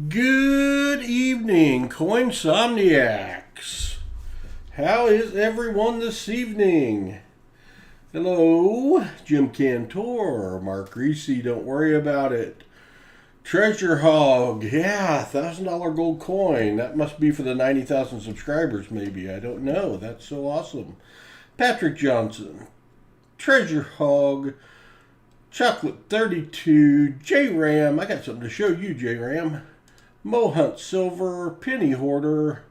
Good evening, Coinsomniacs. How is everyone this evening? Hello, Jim Cantor, Mark Reese, don't worry about it. Treasure Hog, yeah, $1,000 gold coin. That must be for the 90,000 subscribers, maybe. I don't know. That's so awesome. Patrick Johnson, Treasure Hog, Chocolate 32, J Ram. I got something to show you, J Ram. Mo Hunt Silver, Penny Hoarder,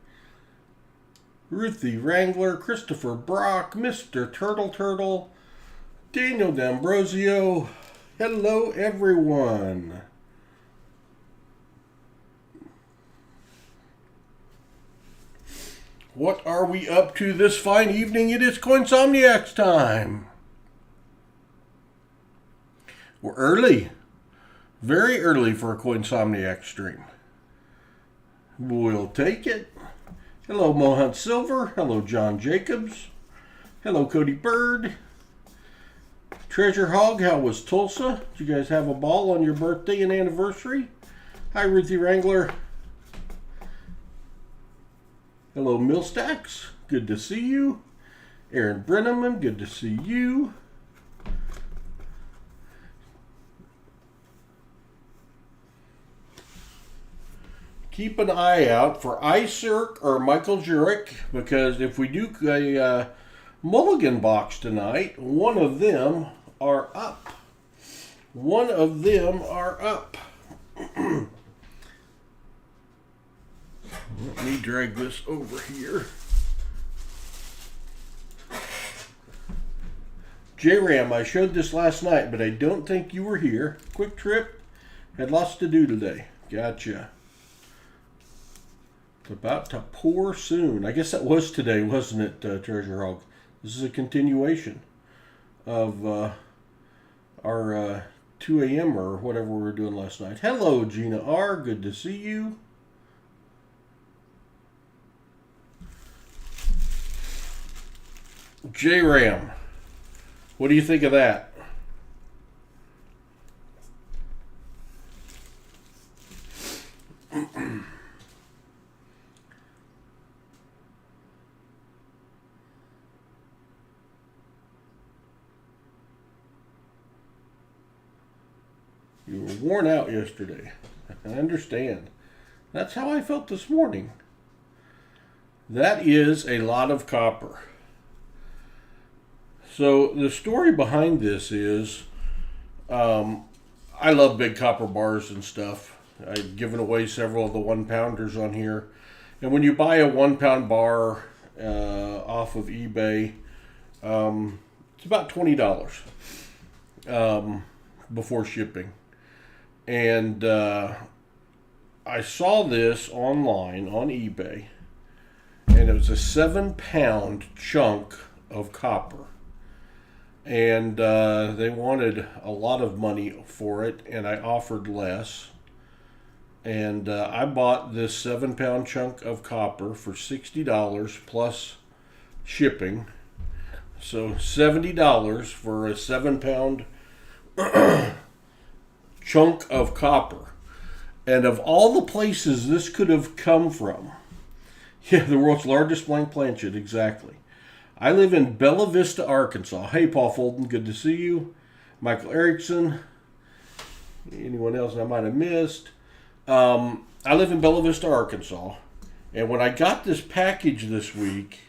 Ruthie Wrangler, Christopher Brock, Mr. Turtle, Daniel D'Ambrosio. Hello, everyone. What are we up to this fine evening? It is Coinsomniacs time. We're early. Very early for a Coinsomniacs stream. We'll take it. Hello, Mohunt Silver. Hello, John Jacobs. Hello, Cody Bird. Treasure Hog, how was Tulsa? Did you guys have a ball on your birthday and anniversary? Hi, Ruthie Wrangler. Hello, Millstacks. Good to see you. Aaron Brenneman, good to see you. Keep an eye out for Surk or Michael Jurek, because if we do a mulligan box tonight, one of them are up. One of them are up. Let me drag this over here. J-Ram, I showed this last night, but I don't think you were here. Quick trip. Had lots to do today. Gotcha. It's about to pour soon. I guess that was today, wasn't it, Treasure Hog? This is a continuation of our 2 a.m. or whatever we were doing last night. Hello, Gina R. Good to see you. J-Ram, what do you think of that? You were worn out yesterday. I understand. That's how I felt this morning. That is a lot of copper. So the story behind this is, I love big copper bars and stuff. I've given away several of the 1-pounders on here. And when you buy a 1-pound bar off of eBay, it's about $20 before shipping. And I saw this online on eBay, and it was a 7-pound chunk of copper. And they wanted a lot of money for it, and I offered less. And I bought this 7-pound chunk of copper for $60 plus shipping. So $70 for a 7-pound chunk of copper. And of all the places this could have come from, yeah, the world's largest blank planchet, exactly. I live in Bella Vista, Arkansas. Hey, Paul Fulton, good to see you. Michael Erickson. Anyone else I might have missed? I live in Bella Vista, Arkansas. And when I got this package this week,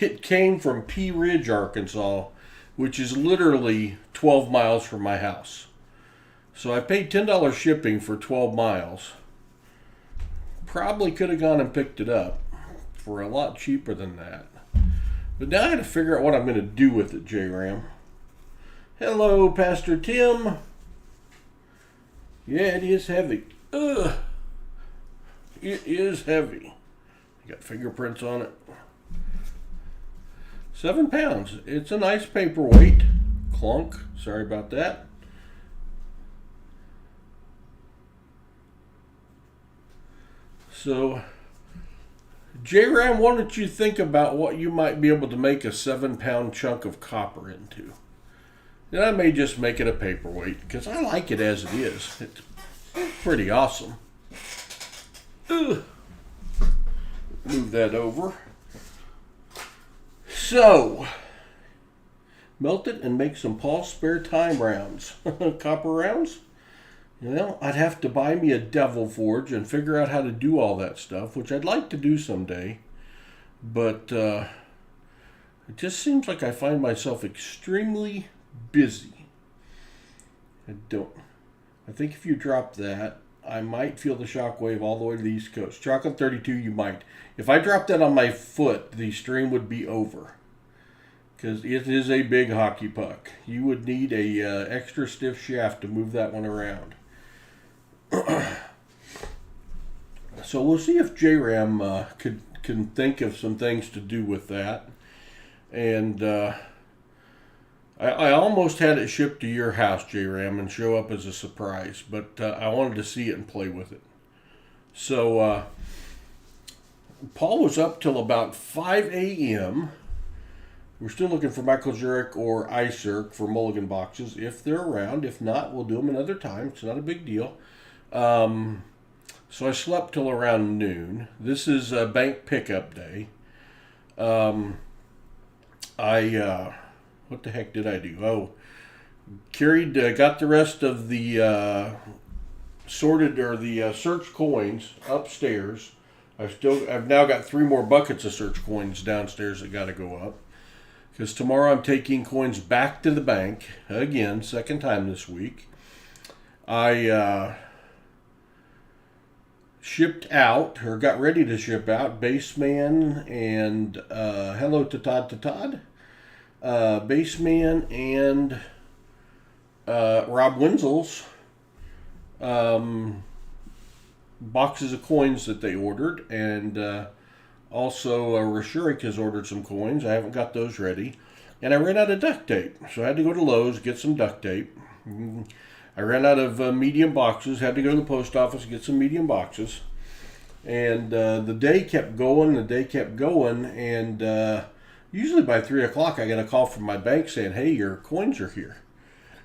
it came from Pea Ridge, Arkansas, which is literally 12 miles from my house. So I paid $10 shipping for 12 miles. Probably could have gone and picked it up for a lot cheaper than that. But now I got to figure out what I'm going to do with it, J-Ram. Hello, Pastor Tim. Yeah, it is heavy. Ugh. It is heavy. Got fingerprints on it. 7 pounds. It's a nice paperweight. Clunk. Sorry about that. So, J-Ram, why don't you think about what you might be able to make a 7-pound chunk of copper into? And I may just make it a paperweight, because I like it as it is. It's pretty awesome. Ugh. Move that over. So, melt it and make some Paul's spare time rounds. Copper rounds? Well, I'd have to buy me a devil forge and figure out how to do all that stuff, which I'd like to do someday. But it just seems like I find myself extremely busy. I think if you drop that, I might feel the shockwave all the way to the East Coast. Chocolate 32, you might. If I dropped that on my foot, the stream would be over. Because it is a big hockey puck. You would need a extra stiff shaft to move that one around. So we'll see if J-Ram can think of some things to do with that. And I almost had it shipped to your house, J-Ram, and show up as a surprise. But I wanted to see it and play with it. So Paul was up till about 5 a.m. We're still looking for Michael Jurek or surk for mulligan boxes if they're around. If not, we'll do them another time. It's not a big deal. So I slept till around noon. This is bank pickup day. What the heck did I do? Oh, got the rest of the sorted or the search coins upstairs. I've now got 3 more buckets of search coins downstairs that got to go up. Because tomorrow I'm taking coins back to the bank, again, second time this week. I shipped out, or got ready to ship out, Baseman and, hello to Todd, Baseman and Rob Wenzel's boxes of coins that they ordered, and also Rashurik has ordered some coins. I haven't got those ready. And I ran out of duct tape, so I had to go to Lowe's, get some duct tape. I ran out of medium boxes, had to go to the post office, get some medium boxes. And the day kept going, and usually by 3 o'clock I get a call from my bank saying, hey, your coins are here.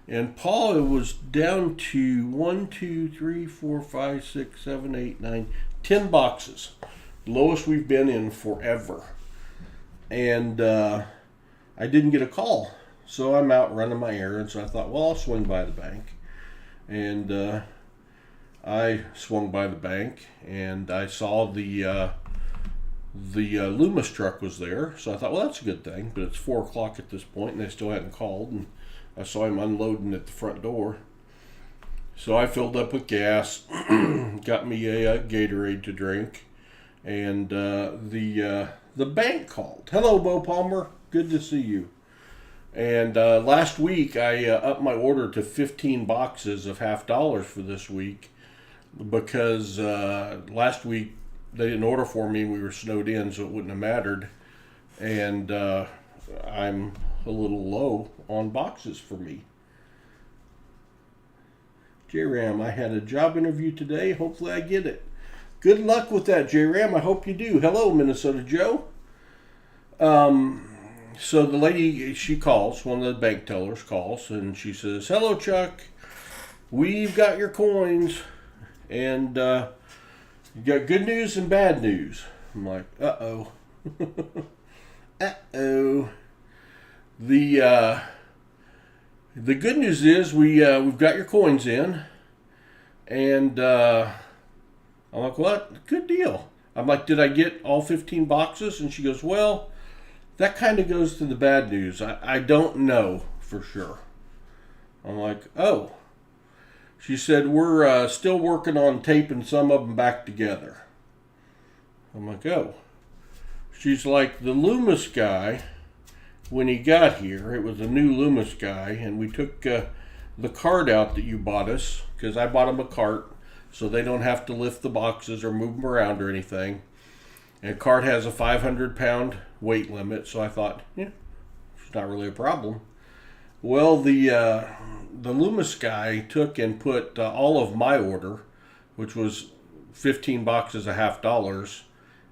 And Paul, it was down to 1, 2, 3, 4, 5, 6, 7, 8, 9, 10 boxes. Lowest we've been in forever. And I didn't get a call. So I'm out running my errands. So I thought, well, I'll swing by the bank. And I swung by the bank, and I saw the Loomis truck was there. So I thought, well, that's a good thing. But it's 4 o'clock at this point, and they still hadn't called. And I saw him unloading at the front door. So I filled up with gas, got me a Gatorade to drink, and the bank called. Hello, Bo Palmer. Good to see you. And last week I upped my order to 15 boxes of $50 for this week because last week they didn't order for me. We were snowed in, so it wouldn't have mattered. And I'm a little low on boxes for me. J-Ram, I had a job interview today. Hopefully I get it. Good luck with that, J-Ram. I hope you do. Hello, Minnesota Joe. So the lady, she calls, one of the bank tellers calls, and she says, hello, Chuck. We've got your coins, and you got good news and bad news. I'm like, uh-oh. Uh-oh. The good news is we've got your coins in, and I'm like, what? Good deal. I'm like, did I get all 15 boxes? And she goes, well, that kind of goes to the bad news. I don't know for sure. I'm like, oh. She said, we're still working on taping some of them back together. I'm like, oh. She's like, the Loomis guy, when he got here, it was a new Loomis guy, and we took the cart out that you bought us, because I bought them a cart, so they don't have to lift the boxes or move them around or anything. And cart has a 500-pound weight limit, so I thought, yeah, it's not really a problem. Well, the Loomis guy took and put all of my order, which was 15 boxes of $50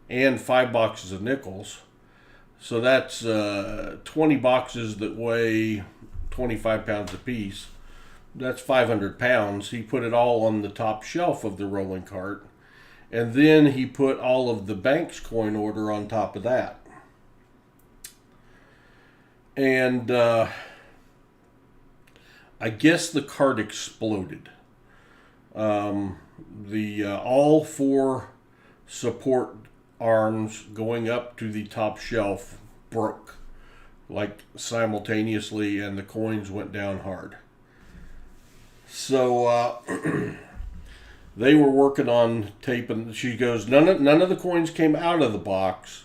and 5 boxes of nickels. So that's 20 boxes that weigh 25 pounds apiece. That's 500 pounds. He put it all on the top shelf of the rolling cart. And then he put all of the bank's coin order on top of that. And I guess the cart exploded. All 4 support arms going up to the top shelf broke, like simultaneously, and the coins went down hard. So they were working on taping. She goes, none of the coins came out of the box,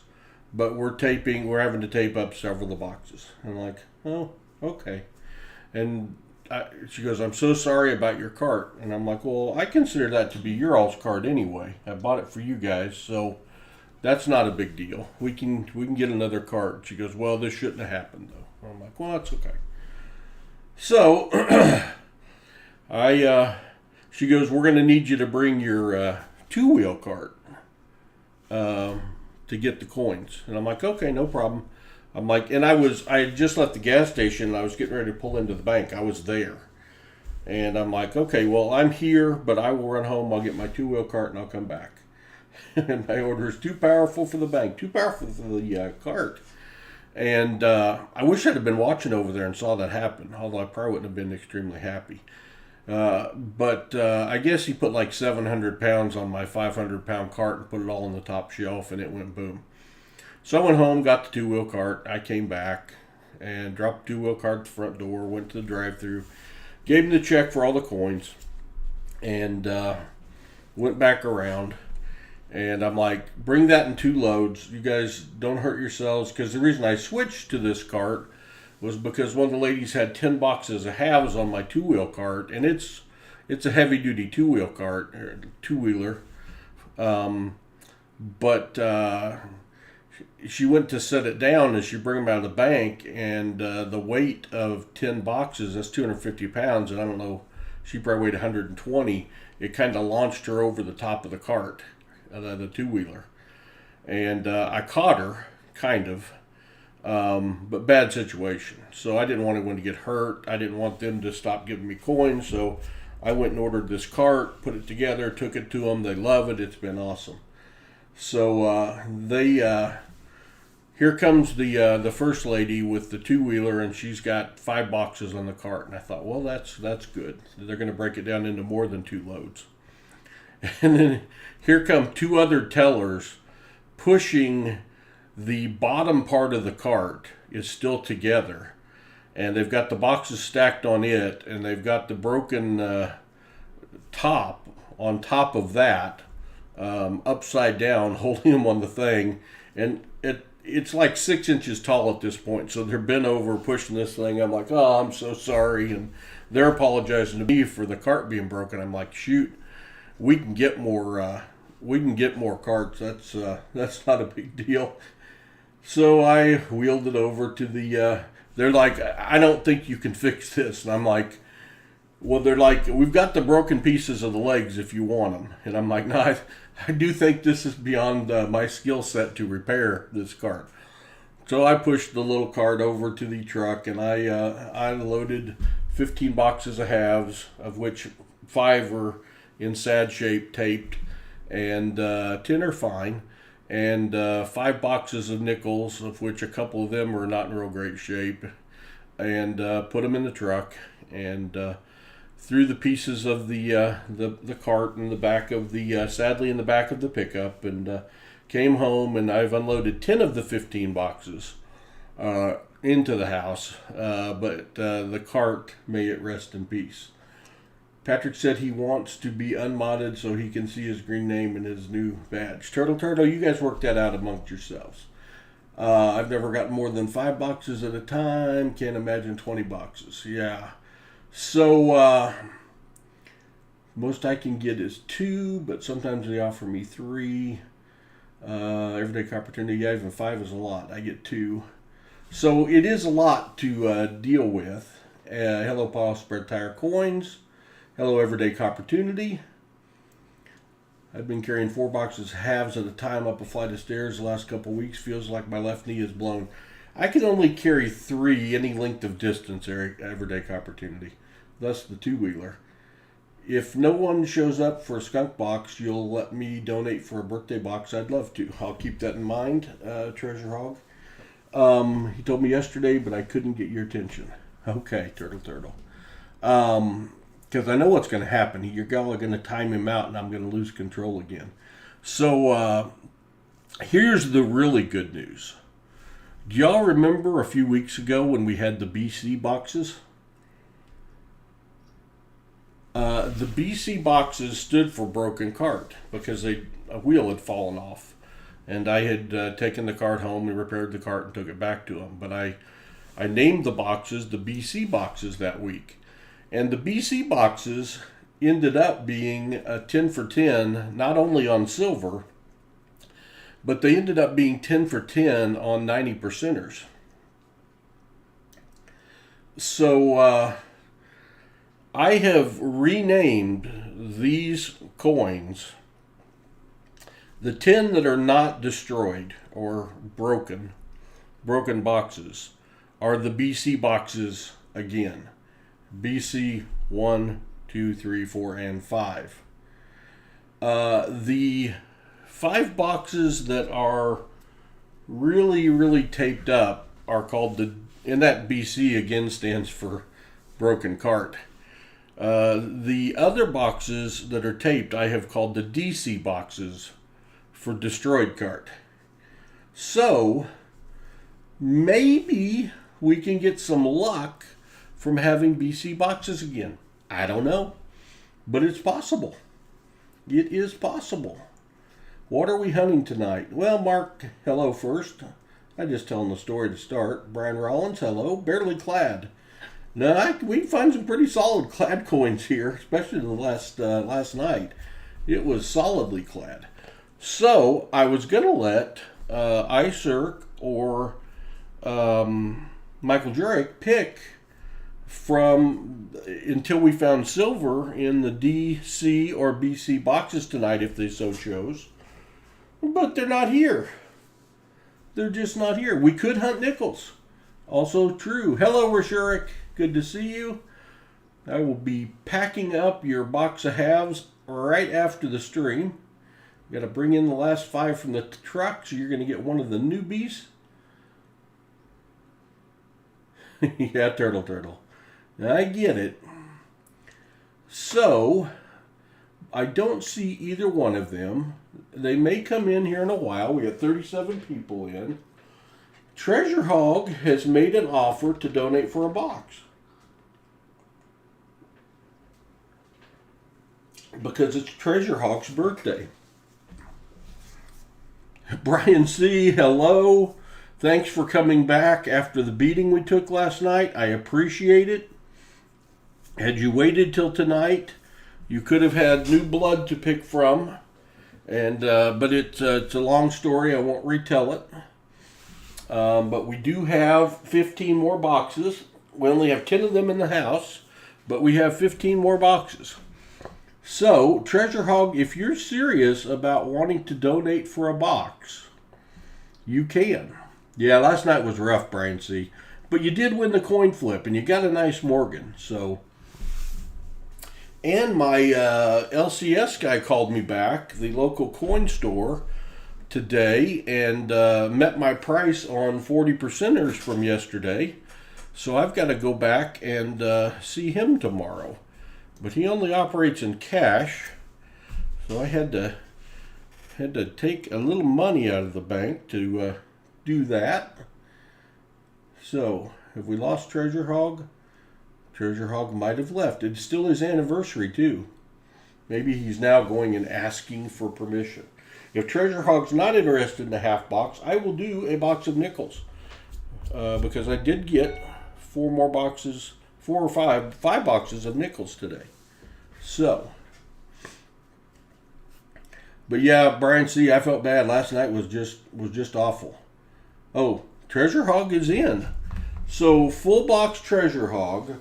but we're having to tape up several of the boxes. I'm like, oh, okay. And she goes, I'm so sorry about your cart. And I'm like, well, I consider that to be your all's cart anyway. I bought it for you guys, so that's not a big deal. We can get another cart. She goes, well, this shouldn't have happened though. I'm like, well, that's okay. So she goes, we're going to need you to bring your 2-wheel cart to get the coins. And I'm like, okay, no problem. I'm like, and I had just left the gas station and I was getting ready to pull into the bank. I was there. And I'm like, okay, well, I'm here, but I will run home. I'll get my 2-wheel cart and I'll come back. And my order is too powerful for the bank, too powerful for the cart. And I wish I'd have been watching over there and saw that happen, although I probably wouldn't have been extremely happy. But I guess he put like 700 pounds on my 500-pound cart and put it all on the top shelf, and it went boom. So I went home, got the 2-wheel cart. I came back and dropped the 2-wheel cart at the front door, went to the drive-thru, gave him the check for all the coins, and went back around. And I'm like, bring that in 2 loads. You guys don't hurt yourselves. Because the reason I switched to this cart was because one of the ladies had 10 boxes of halves on my 2-wheel cart. And it's a heavy-duty 2-wheel cart, or 2-wheeler. But she went to set it down as she bring them out of the bank, and the weight of 10 boxes, that's 250 pounds, and I don't know, she probably weighed 120. It kind of launched her over the top of the cart, the two-wheeler. And I caught her, kind of, but bad situation. So I didn't want anyone to get hurt. I didn't want them to stop giving me coins, so I went and ordered this cart, put it together, took it to them. They love it. It's been awesome. So here comes the first lady with the two-wheeler, and she's got 5 boxes on the cart. And I thought, well, that's good. They're going to break it down into more than 2 loads. And then here come 2 other tellers pushing the bottom part of the cart is still together. And they've got the boxes stacked on it, and they've got the broken top on top of that, upside down, holding them on the thing. And it's like 6 inches tall at this point, so they're bent over pushing this thing. I'm like, oh, I'm so sorry, and they're apologizing to me for the cart being broken. I'm like, shoot, we can get more carts. That's not a big deal. So I wheeled it over to the. They're like, I don't think you can fix this, and I'm like, well, they're like, we've got the broken pieces of the legs if you want them, and I'm like, no, I do think this is beyond my skill set to repair this cart. So I pushed the little cart over to the truck, and I loaded 15 boxes of halves, of which 5 were in sad shape, taped, and 10 are fine, and 5 boxes of nickels, of which a couple of them are not in real great shape, and put them in the truck, and threw the pieces of the cart in the back of sadly in the back of the pickup, and came home, and I've unloaded 10 of the 15 boxes into the house, but the cart, may it rest in peace. Patrick said he wants to be unmodded so he can see his green name and his new badge. Turtle, you guys work that out amongst yourselves. I've never gotten more than 5 boxes at a time. Can't imagine 20 boxes. Yeah. So, most I can get is 2, but sometimes they offer me 3. Everyday opportunity, yeah, even 5 is a lot. I get 2. So it is a lot to deal with. Hello, Paul Spread Tire Coins. Hello, Everyday Opportunity. I've been carrying 4 boxes halves at a time up a flight of stairs the last couple of weeks. Feels like my left knee is blown. I can only carry 3 any length of distance, Everyday Opportunity. Thus the two-wheeler. If no one shows up for a skunk box, you'll let me donate for a birthday box. I'd love to. I'll keep that in mind, Treasure Hog. He told me yesterday, but I couldn't get your attention. Okay, Turtle. Because I know what's going to happen. You're going to time him out, and I'm going to lose control again. So here's the really good news. Do y'all remember a few weeks ago when we had the BC boxes? The BC boxes stood for broken cart because a wheel had fallen off. And I had taken the cart home and repaired the cart and took it back to them. But I named the boxes the BC boxes that week. And the BC boxes ended up being a 10 for 10, not only on silver, but they ended up being 10 for 10 on 90%ers. So I have renamed these coins, the 10 that are not destroyed or broken boxes, are the BC boxes again. BC 1, 2, 3, 4, and 5. The 5 boxes that are really, really taped up are called and that BC again stands for broken cart. The other boxes that are taped I have called the DC boxes for destroyed cart. So maybe we can get some luck from having BC boxes again. I don't know, but it's possible. It is possible. What are we hunting tonight? Well, Mark, hello first. I'm just telling the story to start. Brian Rollins, hello. Barely clad. No, we find some pretty solid clad coins here, especially the last night. It was solidly clad. So I was going to let Surk or Michael Jurek pick from until we found silver in the D, C, or BC boxes tonight if they so chose. But they're not here. They're just not here. We could hunt nickels. Also true. Hello, Rashurik. Good to see you. I will be packing up your box of halves right after the stream. Got to bring in the last 5 from the truck, so you're going to get one of the newbies. Yeah, turtle. I get it. So, I don't see either one of them. They may come in here in a while. We got 37 people in. Treasure Hog has made an offer to donate for a box. Because it's Treasure Hog's birthday. Brian C., hello. Thanks for coming back after the beating we took last night. I appreciate it. Had you waited till tonight, you could have had new blood to pick from. And but it's a long story. I won't retell it. But we do have 15 more boxes. We only have 10 of them in the house, but we have 15 more boxes. So, Treasure Hog, if you're serious about wanting to donate for a box, you can. Yeah, last night was rough, Brian C. But you did win the coin flip, and you got a nice Morgan. So, and my LCS guy called me back, the local coin store, today, and met my price on 40%ers from yesterday. So I've got to go back and see him tomorrow. But he only operates in cash, so I had to take a little money out of the bank to do that. So, have we lost Treasure Hog? Treasure Hog might have left. It's still his anniversary, too. Maybe he's now going and asking for permission. If Treasure Hog's not interested in a half box, I will do a box of nickels. Because I did get 4 or 5 boxes of nickels today. So, but yeah, Brian C., I felt bad. Last night was just awful. Oh, Treasure Hog is in. So, full box Treasure Hog.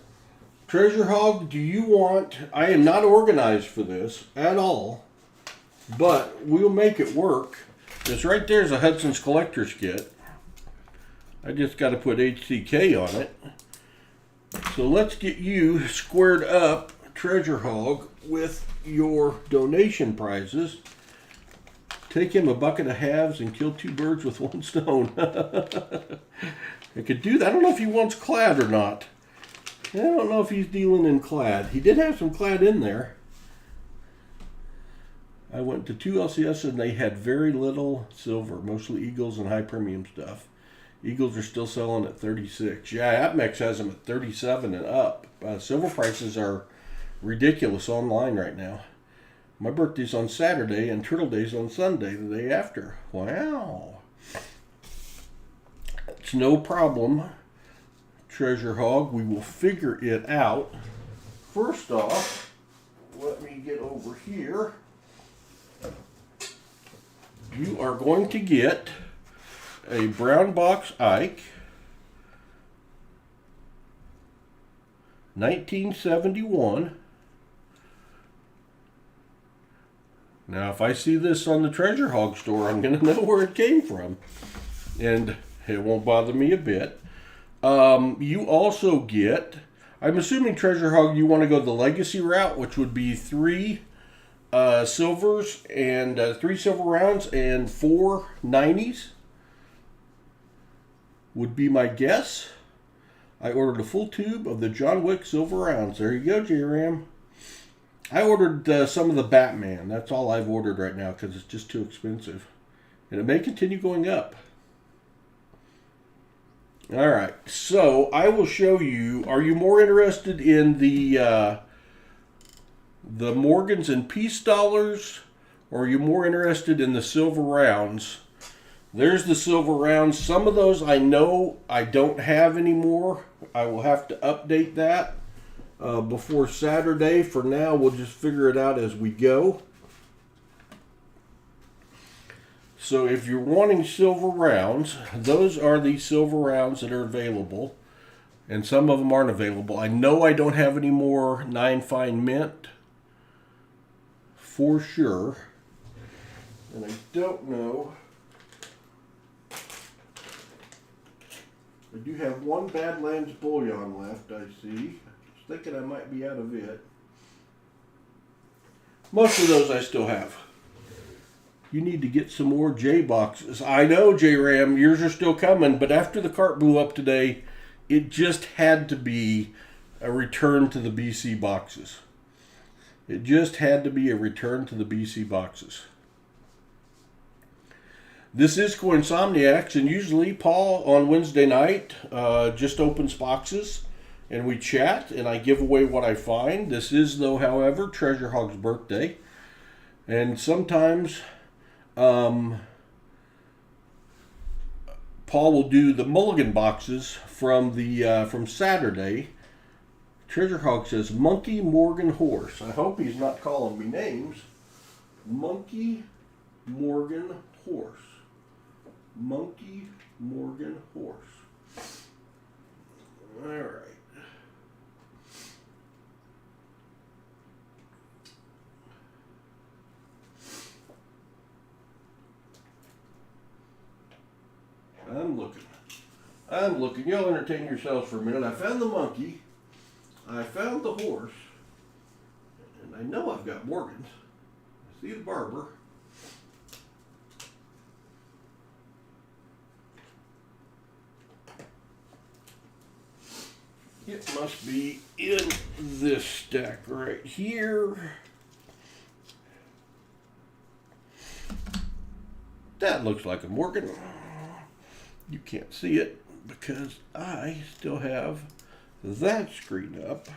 Treasure Hog, do you want... I am not organized for this at all, but we'll make it work. This right there is a Hudson's Collector's Kit. I just got to put HCK on it. So let's get you squared up, Treasure Hog, with your donation prizes. Take him a bucket of halves and kill 2 birds with 1 stone. I could do that. I don't know if he wants clad or not. I don't know if he's dealing in clad. He did have some clad in there. I went to 2 LCS and they had very little silver, mostly Eagles and high premium stuff. Eagles are still selling at 36. Yeah, AppMex has them at 37 and up. Silver prices are ridiculous online right now. My birthday's on Saturday and Turtle Day's on Sunday, the day after. Wow. It's no problem, Treasure Hog. We will figure it out. First off, let me get over here. You are going to get a brown box Ike, 1971. Now, if I see this on the Treasure Hog store, I'm going to know where it came from. And it won't bother me a bit. You also get, I'm assuming Treasure Hog, you want to go the legacy route, which would be 3 silvers and 3 silver rounds and 4 90s. Would be my guess. I ordered a full tube of the John Wick silver rounds. There you go, J-Ram. I ordered some of the Batman. That's all I've ordered right now because it's just too expensive. And it may continue going up. All right. So I will show you. Are you more interested in the Morgans and Peace dollars? Or are you more interested in the silver rounds? There's the silver rounds. Some of those I know I don't have anymore. I will have to update that before Saturday. For now, we'll just figure it out as we go. So if you're wanting silver rounds, those are the silver rounds that are available. And some of them aren't available. I know I don't have any more 9 fine mint for sure. And I don't know. I do have one Badlands Bullion left, I see. I was thinking I might be out of it. Most of those I still have. You need to get some more J boxes. I know, J-Ram, yours are still coming, but after the cart blew up today, it just had to be a return to the BC boxes. It just had to be a return to the BC boxes. This is Coinsomniacs, and usually Paul on Wednesday night just opens boxes and we chat and I give away what I find. This is, though, however, Treasure Hog's birthday. And sometimes Paul will do the mulligan boxes from Saturday. Treasure Hog says Monkey Morgan Horse. I hope he's not calling me names. Monkey Morgan Horse. Monkey Morgan Horse. All right. I'm looking. Y'all entertain yourselves for a minute. I found the monkey. I found the horse. And I know I've got Morgans. I see the barber. It must be in this stack right here. That looks like a Morgan. You can't see it because I still have that screen up.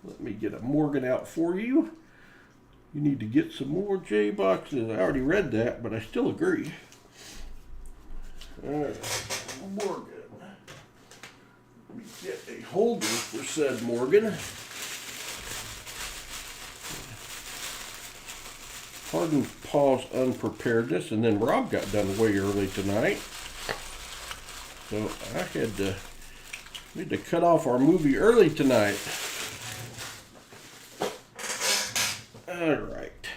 Let me get a Morgan out for you. You need to get some more J boxes. I already read that, but I still agree. All right, Morgan. Let me get a holder for said Morgan. Pardon Paul's unpreparedness, and then Rob got done way early tonight. So I had to cut off our movie early tonight. All right.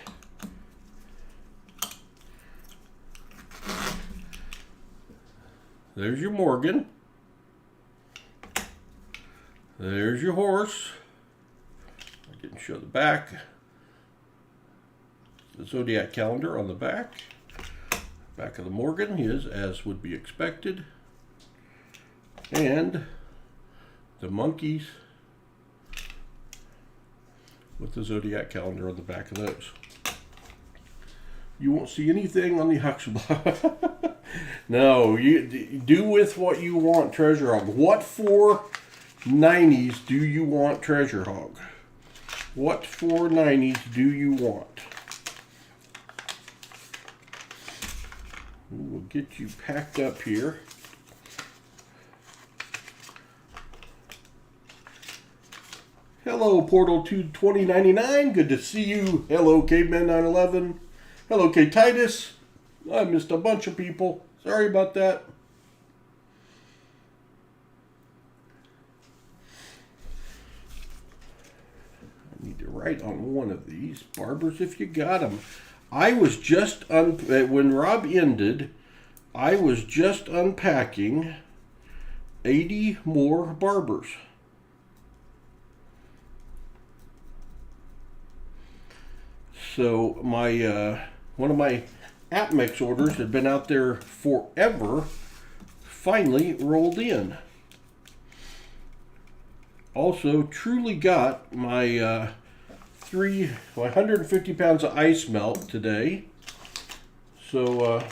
There's your Morgan. There's your horse. I didn't show the back. The zodiac calendar on the back. Back of the Morgan is as would be expected. And the monkeys with the zodiac calendar on the back of those. You won't see anything on the auction block. No, you do with what you want, Treasure Hog. What 490s do you want, Treasure Hog? What 490s do you want? We'll get you packed up here. Hello, Portal 2099. Good to see you. Hello, Caveman 911. Hello, K Titus. I missed a bunch of people. Sorry about that. I need to write on one of these. Barbers, if you got them. I was just, when Rob ended, I was just unpacking 80 more barbers. So my one of my AppMix orders had been out there forever, finally rolled in. Also, truly got my 150 pounds of ice melt today. So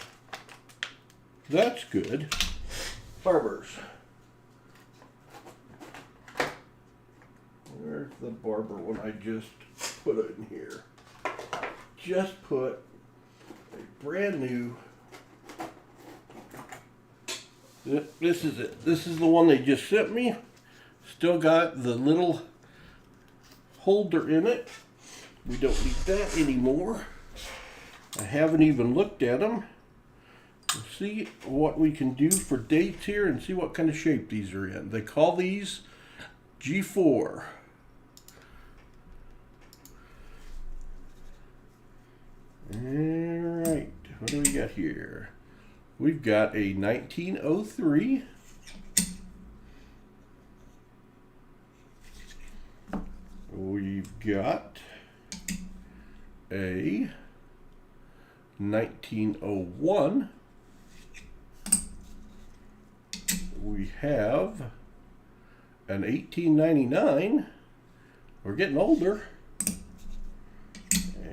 that's good. Barbers. Where's the barber one I just put it in here? Just put a brand new. This is it. This is the one they just sent me. Still got the little holder in it. We don't need that anymore. I haven't even looked at them. Let's see what we can do for dates here and see what kind of shape these are in. They call these G4. Alright, what do we got here? We've got a 1903. We've got a 1901. We have an 1899. We're getting older.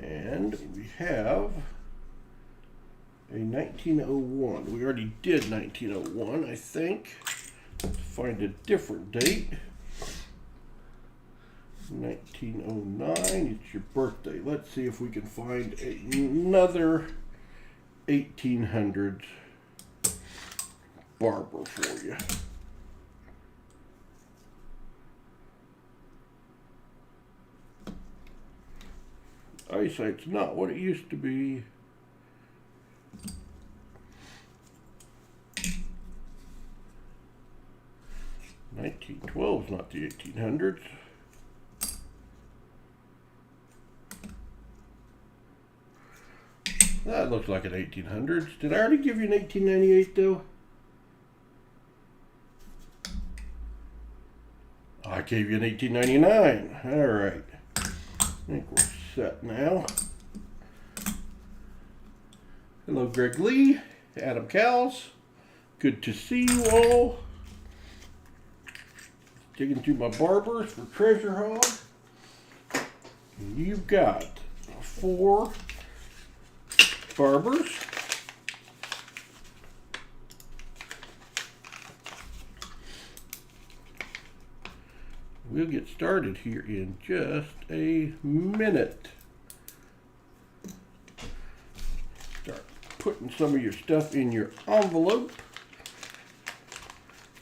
And we have a 1901. We already did 1901, I think. Let's find a different date. 1909, it's your birthday. Let's see if we can find another 1800s barber for you. Eyesight's not what it used to be. $1912 is not the 1800s. That looks like an 1800s. Did I already give you an 1898 though? I gave you an 1899. All right. I think we're set now. Hello, Greg Lee, Adam Cowles. Good to see you all. Digging through my barbers for Treasure Hog. You've got 4 barbers. We'll get started here in just a minute. Start putting some of your stuff in your envelope.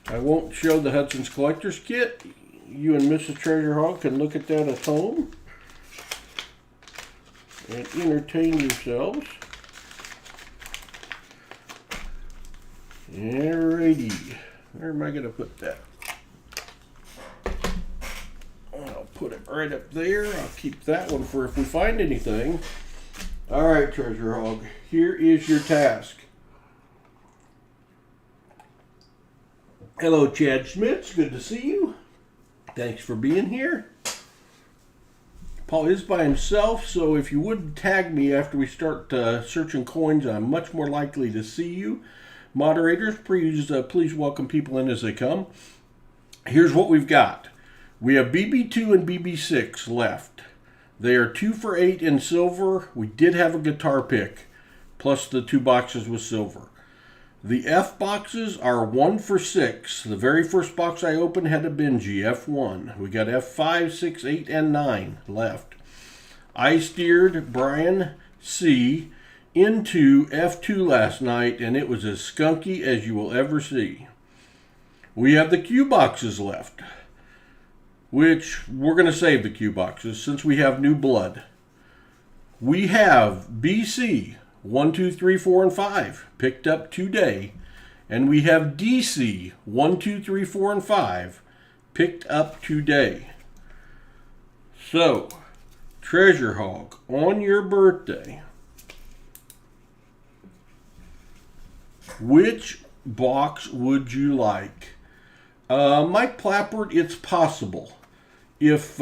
I won't show the Hudson's Collector's Kit. You and Mrs. Treasure Hog can look at that at home and entertain yourselves. Alrighty, where am I going to put that? I'll put it right up there. I'll keep that one for if we find anything. Alright, Treasure Hog, here is your task. Hello, Chad Schmitz. Good to see you. Thanks for being here. Paul is by himself, so if you would tag me after we start searching coins, I'm much more likely to see you. Moderators, please welcome people in as they come. Here's what we've got. We have BB2 and BB6 left. They are 2 for 8 in silver. We did have a guitar pick, plus the 2 boxes with silver. The F boxes are 1 for 6. The very first box I opened had a Benji, F1. We got F5, 6, 8, and 9 left. I steered Brian C into F2 last night, and it was as skunky as you will ever see. We have the Q boxes left, which we're going to save the Q boxes since we have new blood. We have BC 1, 2, 3, 4, and 5 picked up today, and we have DC 1, 2, 3, 4, and 5 picked up today. So, Treasure Hog, on your birthday, which box would you like? Mike Plappert, it's possible. If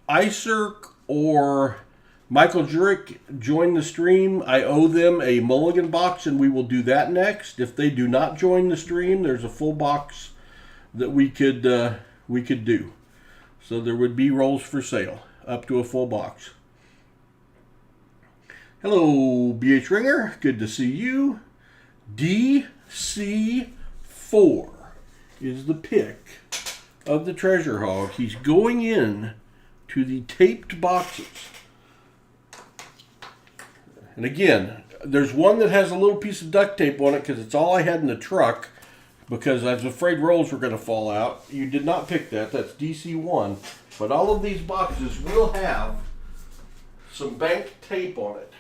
iCirc or Michael Jurek join the stream, I owe them a mulligan box, and we will do that next. If they do not join the stream, there's a full box that we could do. So there would be rolls for sale, up to a full box. Hello, BH Ringer. Good to see you. DC4 is the pick of the Treasure Hog. He's going in to the taped boxes. And again, there's one that has a little piece of duct tape on it because it's all I had in the truck because I was afraid rolls were going to fall out. You did not pick that. That's DC1. But all of these boxes will have some banked tape on it.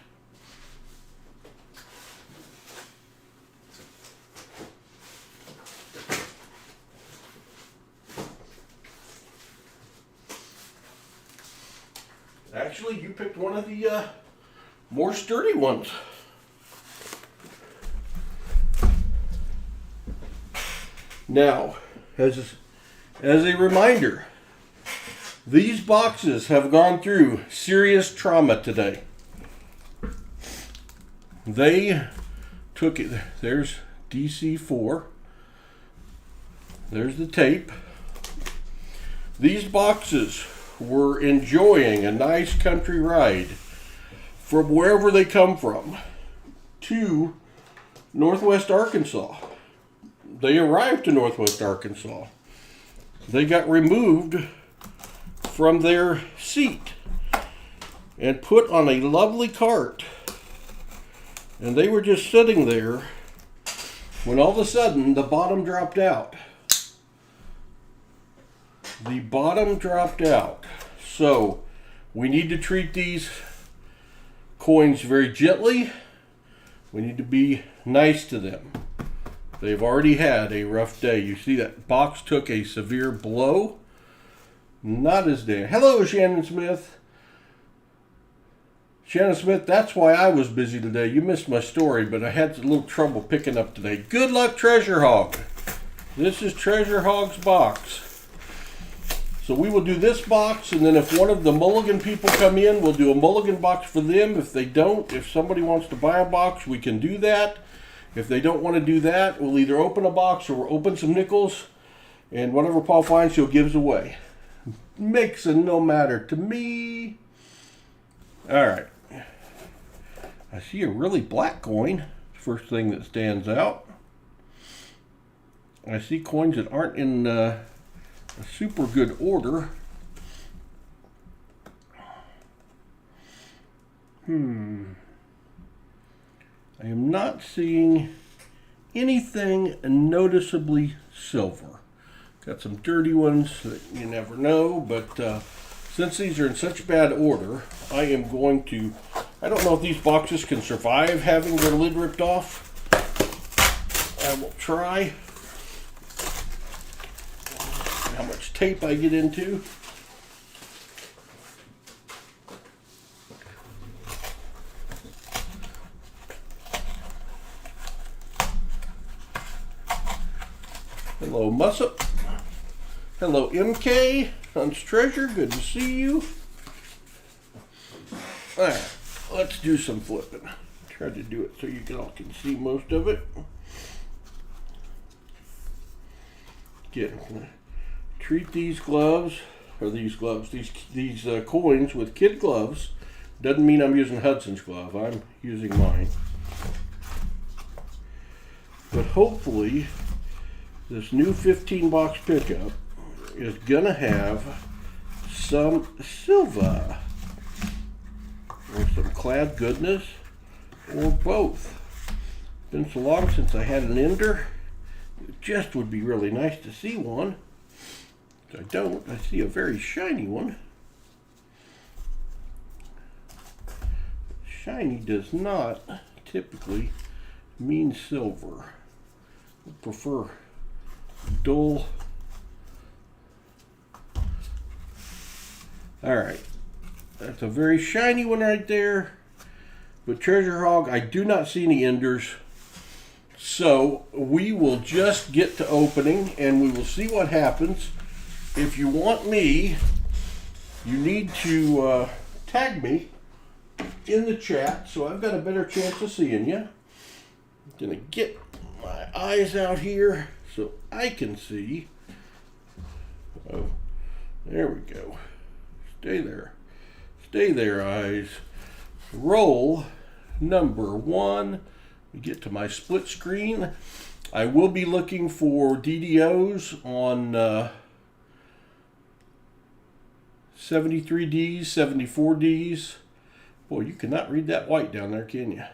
Actually, you picked one of the more sturdy ones. Now, as a reminder, these boxes have gone through serious trauma today. They took it. There's DC4. There's the tape. These boxes were enjoying a nice country ride from wherever they come from to Northwest Arkansas. They arrived to Northwest Arkansas. They got removed from their seat and put on a lovely cart. And they were just sitting there when all of a sudden the bottom dropped out. The bottom dropped out. So we need to treat these coins very gently. We need to be nice to them. They've already had a rough day. You see that box took a severe blow. Not as damn. Hello, Shannon Smith. Shannon Smith, that's why I was busy today. You missed my story, but I had a little trouble picking up today. Good luck, Treasure Hog. This is Treasure Hog's box. So we will do this box, and then if one of the mulligan people come in, we'll do a mulligan box for them. If they don't, if somebody wants to buy a box, we can do that. If they don't want to do that, we'll either open a box or we'll open some nickels, and whatever Paul finds, he'll give away. Makes it no matter to me. All right. I see a really black coin. First thing that stands out. I see coins that aren't in a super good order. I am not seeing anything noticeably silver. Got some dirty ones that you never know, but since these are in such bad order, I am going to, I don't know if these boxes can survive having their lid ripped off. I will try. How much tape I get into. Hello, Mussup. Hello, MK. Hunt's Treasure. Good to see you. Alright, let's do some flipping. Try to do it so you all can see most of it. Treat these gloves, or these coins with kid gloves. Doesn't mean I'm using Hudson's glove. I'm using mine. But hopefully, this new 15 box pickup is gonna have some silver or some clad goodness or both. Been so long since I had an ender, it just would be really nice to see one. I don't. I see a very shiny one. Shiny does not typically mean silver. I prefer dull. Alright, that's a very shiny one right there. But Treasure Hog, I do not see any enders. So we will just get to opening and we will see what happens. If you want me, you need to tag me in the chat so I've got a better chance of seeing you. I'm gonna get my eyes out here so I can see. Oh, there we go. Stay there. Stay there, eyes. Roll number 1. We get to my split screen. I will be looking for DDOs on 73Ds, 74Ds. Boy, you cannot read that white down there, can you?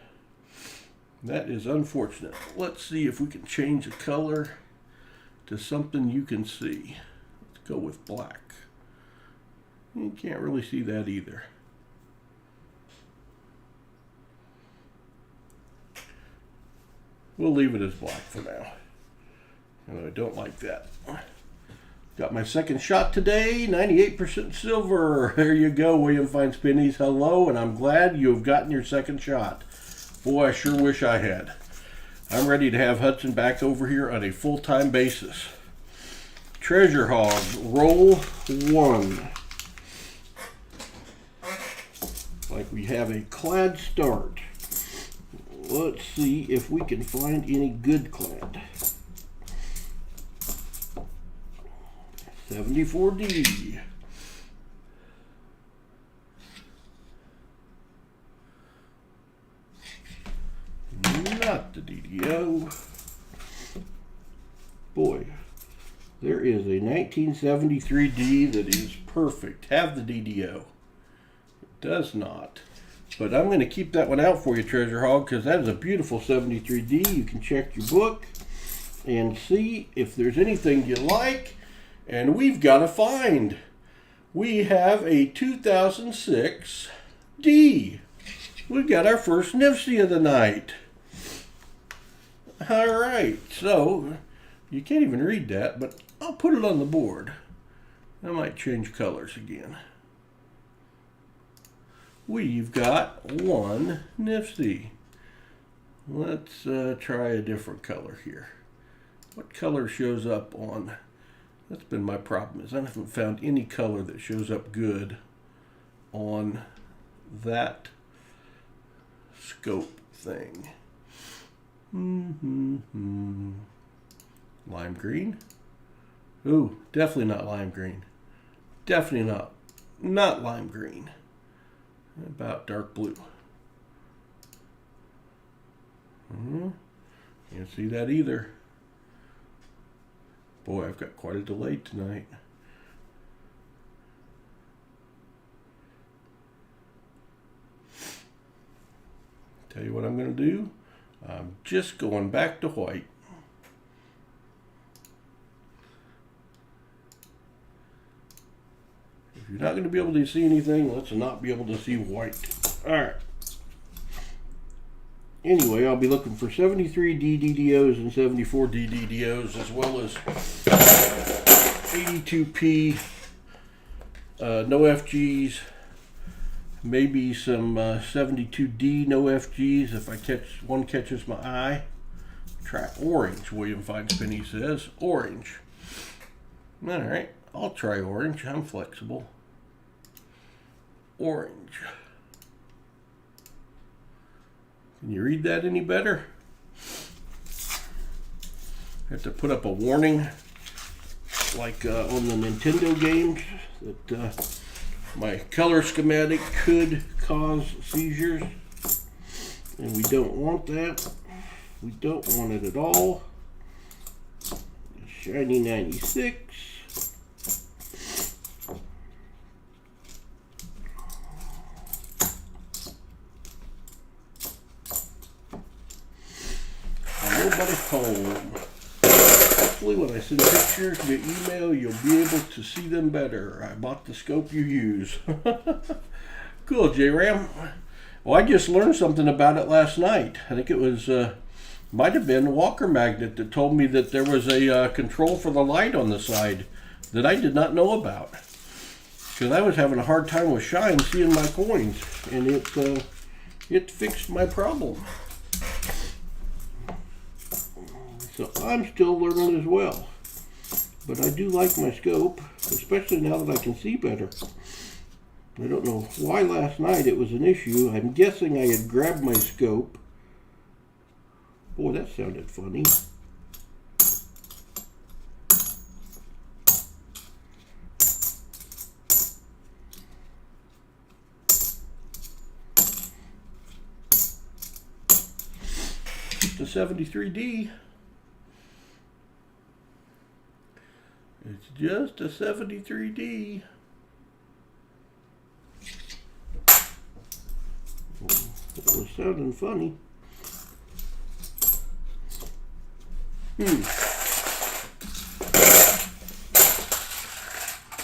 That is unfortunate. Let's see if we can change the color to something you can see. Let's go with black. You can't really see that either. We'll leave it as black for now. And I don't like that. Got my second shot today, 98% silver. There you go, William Finds Pennies. Hello, and I'm glad you have gotten your second shot. Boy, I sure wish I had. I'm ready to have Hudson back over here on a full-time basis. Treasure Hog, roll 1. Like we have a clad start. Let's see if we can find any good clad. 74D. Not the DDO. Boy, there is a 1973D that is perfect. Have the DDO. It does not. But I'm going to keep that one out for you, Treasure Hog, because that is a beautiful 73D. You can check your book and see if there's anything you like. And we've got a find. We have a 2006 D. We've got our first Nifty of the night. All right, so you can't even read that, but I'll put it on the board. I might change colors again. We've got one Nifty. Let's try a different color here. What color shows up on? That's been my problem, is I haven't found any color that shows up good on that scope thing. Lime green? Ooh, definitely not lime green. Definitely not lime green. About dark blue. Can't see that either. Boy, I've got quite a delay tonight. Tell you what I'm going to do. I'm just going back to white. If you're not going to be able to see anything, let's not be able to see white. All right. Anyway, I'll be looking for 73D DDOs and 74D DDOs, as well as 82P no FGs, maybe some 72D no FGs if one catches my eye. Try orange, William Finds Penny says. Orange. All right, I'll try orange. I'm flexible. Orange. Can you read that any better? I have to put up a warning like on the Nintendo games that my color schematic could cause seizures, and we don't want that. We don't want it at all. Shiny 96. Nobody's home. Hopefully when I send pictures via email, you'll be able to see them better. I bought the scope you use. Cool, J-Ram. Well, I just learned something about it last night. I think it was, might have been Walker Magnet that told me that there was a control for the light on the side that I did not know about. Because I was having a hard time with shine seeing my coins, and it fixed my problem. So I'm still learning as well. But I do like my scope, especially now that I can see better. I don't know why last night it was an issue. I'm guessing I had grabbed my scope. Boy, that sounded funny. Just a 73D. It's just a 73D. That was sounding funny.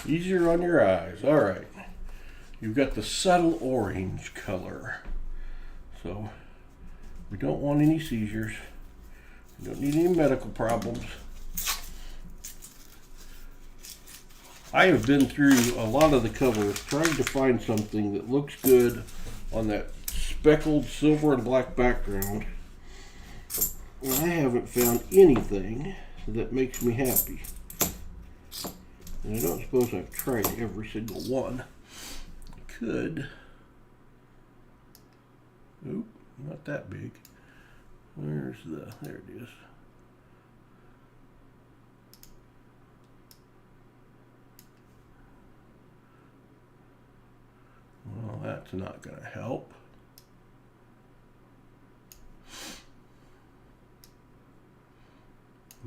Easier on your eyes. All right. You've got the subtle orange color. So we don't want any seizures. We don't need any medical problems. I have been through a lot of the covers trying to find something that looks good on that speckled silver and black background. And I haven't found anything that makes me happy. And I don't suppose I've tried every single one. I could. Oop, not that big. There it is. Well, that's not going to help.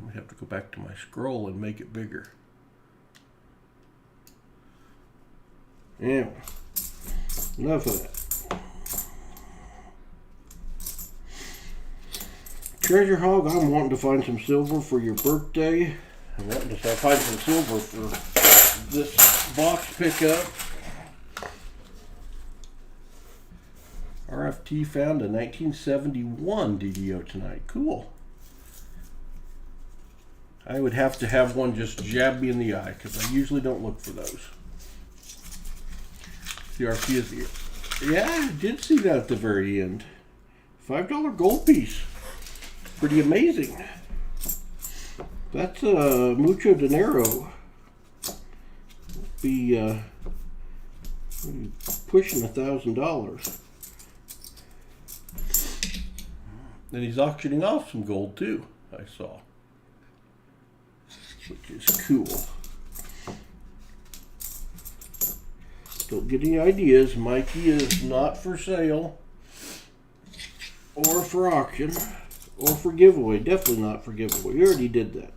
I have to go back to my scroll and make it bigger. Yeah, enough of that. Treasure Hog, I'm wanting to find some silver for your birthday. I'm wanting to find some silver for this box pickup. RFT found a 1971 DDO tonight. Cool. I would have to have one just jab me in the eye because I usually don't look for those. CRC is here. Yeah, I did see that at the very end. $5 gold piece. Pretty amazing. That's mucho dinero. Be pushing $1,000. And he's auctioning off some gold too, I saw. Which is cool. Don't get any ideas. Mikey is not for sale or for auction or for giveaway. Definitely not for giveaway. We already did that.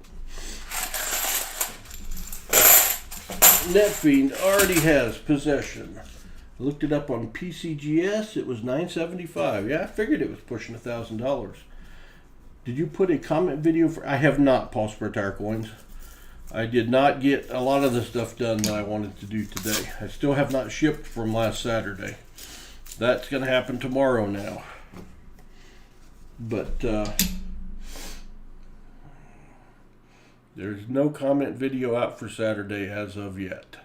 NetFiend already has possession. I looked it up on PCGS. It was $9.75. Yeah, I figured it was pushing $1,000. Did you put a comment video for? I have not, Paul Tire Coins. I did not get a lot of the stuff done that I wanted to do today. I still have not shipped from last Saturday. That's going to happen tomorrow now. But there's no comment video out for Saturday as of yet.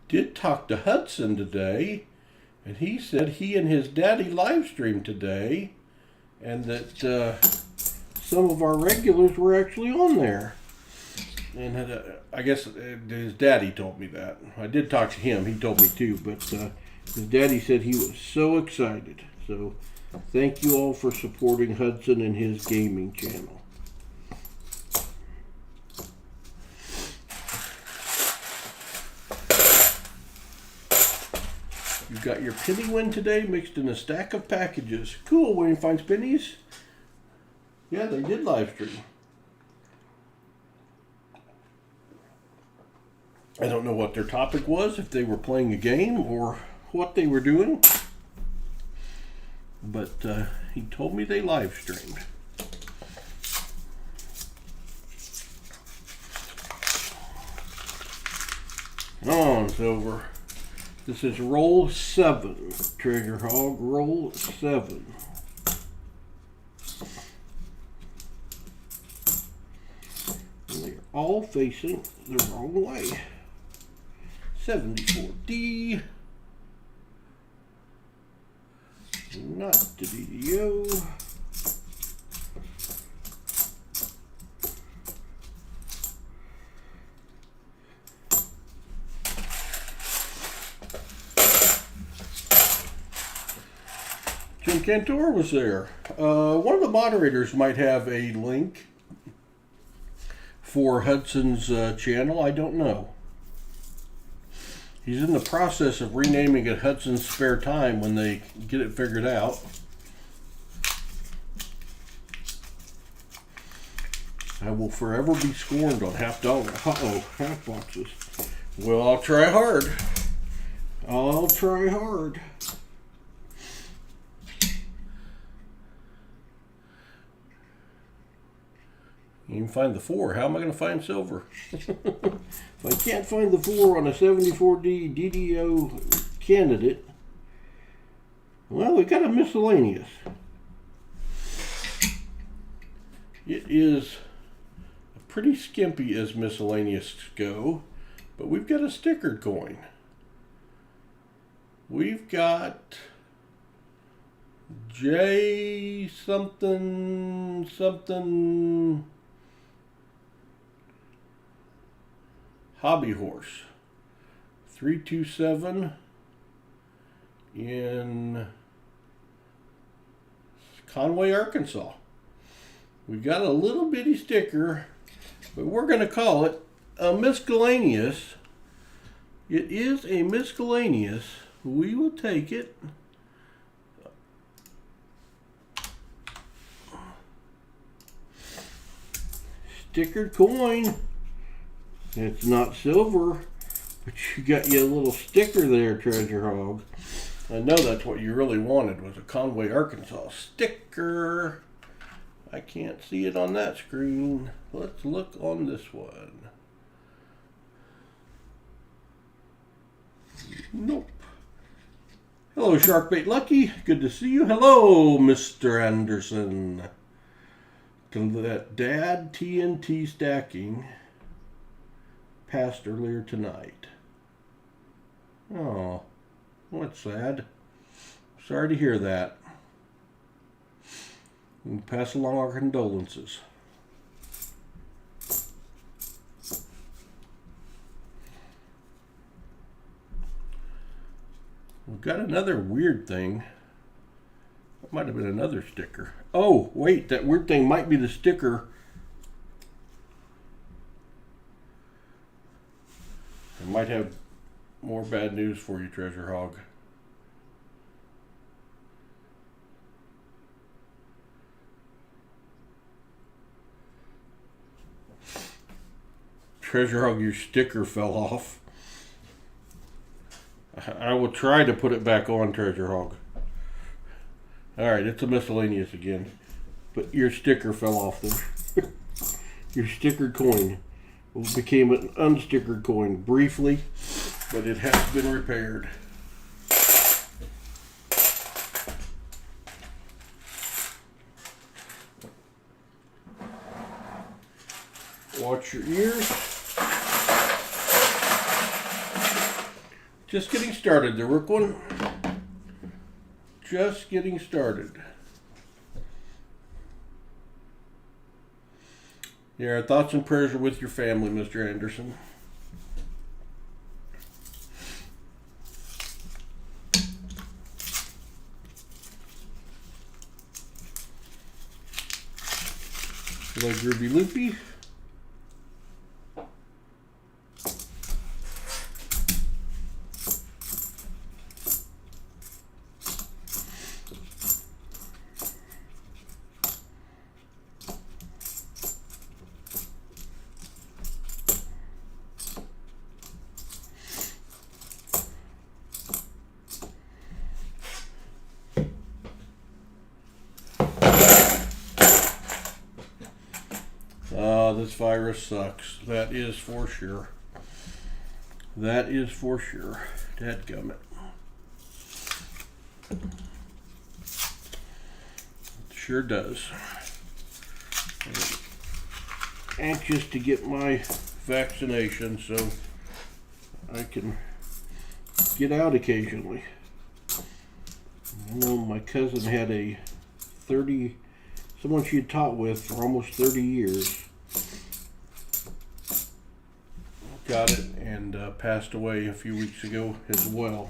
Did talk to Hudson today, and he said he and his daddy live streamed today, and that some of our regulars were actually on there. And I guess his daddy told me that. I did talk to him. He told me too, but his daddy said he was so excited. So thank you all for supporting Hudson and his gaming channel. You got your penny win today mixed in a stack of packages. Cool, Wayne finds pennies. Yeah, they did live stream. I don't know what their topic was, if they were playing a game or what they were doing. But he told me they live streamed. On silver. This is roll 7, Treasure Hog, roll 7. And they're all facing the wrong way. 74D. Not the DDO. Jim Cantor was there. One of the moderators might have a link for Hudson's channel. I don't know. He's in the process of renaming it Hudson's Spare Time when they get it figured out. I will forever be scorned on half-dollar, half boxes. Well, I'll try hard. I'll try hard. You can find the 4. How am I going to find silver? If I can't find the 4 on a 74D DDO candidate, well, we got a miscellaneous. It is pretty skimpy as miscellaneous go, but we've got a stickered coin. We've got J something something Hobby Horse 327 in Conway, Arkansas. We got a little bitty sticker, but we're going to call it a miscellaneous. It is a miscellaneous. We will take it. Stickered coin. It's not silver, but you got you a little sticker there, Treasure Hog. I know that's what you really wanted, was a Conway, Arkansas sticker. I can't see it on that screen. Let's look on this one. Nope. Hello, Sharkbait Lucky. Good to see you. Hello, Mr. Anderson. That Dad TNT stacking passed earlier tonight. Oh, that's sad. Sorry to hear that. And pass along our condolences. We've got another weird thing. That might have been another sticker. Oh, wait, that weird thing might be the sticker. I might have more bad news for you, Treasure Hog. Treasure Hog, your sticker fell off. I will try to put it back on, Treasure Hog. Alright, it's a miscellaneous again. But your sticker fell off there. Your stickered coin became an unstickered coin briefly, but it has been repaired. Watch your ears. Just getting started, the Rook one. Just getting started. Yeah, our thoughts and prayers are with your family, Mr. Anderson. Hello, Groovy Loopy. This virus sucks. That is for sure. That is for sure. Dadgummit. It sure does. I'm anxious to get my vaccination so I can get out occasionally. I know my cousin had someone she had taught with for almost 30 years. Got it and passed away a few weeks ago as well.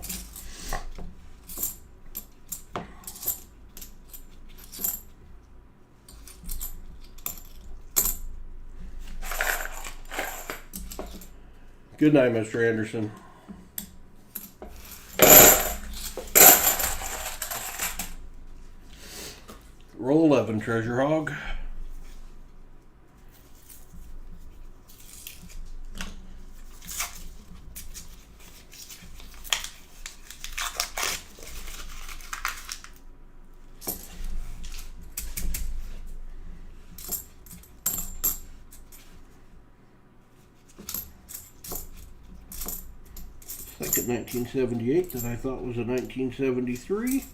Good night, Mr. Anderson. 11 Treasure Hog. Second 1978 that I thought was a 1973.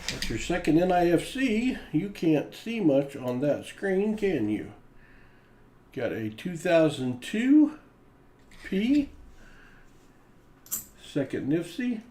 That's your second NIFC. You can't see much on that screen, can you? Got a 2002 P. Second NIFC.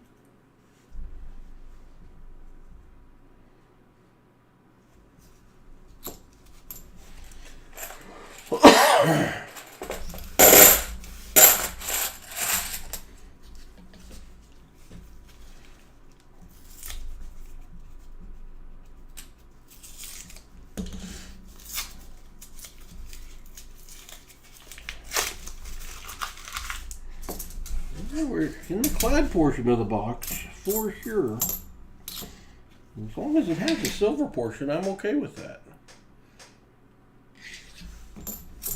We're in the clad portion of the box for sure. As long as it has a silver portion, I'm okay with that.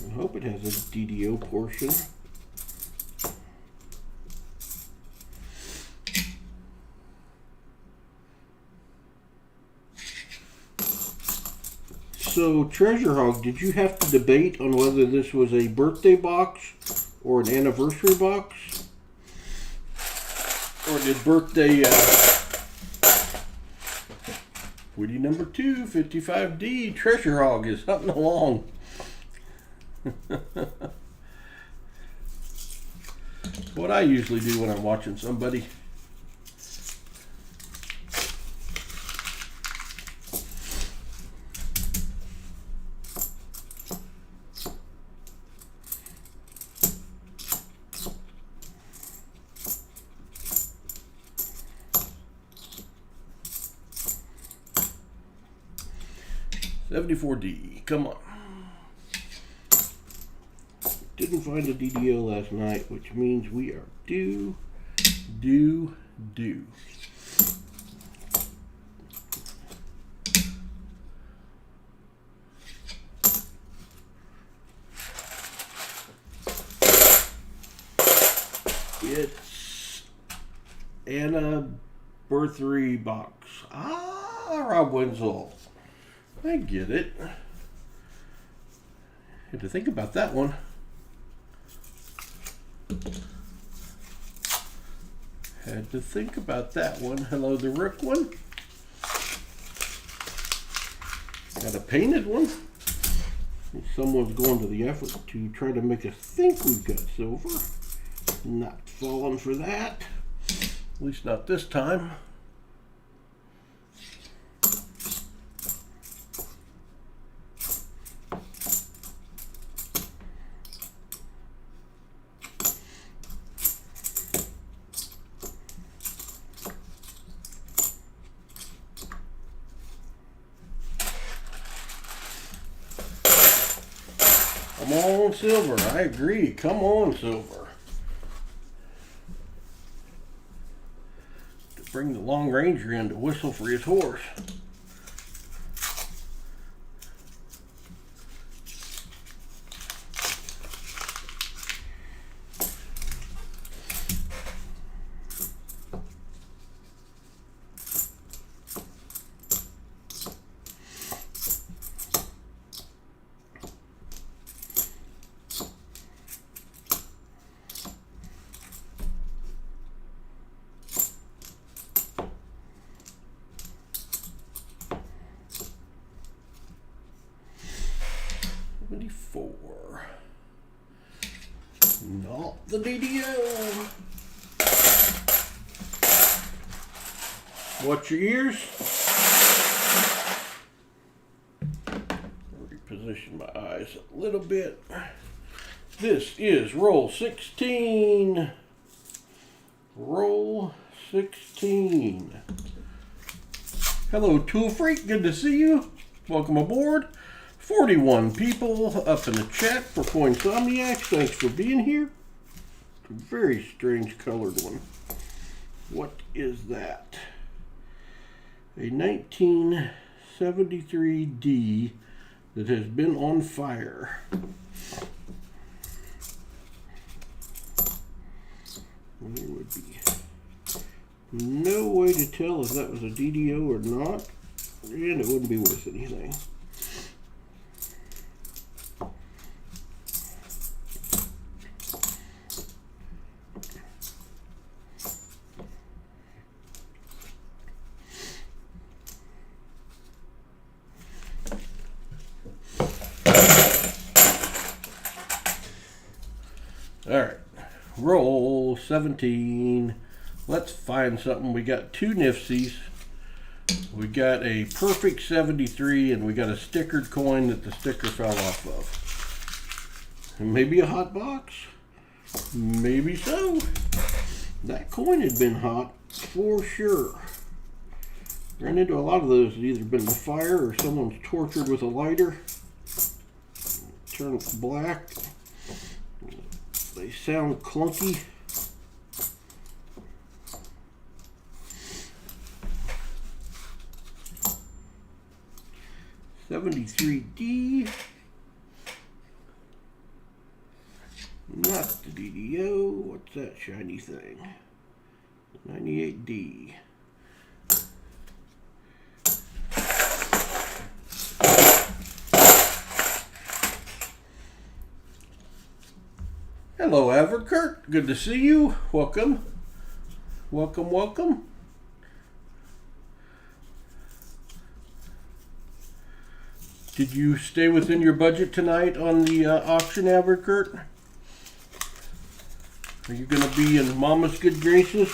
I hope it has a DDO portion. So, Treasure Hog, did you have to debate on whether this was a birthday box or an anniversary box? Or did birthday, Woody number 2, 55D, Treasure Hog is hunting along. What I usually do when I'm watching somebody. $74D, come on. Didn't find a DDO last night, which means we are due. It's anniversary box. Rob Wenzel. I get it. Had to think about that one. Had to think about that one. Hello, the Rook one. Got a painted one. Someone's going to the effort to try to make us think we've got silver. Not falling for that. At least not this time. Come on, silver. I agree. Come on, silver. To bring the Long Ranger in to whistle for his horse. Not the DDO. Watch your ears. Reposition my eyes a little bit. This is roll 16. Roll 16. Hello, Tool Freak. Good to see you. Welcome aboard. 41 people up in the chat for Coinsomniacs. Thanks for being here. A very strange colored one. What is that? A 1973 D that has been on fire. There would be no way to tell if that was a DDO or not, and it wouldn't be worth anything. All right, roll 17. Let's find something. We got two Nifsies. We got a perfect 73, and we got a stickered coin that the sticker fell off of. Maybe a hot box? Maybe so. That coin had been hot for sure. Ran into a lot of those that either been in the fire or someone's tortured with a lighter. Turn black. They sound clunky. $73D. Not the DDO. What's that shiny thing? $98D. Hello, Everkurt. Good to see you. Welcome. Welcome, welcome. Did you stay within your budget tonight on the auction, Everkurt? Are you going to be in Mama's good graces?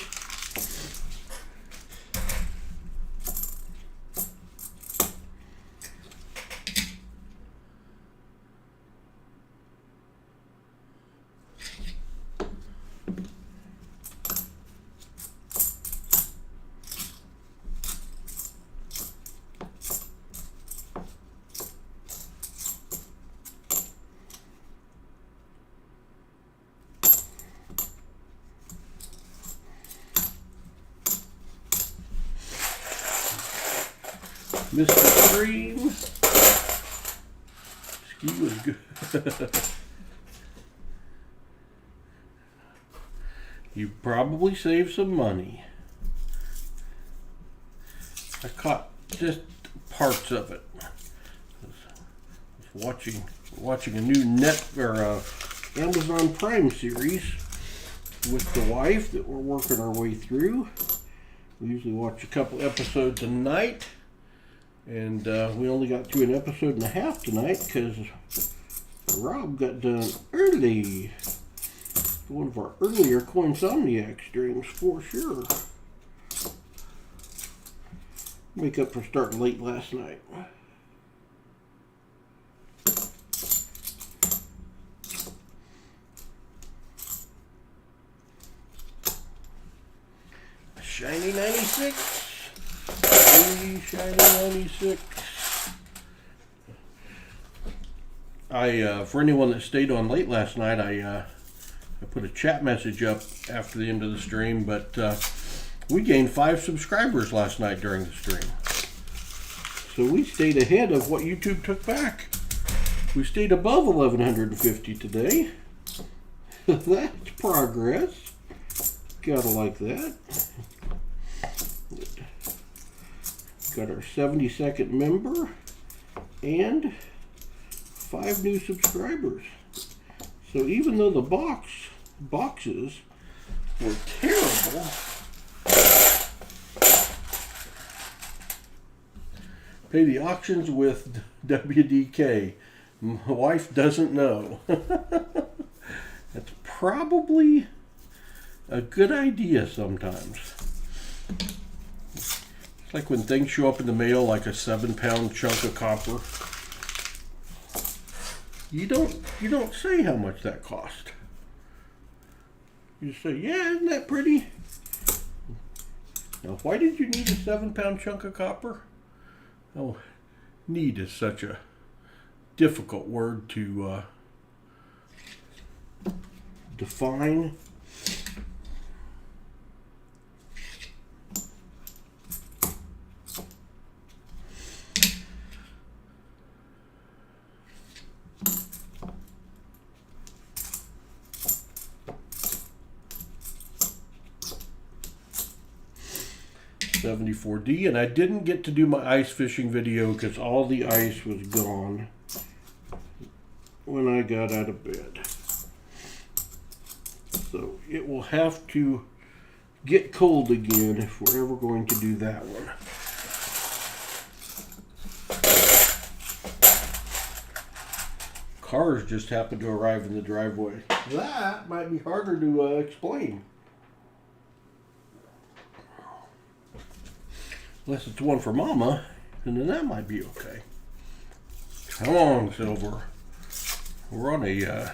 Mr. Cream. Ski was good. You probably saved some money. I caught just parts of it. I was watching a new Amazon Prime series with the wife that we're working our way through. We usually watch a couple episodes a night. And we only got through an episode and a half tonight because Rob got done early. One of our earlier Coinsomniacs streams for sure. Make up for starting late last night. Shiny 96. Shiny 96. For anyone that stayed on late last night, I put a chat message up after the end of the stream, but we gained 5 subscribers last night during the stream. So we stayed ahead of what YouTube took back. We stayed above 1,150 today. That's progress. Gotta like that. Got our 72nd member and 5 new subscribers. So even though the boxes were terrible, pay the auctions with WDK. My wife doesn't know. That's probably a good idea sometimes. Like when things show up in the mail, like a 7-pound chunk of copper. You don't say how much that cost. You just say, yeah, isn't that pretty? Now, why did you need a 7-pound chunk of copper? Oh, need is such a difficult word to define. 74D, and I didn't get to do my ice fishing video because all the ice was gone when I got out of bed. So it will have to get cold again if we're ever going to do that one. Cars just happened to arrive in the driveway. That might be harder to explain. Unless it's one for Mama, and then that might be okay. Come on, Silver. We're on a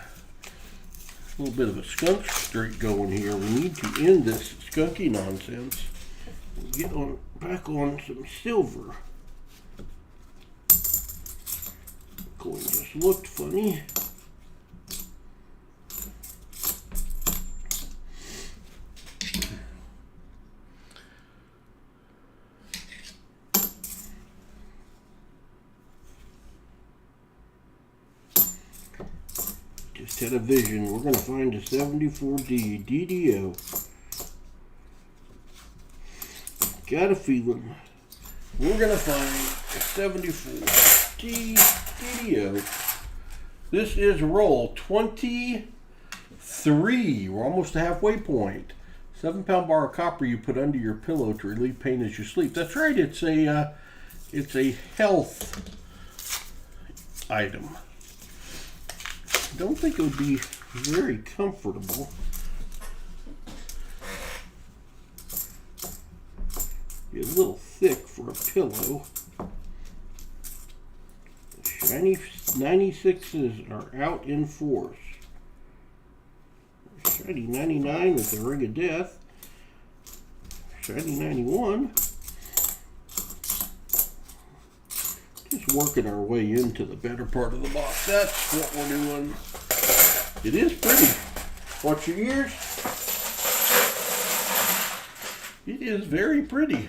little bit of a skunk streak going here. We need to end this skunky nonsense and get back on some silver. Coin just looked funny. Just had a vision. We're going to find a 74D DDO. Got a feeling we're going to find a 74D DDO. This is roll 23. We're almost to halfway point. 7-pound bar of copper you put under your pillow to relieve pain as you sleep. That's right. It's a health item. Don't think it would be very comfortable. Be a little thick for a pillow. The shiny 96s are out in force. Shiny 99 with the ring of death. Shiny 91. Just working our way into the better part of the box. That's what we're doing. It is pretty. Watch your ears. It is very pretty.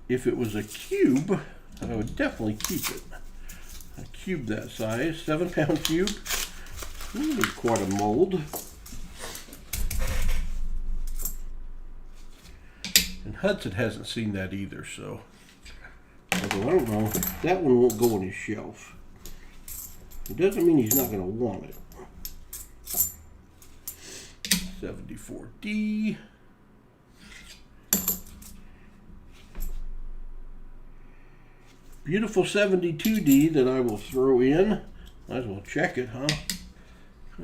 If it was a cube, I would definitely keep it. A cube that size, 7-pound cube. Really quite a mold. And Hudson hasn't seen that either, so. Although I don't know, that one won't go on his shelf. It doesn't mean he's not going to want it. 74D. Beautiful 72D that I will throw in. Might as well check it, huh?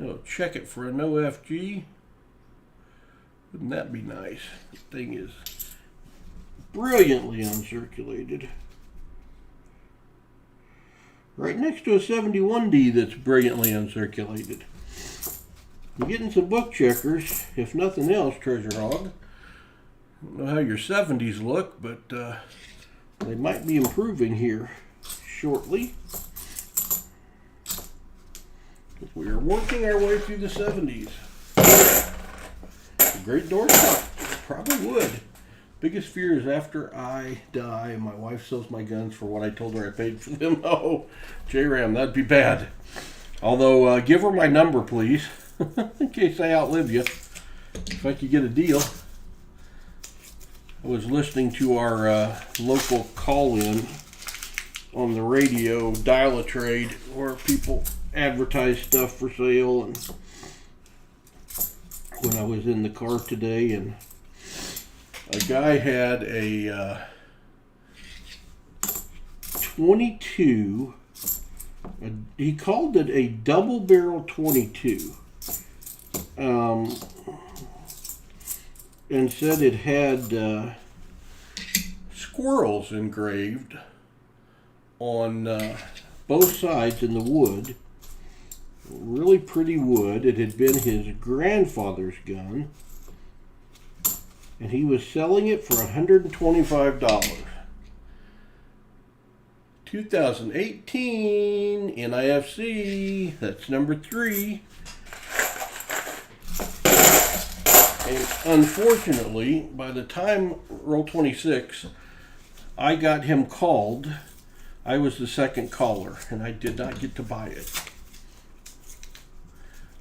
I'll check it for a no FG. Wouldn't that be nice? The thing is brilliantly uncirculated. Right next to a 71D that's brilliantly uncirculated. You're getting some book checkers, if nothing else, Treasure Hog. I don't know how your 70s look, but they might be improving here shortly. We are working our way through the 70s. A great doorstop. Probably would. Biggest fear is after I die and my wife sells my guns for what I told her I paid for them. Oh, J-Ram, that'd be bad. Although, give her my number, please. In case I outlive you. If I could get a deal. I was listening to our local call-in on the radio, Dial-A-Trade, where people advertise stuff for sale. And when I was in the car today, and a guy had a 22, he called it a double barrel 22, and said it had squirrels engraved on both sides in the wood. Really pretty wood. It had been his grandfather's gun, and he was selling it for $125. 2018 NIFC, that's number 3. And unfortunately, by the time roll 26, I got him called. I was the second caller, and I did not get to buy it.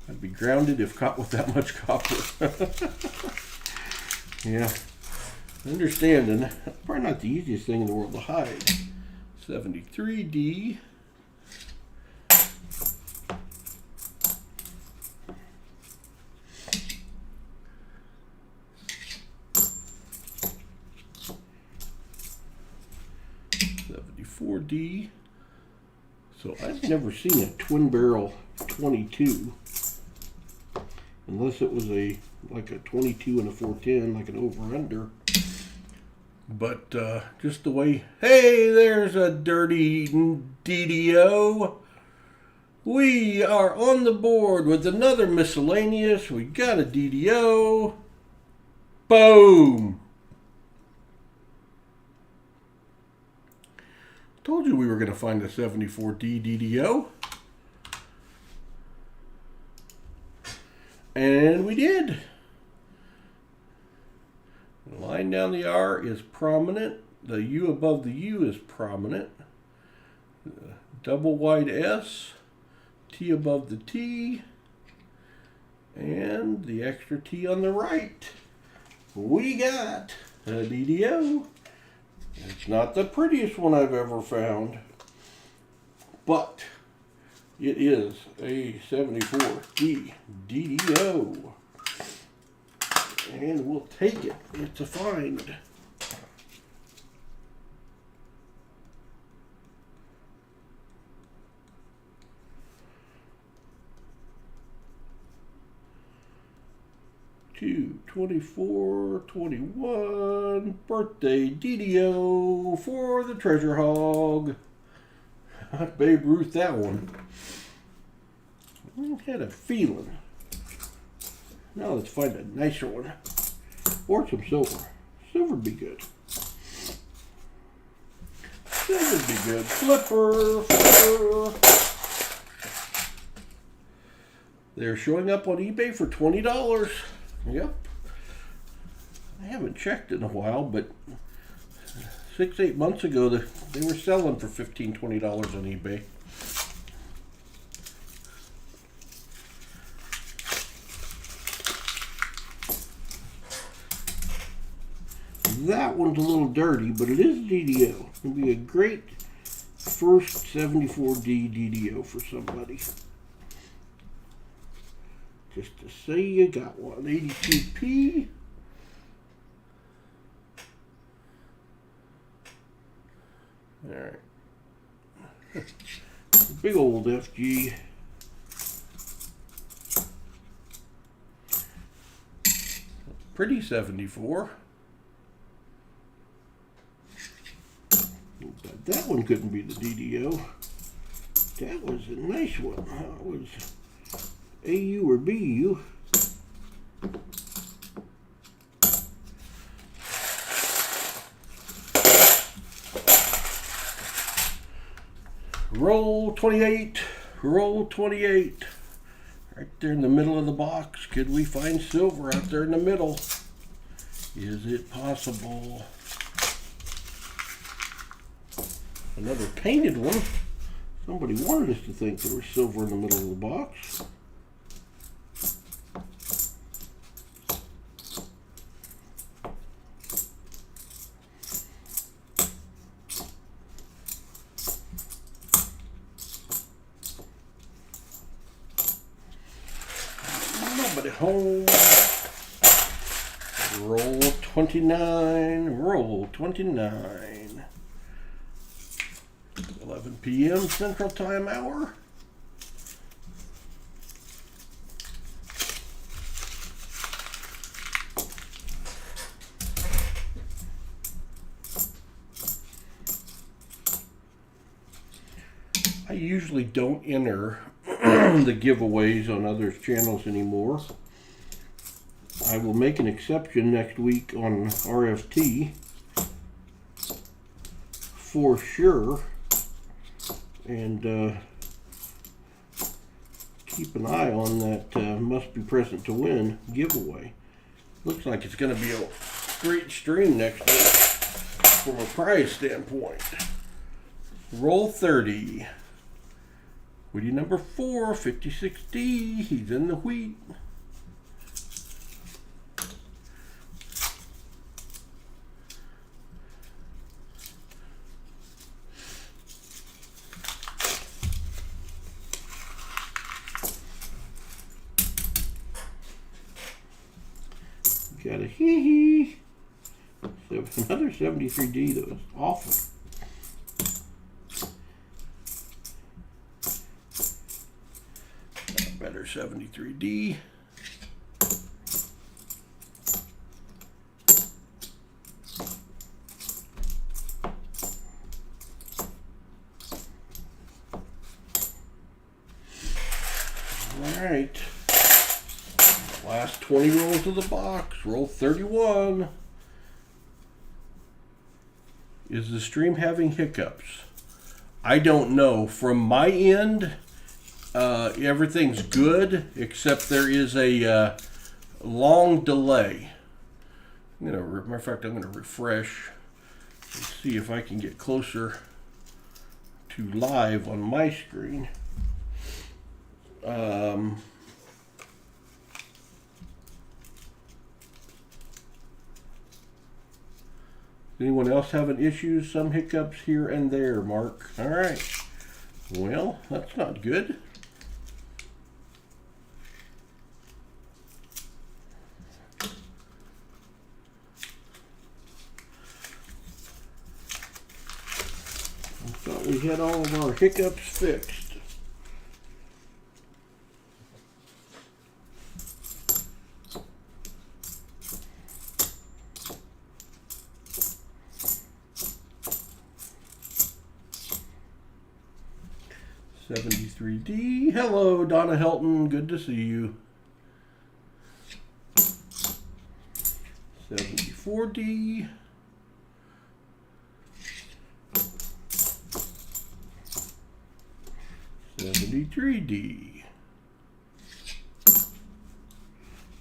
I'd be grounded if caught with that much copper. Yeah, understanding. Probably not the easiest thing in the world to hide. 73D. .4D. So I've never seen a twin barrel 22 unless it was like a 22 and a 410, like an over under. But just the way, hey, there's a dirty DDO. We are on the board with another miscellaneous. We got a DDO. Boom. Told you we were going to find a 74D DDO. And we did. The line down the R is prominent. The U above the U is prominent. Double wide S. T above the T. And the extra T on the right. We got a DDO. It's not the prettiest one I've ever found, but it is a 74D DDO, and we'll take it. It's a find. To 24/21 birthday DDO for the treasure hog. Babe Ruth, that one. I had a feeling. Now let's find a nicer one. Or some silver. Silver would be good. Silver would be good. Flipper. They're showing up on eBay for $20. Yep. I haven't checked in a while, but 6-8 months ago they were selling for $15-20 on eBay. That one's a little dirty, but it is DDO. It'll be a great first 74D DDO for somebody. Just to say you got one. 82P. Alright. Big old FG. Pretty 74. But that one couldn't be the DDO. That was a nice one. That was AU or BU. Roll 28, roll 28. Right there in the middle of the box. Could we find silver out there in the middle? Is it possible? Another painted one. Somebody wanted us to think there was silver in the middle of the box. Nobody home. Roll 29, roll 29. 11 p.m. Central Time hour. I usually don't enter the giveaways on others' channels anymore. I will make an exception next week on RFT for sure, and keep an eye on that must be present to win giveaway. Looks like it's going to be a great stream next week from a prize standpoint. Roll 30. Wheatie number 4, 56D. He's in the wheat. Got a hee-hee. Another 73D that was awful. Better 73D. All right. Last 20 rolls of the box. Roll 31. Is the stream having hiccups? I don't know. From my end, everything's good, except there is a long delay. Matter of fact, I'm gonna refresh and see if I can get closer to live on my screen. Anyone else having issues? Some hiccups here and there, Mark. All right. Well, that's not good. I thought we had all of our hiccups fixed. $73D. Hello, Donna Helton. Good to see you. $74D. $73D.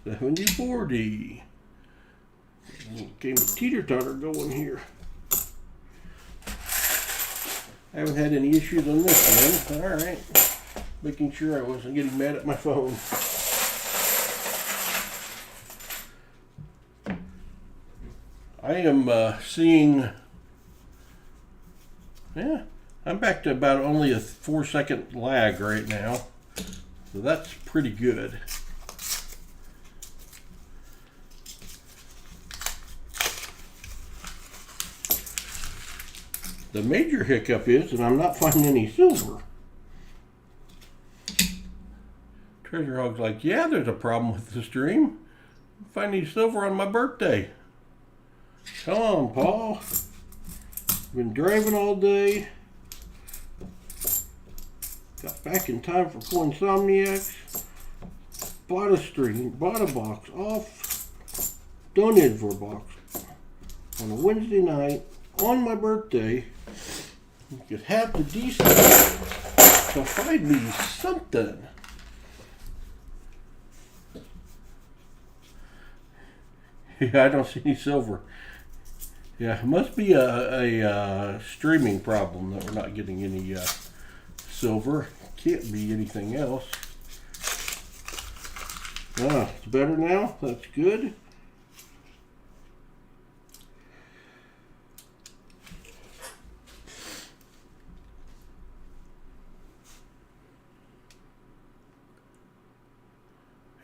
$74D. Game of teeter-totter going here. I haven't had any issues on this one. All right. Making sure I wasn't getting mad at my phone. I am seeing, yeah, I'm back to about only a 4-second lag right now. So that's pretty good. The major hiccup is that I'm not finding any silver. Treasure Hog's like, yeah, there's a problem with the stream. Find any silver on my birthday. Come on, Paul. Been driving all day. Got back in time for Coinsomniacs. Bought a stream, bought a box off. Done in for a box. On a Wednesday night, on my birthday. You could have the decency to find me something. Yeah, I don't see any silver. Yeah, it must be a streaming problem that we're not getting any silver. Can't be anything else. Ah, it's better now. That's good.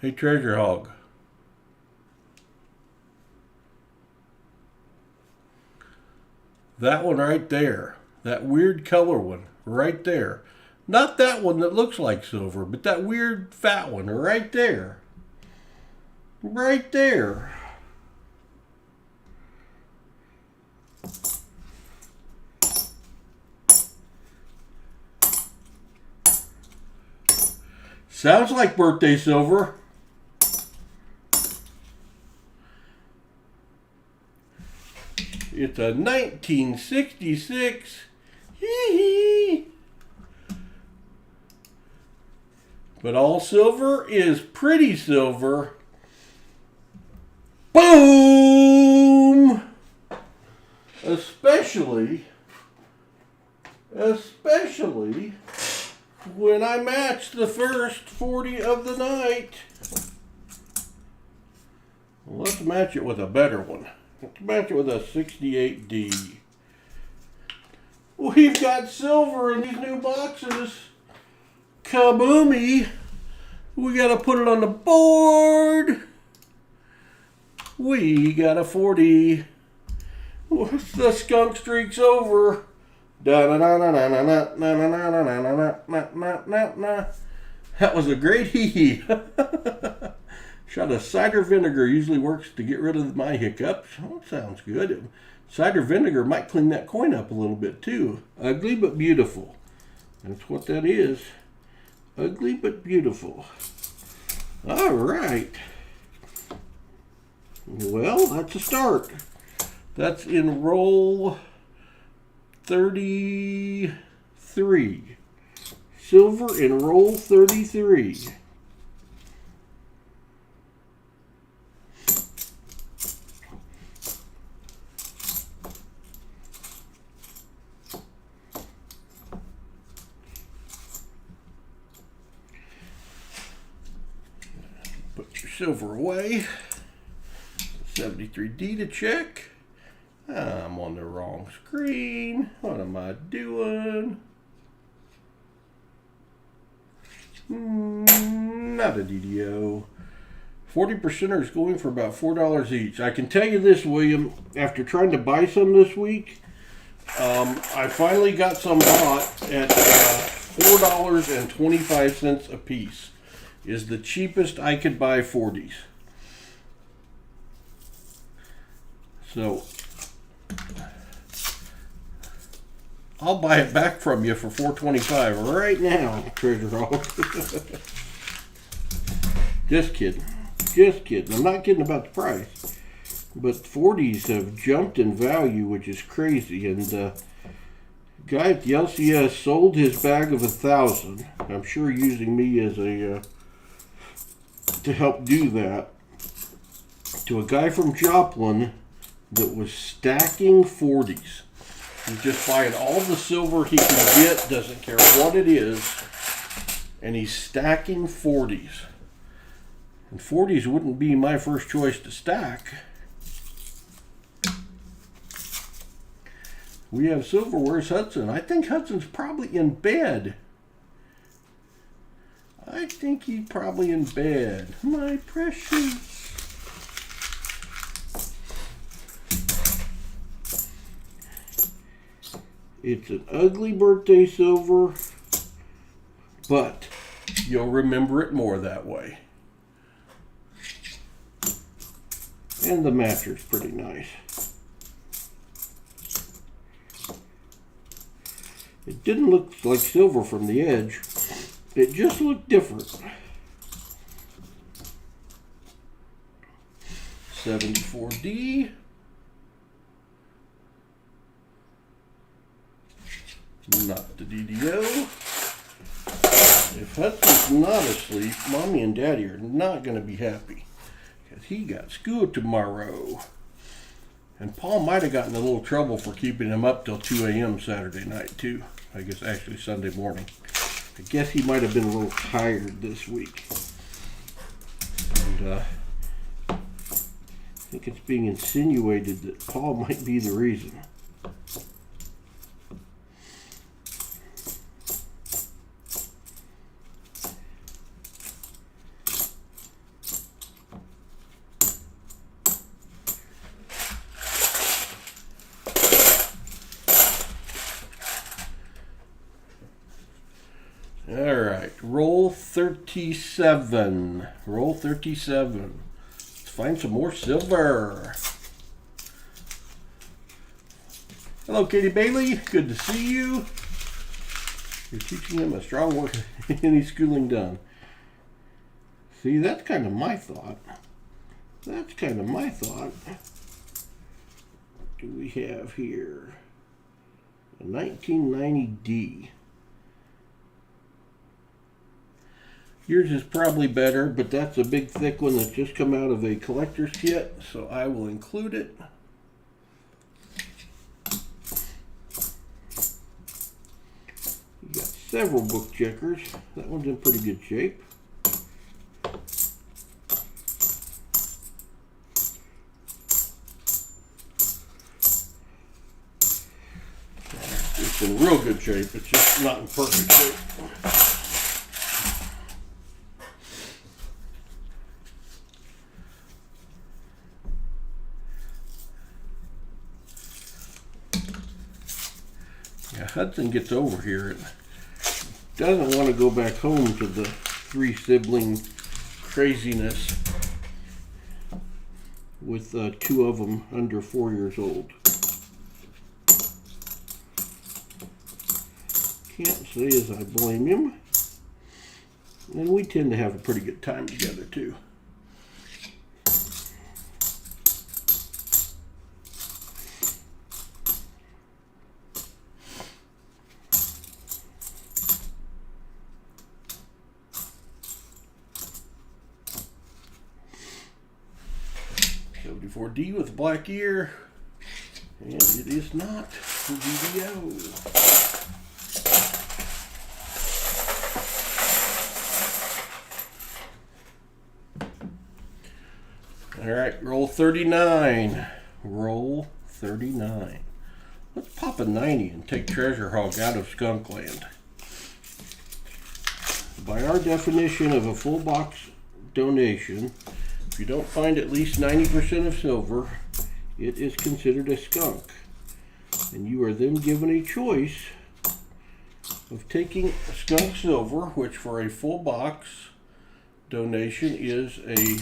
Hey, Treasure Hog. That one right there. That weird color one right there. Not that one that looks like silver, but that weird fat one right there. Right there. Sounds like birthday silver. It's a 1966. Hee-hee. But all silver is pretty silver. Boom! Especially when I match the first 40 of the night. Well, let's match it with a better one. Let's match it with a 68D. We've got silver in these new boxes. Kaboomy. We got to put it on the board. We got a 40. The skunk streak's over. That was a great hee-hee. Shot of cider vinegar. Usually works to get rid of my hiccups. Oh, sounds good. Cider vinegar might clean that coin up a little bit too. Ugly but beautiful. That's what that is. Ugly but beautiful. All right. Well, that's a start. That's in roll 33. Silver in roll 33. Put your silver away. 73D to check. I'm on the wrong screen. What am I doing? Not a DDO. 40%ers going for about $4 each. I can tell you this, William, after trying to buy some this week, I finally got some bought at $4.25 a piece. Is the cheapest I could buy 40s. So I'll buy it back from you for $4.25 right now, Treasure Hog. Just kidding. Just kidding. I'm not kidding about the price. But 40s have jumped in value, which is crazy. And the guy at the LCS sold his bag of 1,000. I'm sure using me as a to help do that, to a guy from Joplin that was stacking 40s. He's just buying all the silver he can get, doesn't care what it is, and he's stacking 40s. And 40s wouldn't be my first choice to stack. We have silver. Where's Hudson? I think Hudson's probably in bed. I think he's probably in bed. My precious. It's an ugly birthday silver, but you'll remember it more that way. And the matcher's pretty nice. It didn't look like silver from the edge. It just looked different. 74D. Not the DDO. If Hudson's not asleep, Mommy and Daddy are not going to be happy. Because he got school tomorrow. And Paul might have gotten a little trouble for keeping him up till 2 a.m. Saturday night, too. I guess actually Sunday morning. I guess he might have been a little tired this week. And I think it's being insinuated that Paul might be the reason. All right, roll 37. Roll 37. Let's find some more silver. Hello, Katie Bailey. Good to see you. You're teaching him a strong work. Any schooling done? See, that's kind of my thought. That's kind of my thought. What do we have here? A 1990D. Yours is probably better, but that's a big thick one that's just come out of a collector's kit, so I will include it. You got several book checkers. That one's in pretty good shape. It's in real good shape. It's just not in perfect shape. Hudson gets over here and doesn't want to go back home to the three sibling craziness with two of them under 4 years old. Can't say as I blame him. And we tend to have a pretty good time together too. D with a black ear, and it is not DDO. All right, roll 39. Roll 39. Let's pop a 90 and take Treasure Hog out of Skunk Land. By our definition of a full box donation, if you don't find at least 90% of silver, it is considered a skunk. And you are then given a choice of taking skunk silver, which for a full box donation is a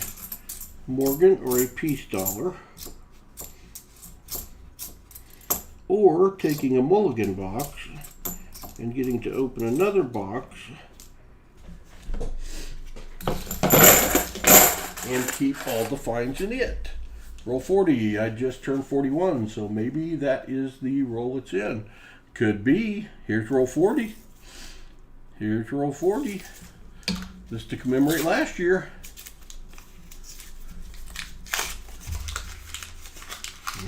Morgan or a peace dollar, or taking a mulligan box and getting to open another box and keep all the finds in it. Roll 40. I just turned 41, so maybe that is the roll it's in. Could be. Here's roll 40. Here's roll 40. Just to commemorate last year.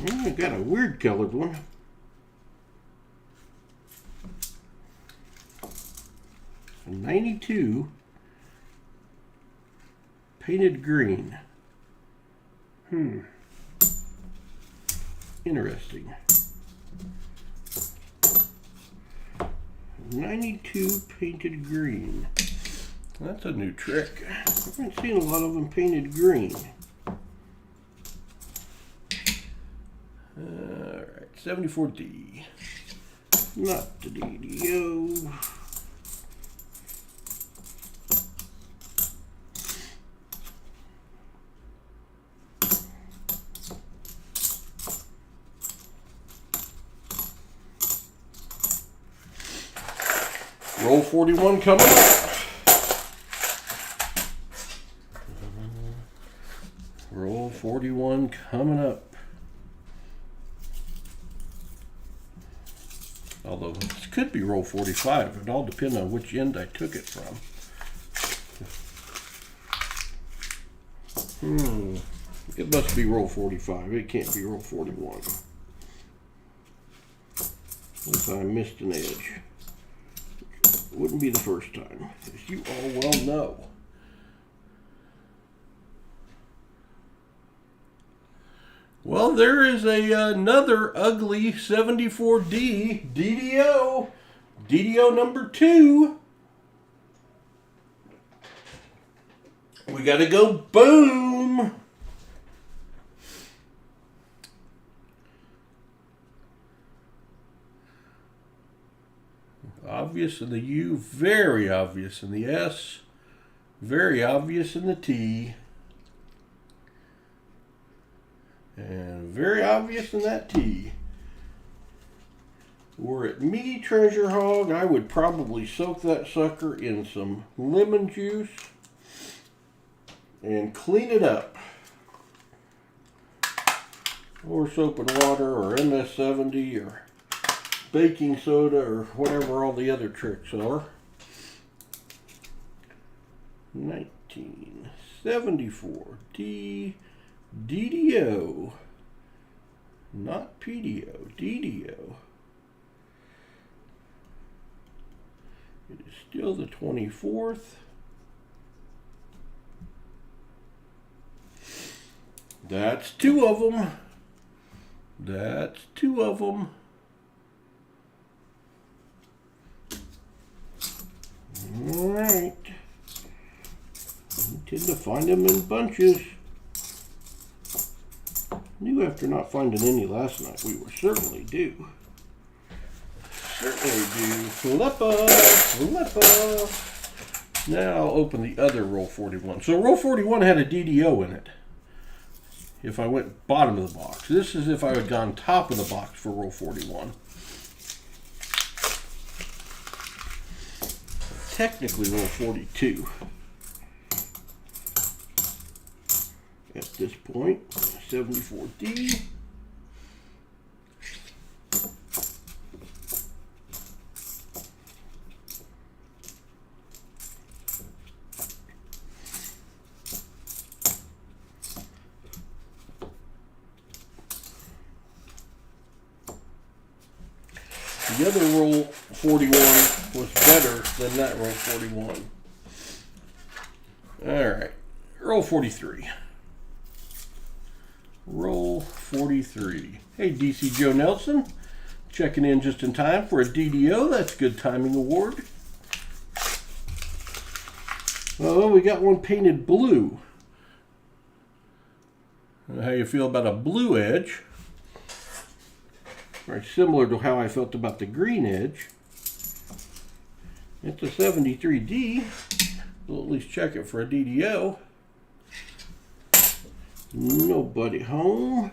I got a weird colored one. A 92. Painted green. Interesting. 92 painted green. That's a new trick. I haven't seen a lot of them painted green. Alright, 74D. Not the DDO. Roll 41 coming up. Roll 41 coming up. Although this could be roll 45. It all depends on which end I took it from. It must be roll 45. It can't be roll 41. Unless I missed an edge. Wouldn't be the first time, as you all well know. Well, there is another ugly 74D DDO. DDO number 2. We got to go boom. Obvious in the U, very obvious in the S, very obvious in the T, and very obvious in that T. Were it me, Treasure Hog, I would probably soak that sucker in some lemon juice and clean it up. Or soap and water, or MS-70, or baking soda, or whatever all the other tricks are. 1974 DDO, not PDO, DDO. It Still the 24th. That's two of them. That's two of them. All right. We tend to find them in bunches. Knew after not finding any last night, we were certainly due. Certainly due. Flippa, flippa. Now I'll open the other roll 41. So roll 41 had a DDO in it. If I went bottom of the box. This is if I had gone top of the box for roll 41. Technically roll 42. At this point, 74D. The other roll 41 was better than that roll 41. All right, roll 43. Roll 43. Hey, DC Joe Nelson, checking in just in time for a DDO. That's good timing award. Oh, we got one painted blue. How you feel about a blue edge? Very similar to how I felt about the green edge. It's a 73D. We'll at least check it for a DDO. Nobody home.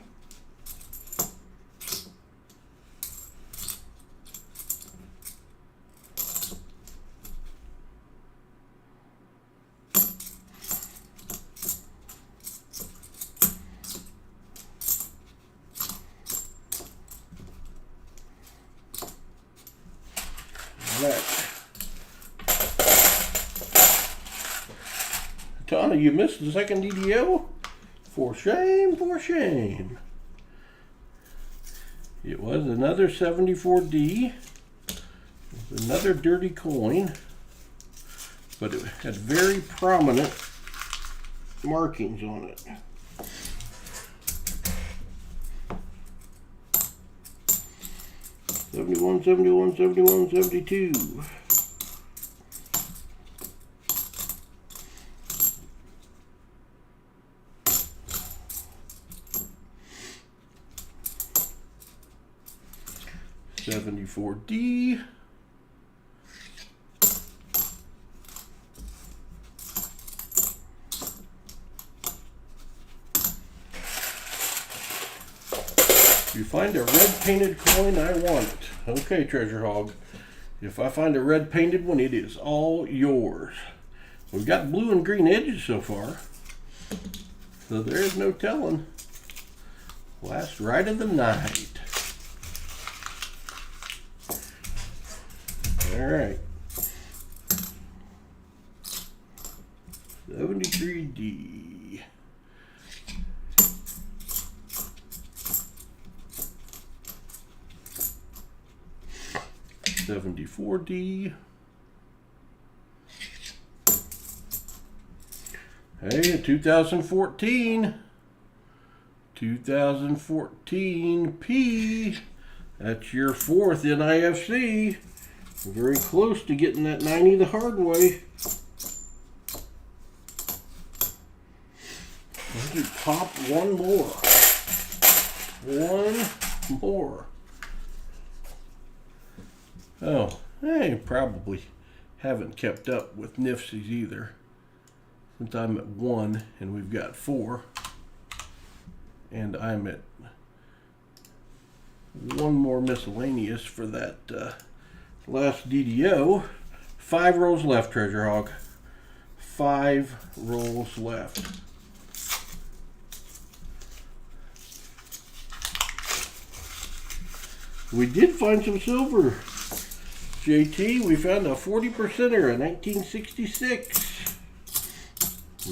Donna, you missed the second DDO? For shame, for shame. It was another 74D. It was another dirty coin. But it had very prominent markings on it. '71, '71, '71, '72. '74D. If you find a red painted coin, I want it. Okay, Treasure Hog. If I find a red painted one, it is all yours. We've got blue and green edges so far, so there is no telling. Last ride of the night. All right. 73D. '74D. Hey, 2014. 2014 P. That's your fourth NIFC. Very close to getting that 90 the hard way. Let's do pop one more. One more. Oh, I probably haven't kept up with NIFCs either. Since I'm at 1 and we've got 4. And I'm at one more miscellaneous for that last DDO. 5 rolls left, Treasure Hog. 5 rolls left. We did find some silver. JT, we found a 40%er in 1966.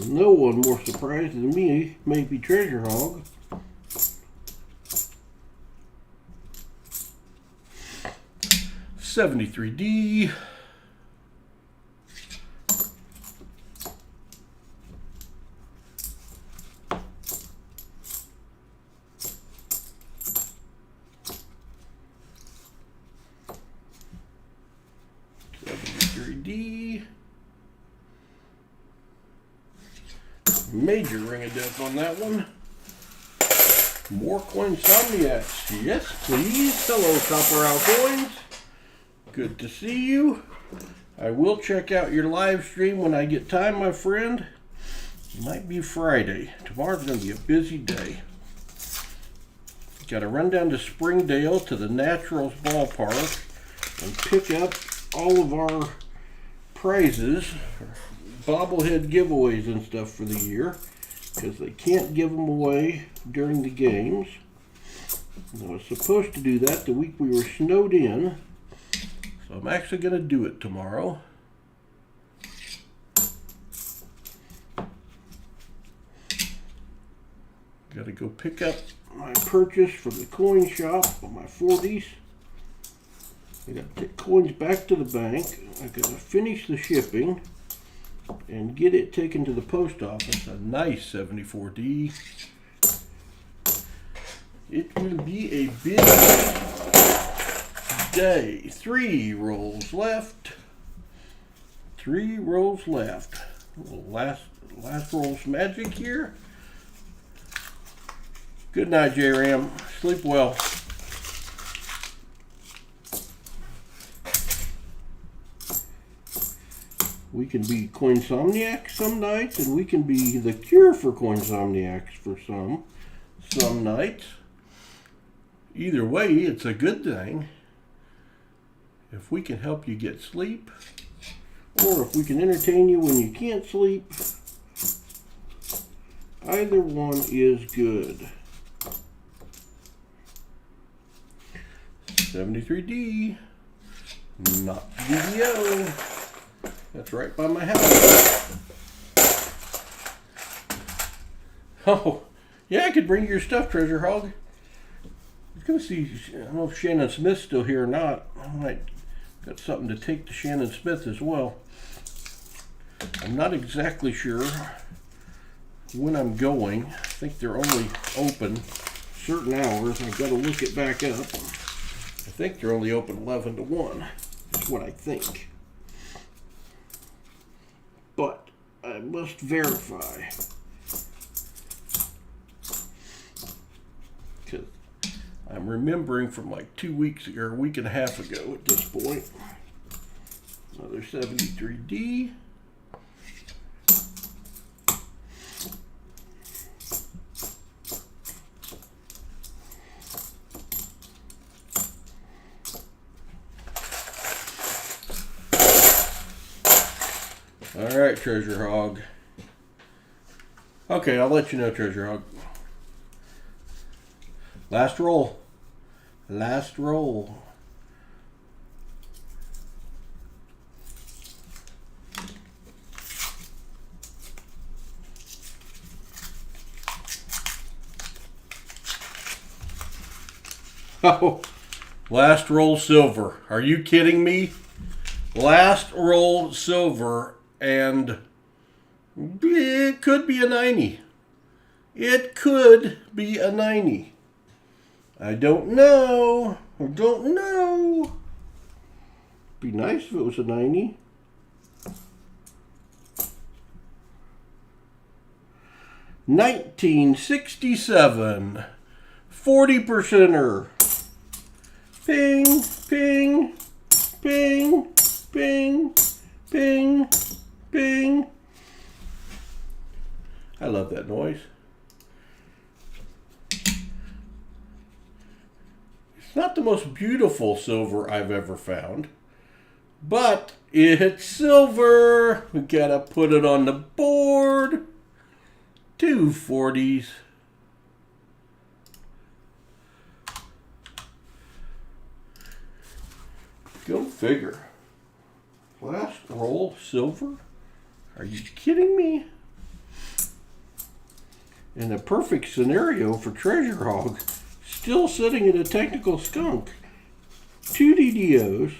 No one more surprised than me, maybe Treasure Hog. '73D. 73D. Major ring of death on that one. More Coinsomniacs. Yes, please. Hello, Copper Owl Coins. Good to see you. I will check out your live stream when I get time, my friend. It might be Friday. Tomorrow's going to be a busy day. Got to run down to Springdale to the Naturals ballpark and pick up all of our prizes, bobblehead giveaways and stuff for the year, because they can't give them away during the games. And I was supposed to do that the week we were snowed in, so I'm actually going to do it tomorrow. Got to go pick up my purchase from the coin shop on my 40s. I got to take coins back to the bank. I got to finish the shipping and get it taken to the post office. A nice 74D. It will be a busy day. 3 rolls left. 3 rolls left. Last roll's magic here. Good night, J-Ram. Sleep well. We can be Coinsomniacs some nights, and we can be the cure for Coinsomniacs for some nights. Either way, it's a good thing. If we can help you get sleep, or if we can entertain you when you can't sleep, either one is good. 73D, not DDO. That's right by my house. Oh, yeah, I could bring your stuff, Treasure Hog. I was going to see, I don't know if Shannon Smith's still here or not. I might got something to take to Shannon Smith as well. I'm not exactly sure when I'm going. I think they're only open certain hours. I've got to look it back up. I think they're only open 11 to 1. That's what I think. But I must verify. Because I'm remembering from like 2 weeks ago, or a week and a half ago at this point. Another 73D. All right, Treasure Hog. Okay, I'll let you know, Treasure Hog. Last roll. Last roll. Oh, last roll silver. Are you kidding me? Last roll silver. And it could be a 90. It could be a 90. I don't know. I don't know. Be nice if it was a 90. $19.67. 40%er. Ping, ping, ping, ping, ping. Bing. I love that noise. It's not the most beautiful silver I've ever found, but it's silver. We gotta put it on the board. 2 40s. Go figure. Last roll silver? Are you kidding me? In a perfect scenario for Treasure Hog, still sitting in a technical skunk. 2 DDOs,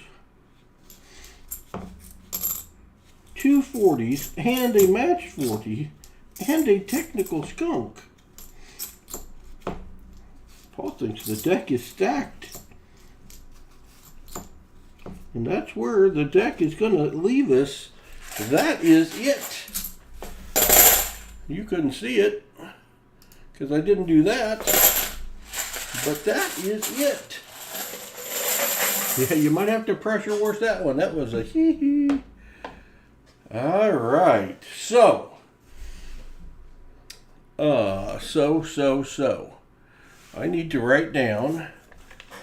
2 40s, and a match 40, and a technical skunk. Paul thinks the deck is stacked. And that's where the deck is going to leave us. That is it. You couldn't see it because I didn't do that. But that is it. Yeah, you might have to pressure wash that one. That was a hee-hee. All right. So. I need to write down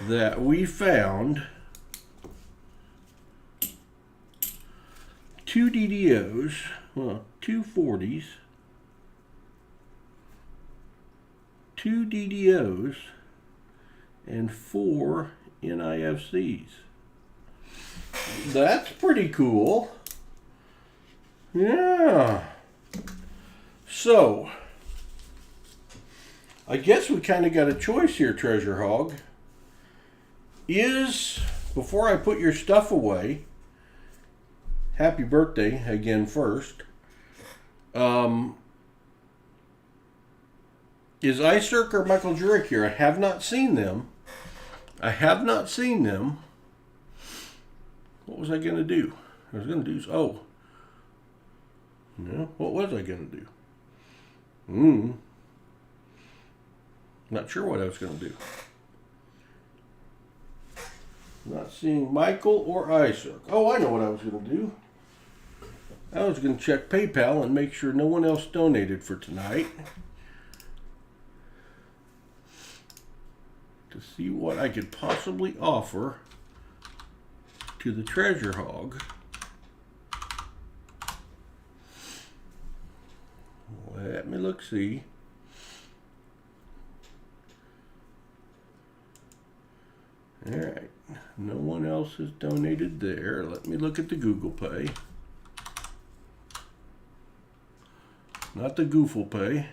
that we found 2 DDOs, well, 2 40s, 2 DDOs, and 4 NIFCs. That's pretty cool. Yeah. So, I guess we kind of got a choice here, Treasure Hog. Before I put your stuff away, happy birthday again first. Is iSurk or Michael Jurek here? I have not seen them. What was I going to do? What was I going to do? Not sure what I was going to do. Not seeing Michael or iSurk. Oh, I know what I was going to do. I was going to check PayPal and make sure no one else donated for tonight. To see what I could possibly offer to the Treasure Hog. Let me see. All right, no one else has donated there. Let me look at the Google Pay. Not the Goofle Pay.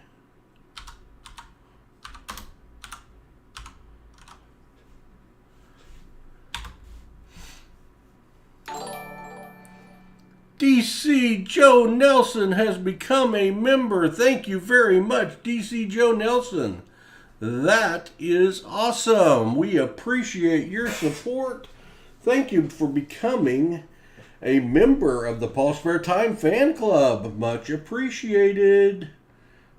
DC Joe Nelson has become a member. Thank you very much, DC Joe Nelson. That is awesome. We appreciate your support. Thank you for becoming a member of the Paul Spare Time Fan Club. Much appreciated.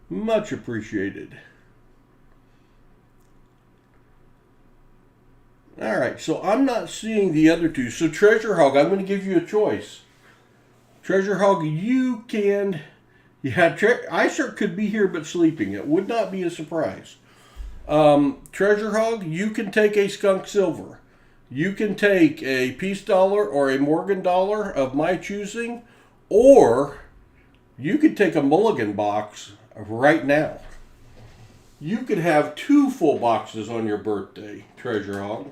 Much appreciated. All right, so I'm not seeing the other two. So Treasure Hog, I'm going to give you a choice. Treasure Hog, you can... iSurk could be here but sleeping. It would not be a surprise. Treasure Hog, you can take a Skunk Silver. You can take a Peace Dollar or a Morgan Dollar of my choosing, or you could take a Mulligan box right now. You could have 2 full boxes on your birthday, Treasure Hog.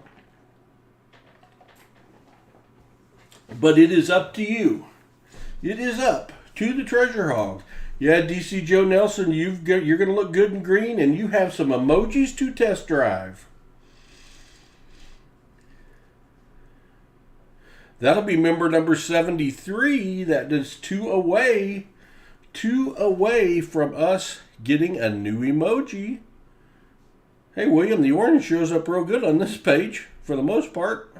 But it is up to you. It is up to the Treasure Hog. Yeah, DC Joe Nelson, you're going to look good in green, and you have some emojis to test drive. That'll be member number 73. That is 2 away. 2 away from us getting a new emoji. Hey, William, the orange shows up real good on this page for the most part.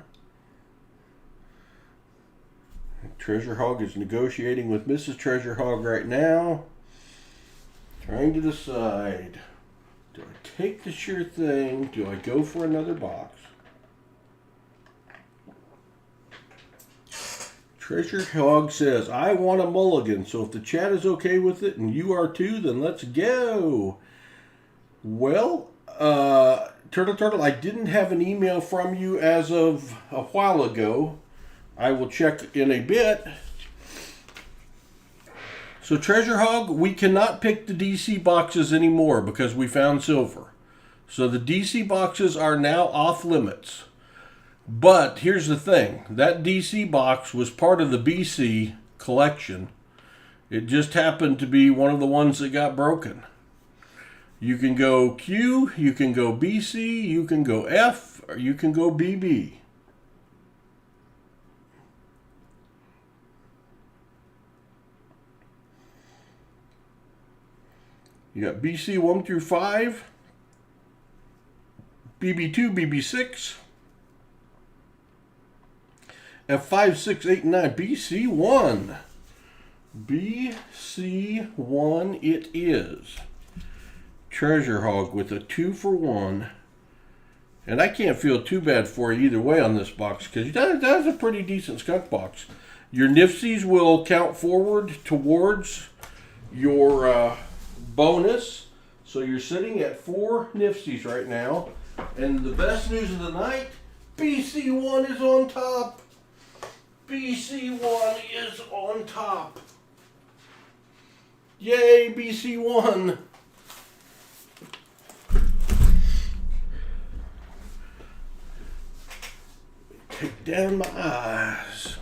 Treasure Hog is negotiating with Mrs. Treasure Hog right now. Trying to decide, do I take the sure thing? Do I go for another box? Treasure Hog says, I want a mulligan. So if the chat is okay with it and you are too, then let's go. Well, Turtle, I didn't have an email from you as of a while ago. I will check in a bit. So Treasure Hog, we cannot pick the DC boxes anymore because we found silver. So the DC boxes are now off limits. But here's the thing. That DC box was part of the BC collection. It just happened to be one of the ones that got broken. You can go Q, you can go BC, you can go F, or you can go BB. You got BC 1 through 5, BB2, BB6, F5, 6, 8, 9. BC1. BC1 it is. Treasure Hog with a 2-for-1. And I can't feel too bad for you either way on this box, because that's a pretty decent skunk box. Your nifsies will count forward towards your bonus. So you're sitting at 4 nifsies right now. And the best news of the night, BC1 is on top. BC1 is on top. Yay, BC1. Take down my eyes.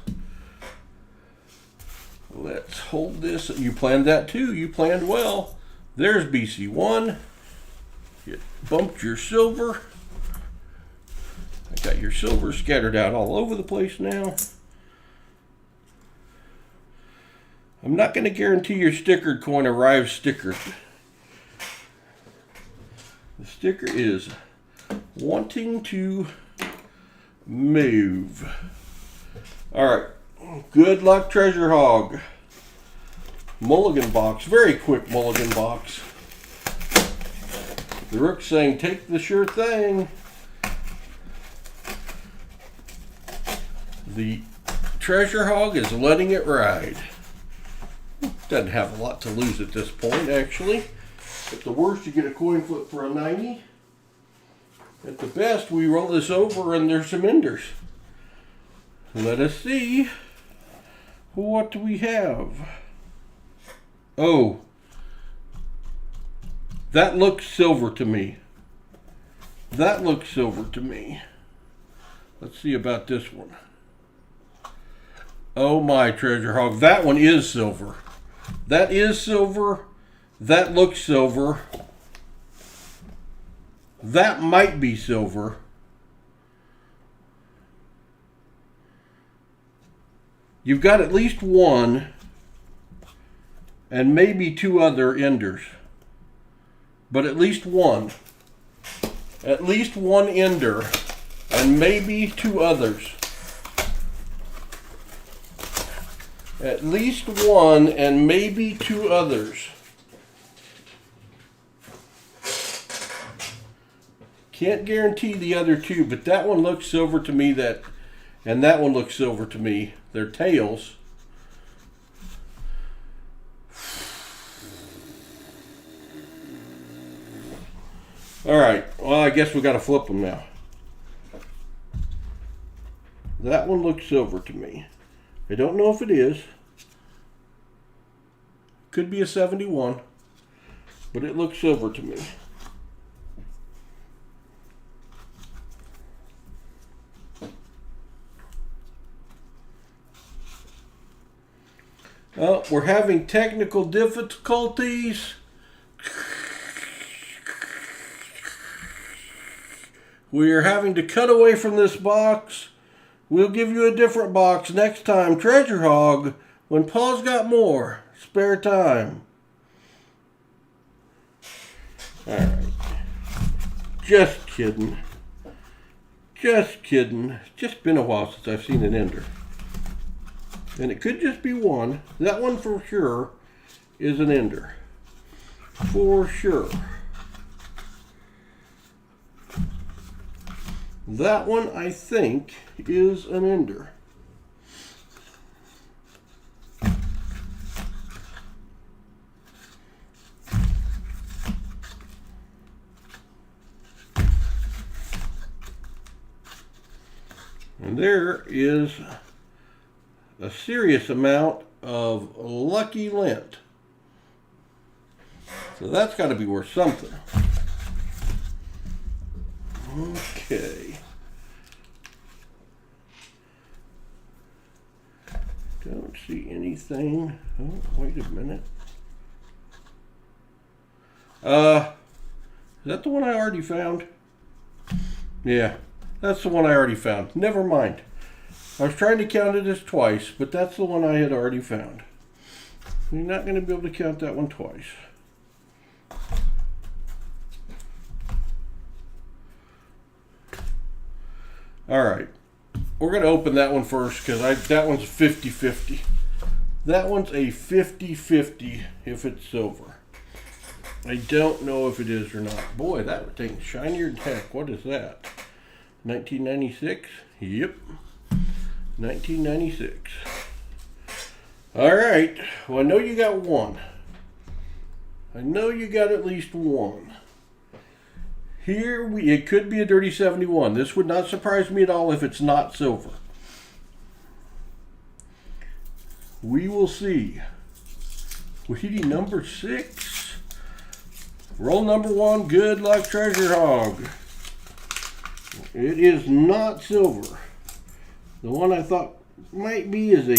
Let's hold this. You planned that too. You planned well. There's BC1. You bumped your silver. I got your silver scattered out all over the place now. I'm not going to guarantee your stickered coin arrives stickered. The sticker is wanting to move. All right. Good luck, Treasure Hog. Mulligan box. Very quick mulligan box. The Rook's saying, take the sure thing. The Treasure Hog is letting it ride. Doesn't have a lot to lose at this point, actually. At the worst, you get a coin flip for a 90. At the best, we roll this over and there's some enders. Let us see. What do we have? Oh. That looks silver to me. That looks silver to me. Let's see about this one. Oh my, Treasure Hog. That one is silver. That is silver. That looks silver. That might be silver. You've got at least one and maybe 2 other enders. But at least one. At least one ender and maybe 2 others. At least one and maybe 2 others. Can't guarantee the other 2, but that one looks silver to me, and that one looks silver to me. They're tails. All right, well, I guess we got to flip them now. That one looks silver to me. I don't know if it is. Could be a 71, but it looks silver to me. Oh, we're having technical difficulties. We are having to cut away from this box. We'll give you a different box next time. Treasure Hog, when Paul's got more spare time. Alright. Just kidding. Just kidding. It's just been a while since I've seen an ender. And it could just be one. That one for sure is an ender. For sure. That one, I think, is an ender. And there is a serious amount of lucky lint. So that's got to be worth something. Okay. Don't see anything. Oh, wait a minute. Is that the one I already found? Yeah, that's the one I already found. Never mind. I was trying to count it as twice, but that's the one I had already found. You're not going to be able to count that one twice. All right. we're going to open that one first because that one's 50-50. That one's a 50-50 if it's silver. I don't know if it is or not. Boy, that thing's shinier than heck. What is that? 1996? Yep. 1996. All right. Well, I know you got one. I know you got at least one. Here, it could be a dirty 71. This would not surprise me at all if it's not silver. We will see. Weedy number 6. Roll number 1. Good luck, Treasure Hog. It is not silver. The one I thought might be is a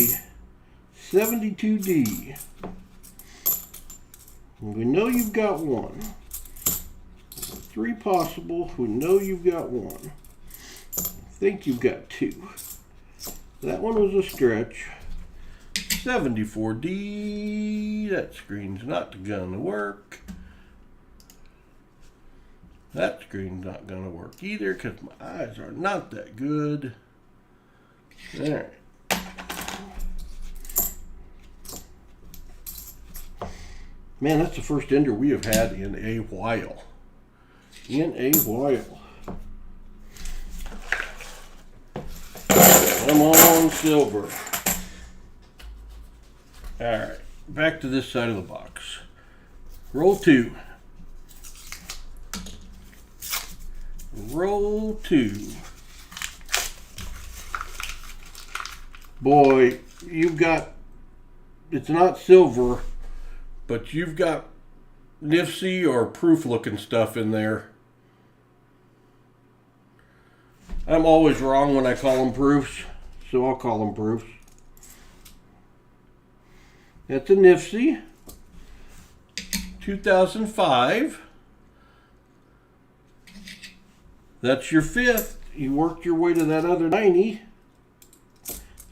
72D. We know you've got one. 3 possible. We know you've got one. I think you've got 2. That one was a stretch. 74D. That screen's not gonna work. That screen's not gonna work either because my eyes are not that good. All right. Man, that's the first ender we have had in a while. Come on, silver. All right, back to this side of the box. Roll 2. Roll 2. Boy, you've got, it's not silver, but you've got nifty or proof looking stuff in there. I'm always wrong when I call them proofs, so I'll call them proofs. That's a nifty. 2005. That's your 5th. You worked your way to that other 90.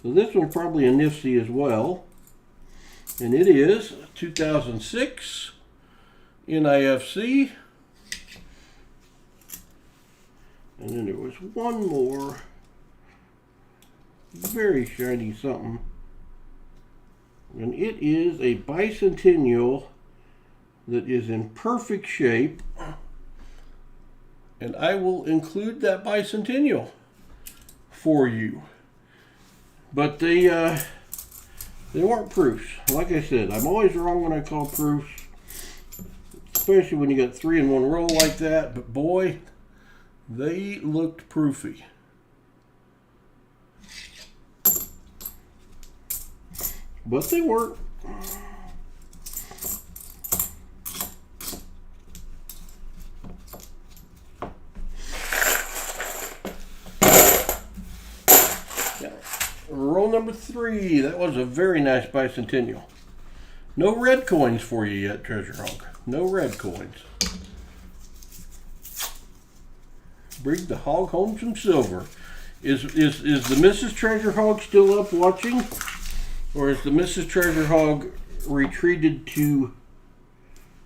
So this one's probably a nifty as well. And it is 2006 NIFC. And then there was one more very shiny something. And it is a bicentennial that is in perfect shape. And I will include that bicentennial for you. But they weren't proofs. Like I said, I'm always wrong when I call proofs. Especially when you got 3 in one roll like that. But boy, they looked proofy. But they weren't. Roll number 3. That was a very nice bicentennial. No red coins for you yet, Treasure Hog. No red coins. Bring the hog home some silver. Is the Mrs. Treasure Hog still up watching? Or is the Mrs. Treasure Hog retreated to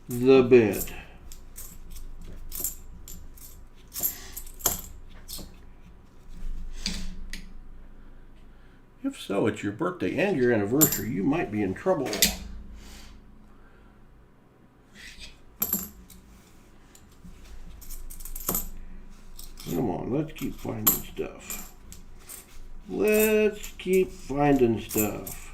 the bed? If so, it's your birthday and your anniversary. You might be in trouble. Come on, let's keep finding stuff. Let's keep finding stuff.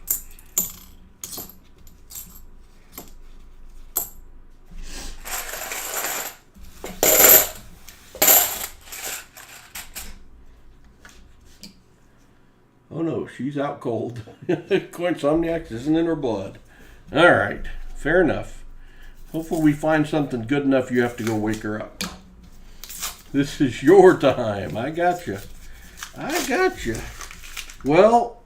Oh no, she's out cold. Coinsomniacs isn't in her blood. All right, fair enough. Hopefully we find something good enough you have to go wake her up. This is your time. I got you. I got you. Well,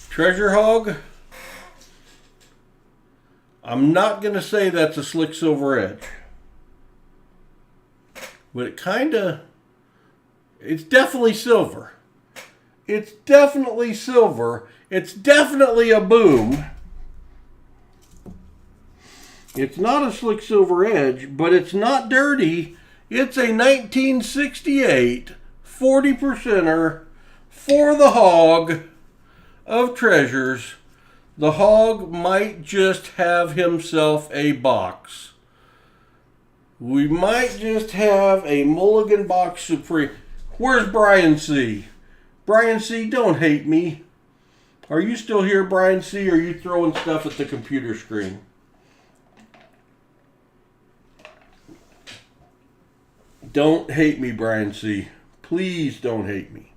Treasure Hog, I'm not going to say that's a slick silver edge. But it's definitely silver. It's definitely silver. It's definitely a boom. It's not a slick silver edge, but it's not dirty. It's a 1968 40%er for the hog of treasures. The hog might just have himself a box. We might just have a mulligan box supreme. Where's Brian C? Brian C, don't hate me. Are you still here, Brian C, or are you throwing stuff at the computer screen? Don't hate me, Brian C. Please don't hate me.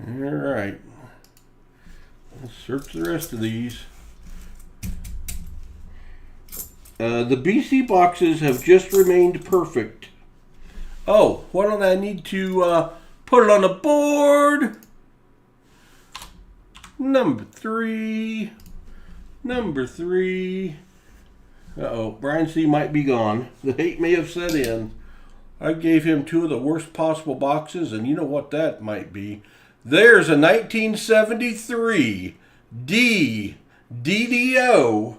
All right. Let's search the rest of these. The BC boxes have just remained perfect. Oh, why don't I need to put it on the board? Number 3. Number 3. Uh-oh, Brian C might be gone. The hate may have set in. I gave him 2 of the worst possible boxes, and you know what that might be. There's a 1973 DDO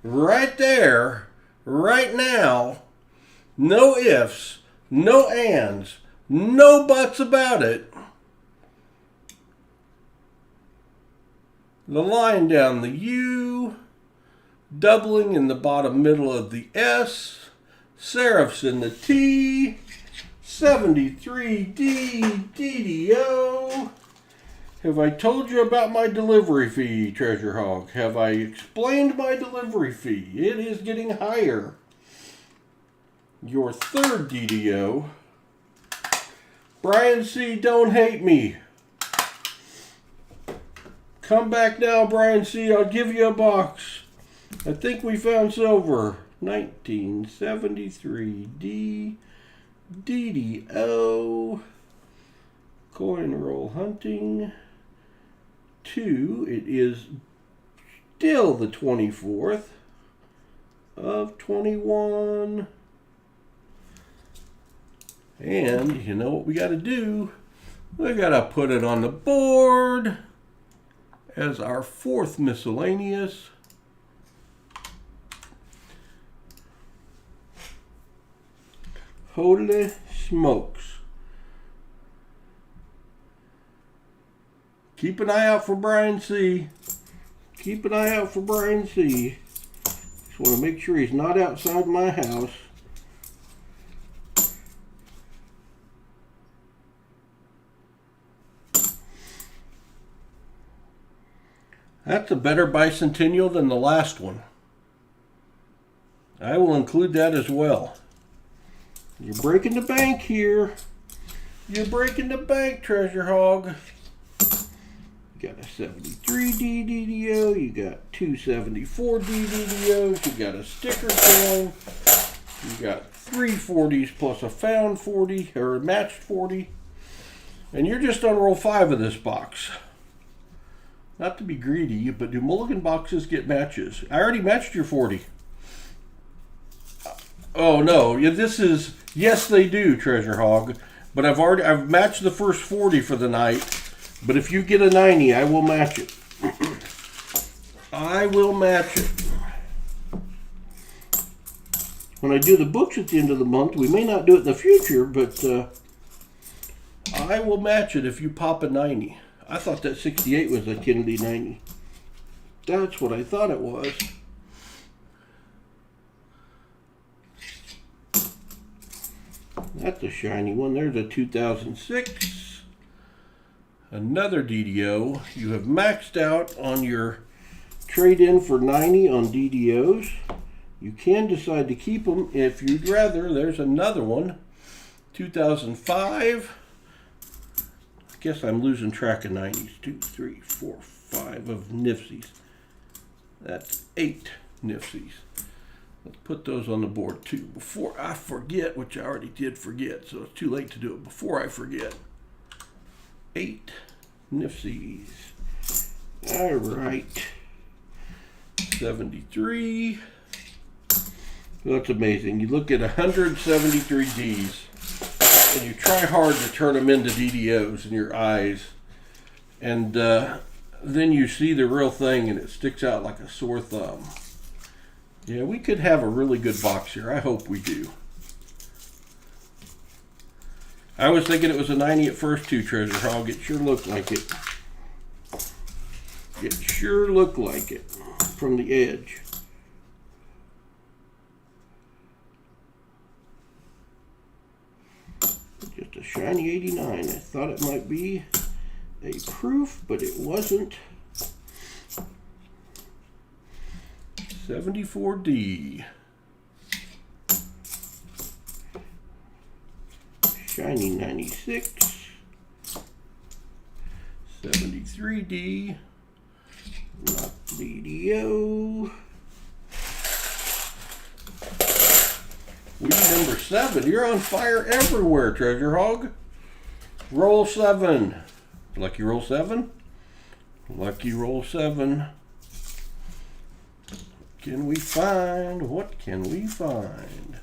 right there, right now. No ifs, no ands, no buts about it. The line down the U, doubling in the bottom middle of the S, serifs in the T, 73D DDO. Have I told you about my delivery fee, Treasure Hog? Have I explained my delivery fee? It is getting higher. Your third DDO. Brian C, don't hate me. Come back now, Brian C. I'll give you a box. I think we found silver. 1973 DDO. Coin roll hunting. 2. It is still the 24th of 21. And you know what we got to do? We got to put it on the board as our 4th miscellaneous. Holy smokes. Keep an eye out for Brian C. Keep an eye out for Brian C. Just want to make sure he's not outside my house. That's a better bicentennial than the last one. I will include that as well. You're breaking the bank here. You're breaking the bank, Treasure Hog. You got a 73D DDO. You got 274D DDOs. You got a sticker coin. You got 3 40s plus a found 40 or a matched 40. And you're just on roll 5 of this box. Not to be greedy, but do mulligan boxes get matches? I already matched your 40. Oh no, this is, yes they do, Treasure Hog. But I've matched the first 40 for the night. But if you get a 90, I will match it. I will match it. When I do the books at the end of the month, we may not do it in the future, but I will match it if you pop a 90. I thought that 68 was a Kennedy 90. That's what I thought it was. That's a shiny one. There's a 2006. Another DDO. You have maxed out on your trade-in for 90 on DDOs. You can decide to keep them if you'd rather. There's another one. 2005. I guess I'm losing track of 90s. 2, 3, 4, 5 of Nifsies. That's 8 Nifsies. Let's put those on the board too before I forget, which I already did forget, so it's too late to do it before I forget. 8 Nifsies. All right. 73. That's amazing. You look at 173 Ds and you try hard to turn them into DDOs in your eyes. And then you see the real thing and it sticks out like a sore thumb. Yeah, we could have a really good box here. I hope we do. I was thinking it was a 90 at first too, Treasure Hog. It sure looked like it. It sure looked like it from the edge. Just a shiny 89. I thought it might be a proof, but it wasn't. 74D. Shiny 96. 73D. Not BDO. Weed number 7. You're on fire everywhere, Treasure Hog. Roll 7. Lucky roll 7. Lucky roll 7. What can we find? What can we find?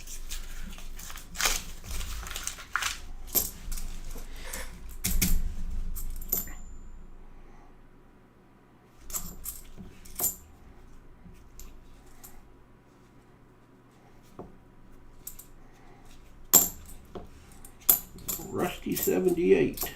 Rusty 78.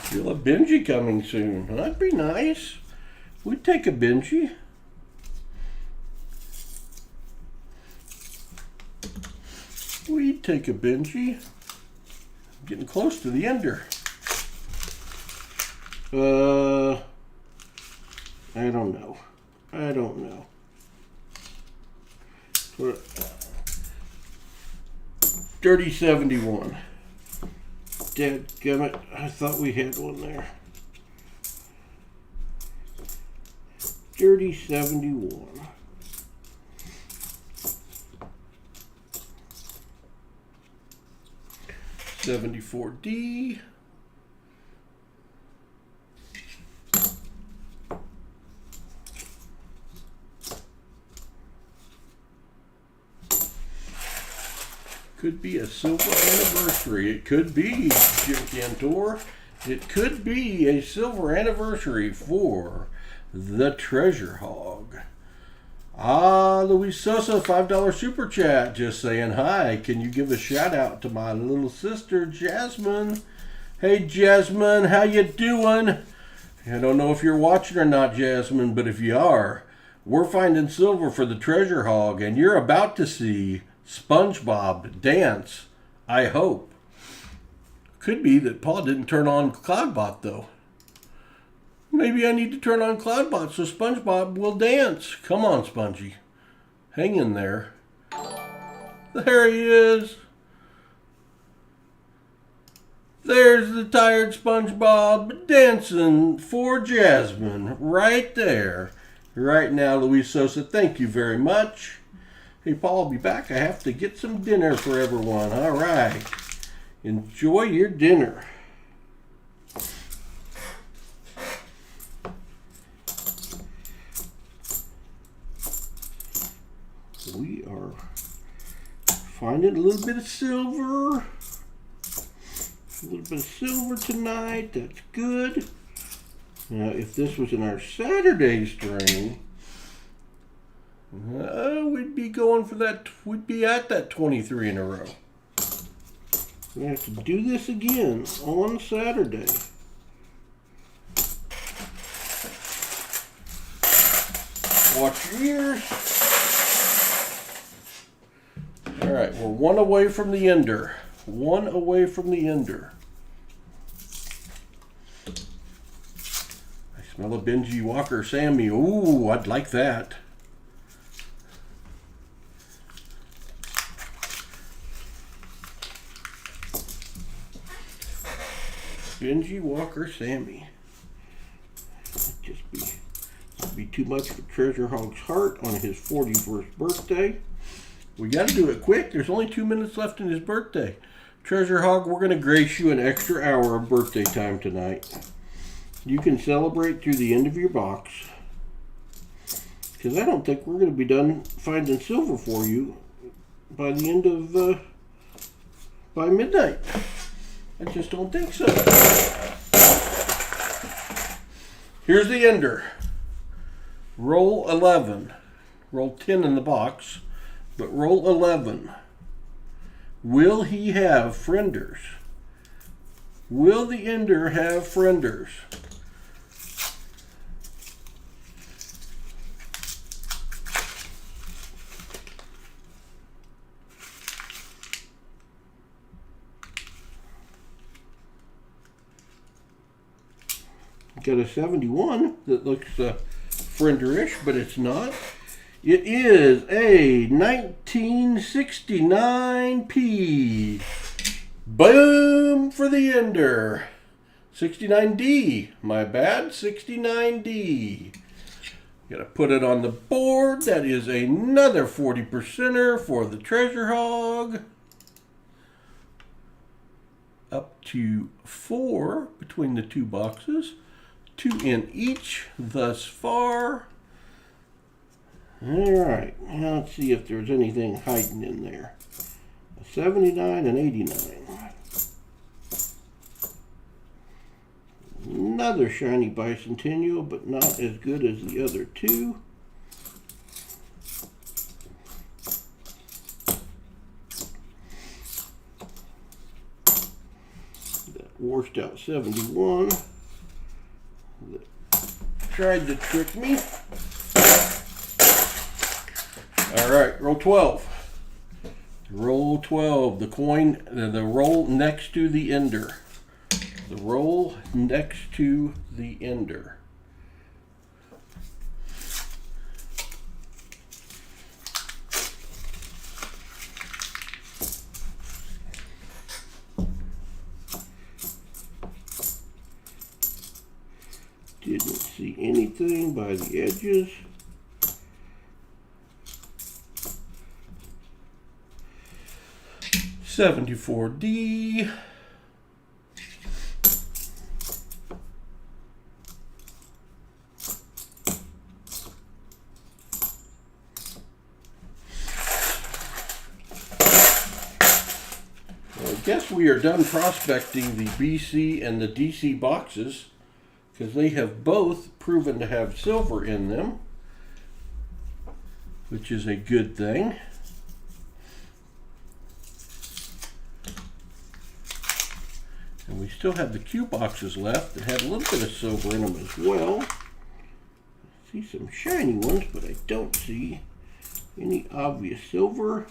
Feel a Benji coming soon. That'd be nice. We'd take a Benji. We'd take a Benji. Getting close to the ender. I don't know. I don't know. Dirty 71. Dadgummit, I thought we had one there. Dirty 71. $74D. Could be a silver anniversary. It could be, Jim Cantor. It could be a silver anniversary for the Treasure Hog. Ah, Luis Sosa, $5 super chat. Just saying hi. Can you give a shout out to my little sister, Jasmine? Hey, Jasmine, how you doing? I don't know if you're watching or not, Jasmine, but if you are, we're finding silver for the Treasure Hog, and you're about to see SpongeBob dance, I hope. Could be that Paul didn't turn on Cloudbot, though. Maybe I need to turn on Cloudbot so SpongeBob will dance. Come on, Spongy. Hang in there. There he is. There's the tired SpongeBob dancing for Jasmine right there. Right now, Luis Sosa, thank you very much. Hey, Paul, I'll be back. I have to get some dinner for everyone. All right. Enjoy your dinner. We are finding a little bit of silver. A little bit of silver tonight. That's good. Now, if this was in our Saturday string, we'd be going for that. We'd be at that 23 in a row. We have to do this again on Saturday. Watch your ears. All right, we're one away from the ender. One away from the ender. I smell a Benji Walker Sammy. Ooh, I'd like that. Benji Walker Sammy. That'd be too much for Treasure Hog's heart on his 41st birthday. We got to do it quick. There's only 2 minutes left in his birthday. Treasure Hog, we're going to grace you an extra hour of birthday time tonight. you can celebrate through the end of your box, because I don't think we're going to be done finding silver for you by the end of by midnight. I just don't think so. Here's the ender. Roll 11. Roll 10 in the box, but roll 11. Will he have frienders? Will the ender have frienders? Got a 71 that looks frienderish, but it's not. It is a 1969P. Boom for the ender. 69D, my bad, 69D. Gotta put it on the board. That is another 40%er for the treasure hog. Up to 4 between the two boxes. 2 in each thus far. All right, now let's see if there's anything hiding in there. A 79 and 89. Another shiny bicentennial, but not as good as the other two. That washed out 71. That tried to trick me. All right, roll 12. Roll 12. The coin, the roll next to the ender. The roll next to the ender. Didn't see anything by the edges. $74D. I guess we are done prospecting the BC and the DC boxes, because they have both proven to have silver in them, which is a good thing. And we still have the Q boxes left that had a little bit of silver in them as well. I see some shiny ones, but I don't see any obvious silver.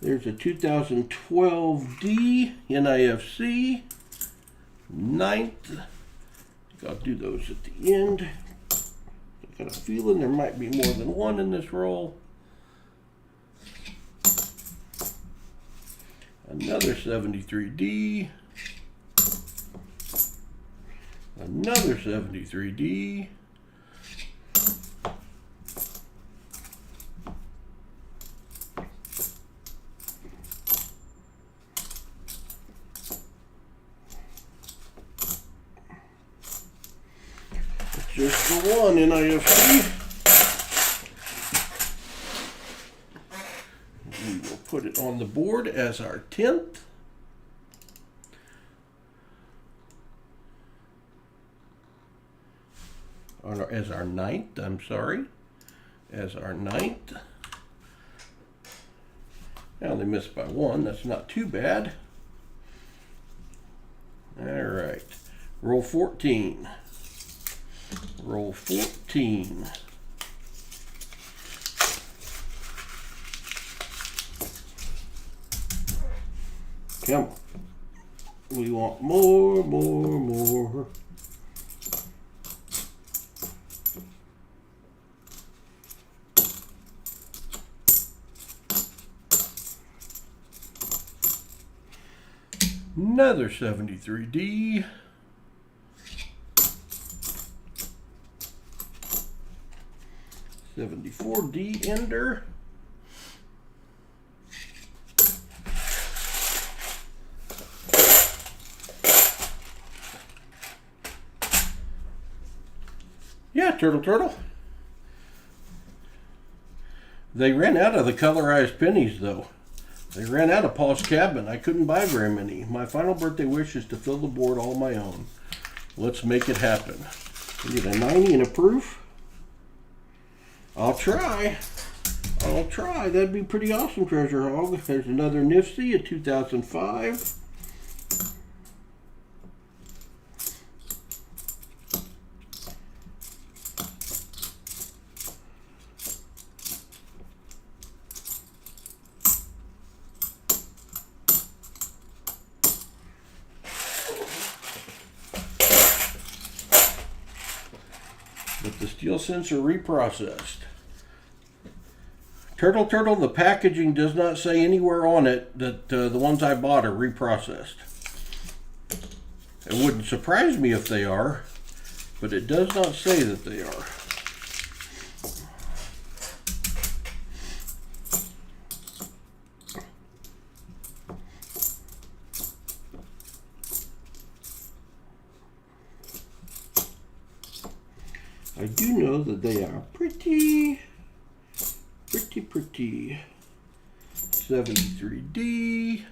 There's a 2012D NIFC, 9th. I think I'll do those at the end. I've got a feeling there might be more than one in this roll. Another 73D. Another 73D. Just the one NIFC. We will put it on the board as our 10th. Or as our 9th, I'm sorry. As our 9th. Now they missed by 1. That's not too bad. All right. Roll 14. Roll 14. Come on. We want more, more, more. Another 73D. $74D ender. Turtle. They ran out of the colorized pennies, though. They ran out of Paul's Cabin. I couldn't buy very many. My final birthday wish is to fill the board all my own. Let's make it happen. We get a 90 and a proof. I'll try. That'd be pretty awesome, Treasure Hog. There's another Nifty, a 2005. With the steel sensor reprocessed. Turtle, the packaging does not say anywhere on it that the ones I bought are reprocessed. It wouldn't surprise me if they are, but it does not say that they are. I do know that they are pretty. 73D.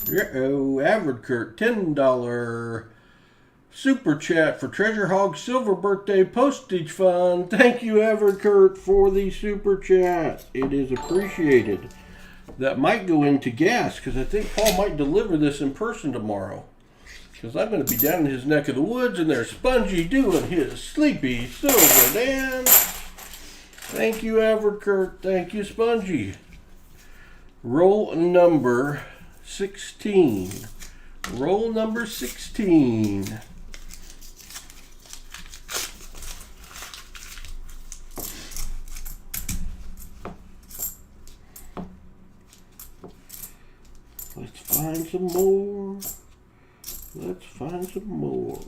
Average Kurt, $10 super chat for Treasure Hog Silver Birthday Postage Fund. Thank you, Average Kurt, for the super chat. It is appreciated. That might go into gas because I think Paul might deliver this in person tomorrow. Because I'm going to be down in his neck of the woods and there's Spongy doing his sleepy silver dance. Thank you, Average Kurt. Thank you, Spongy. Roll number 16. Roll number 16. Let's find some more. Let's find some more.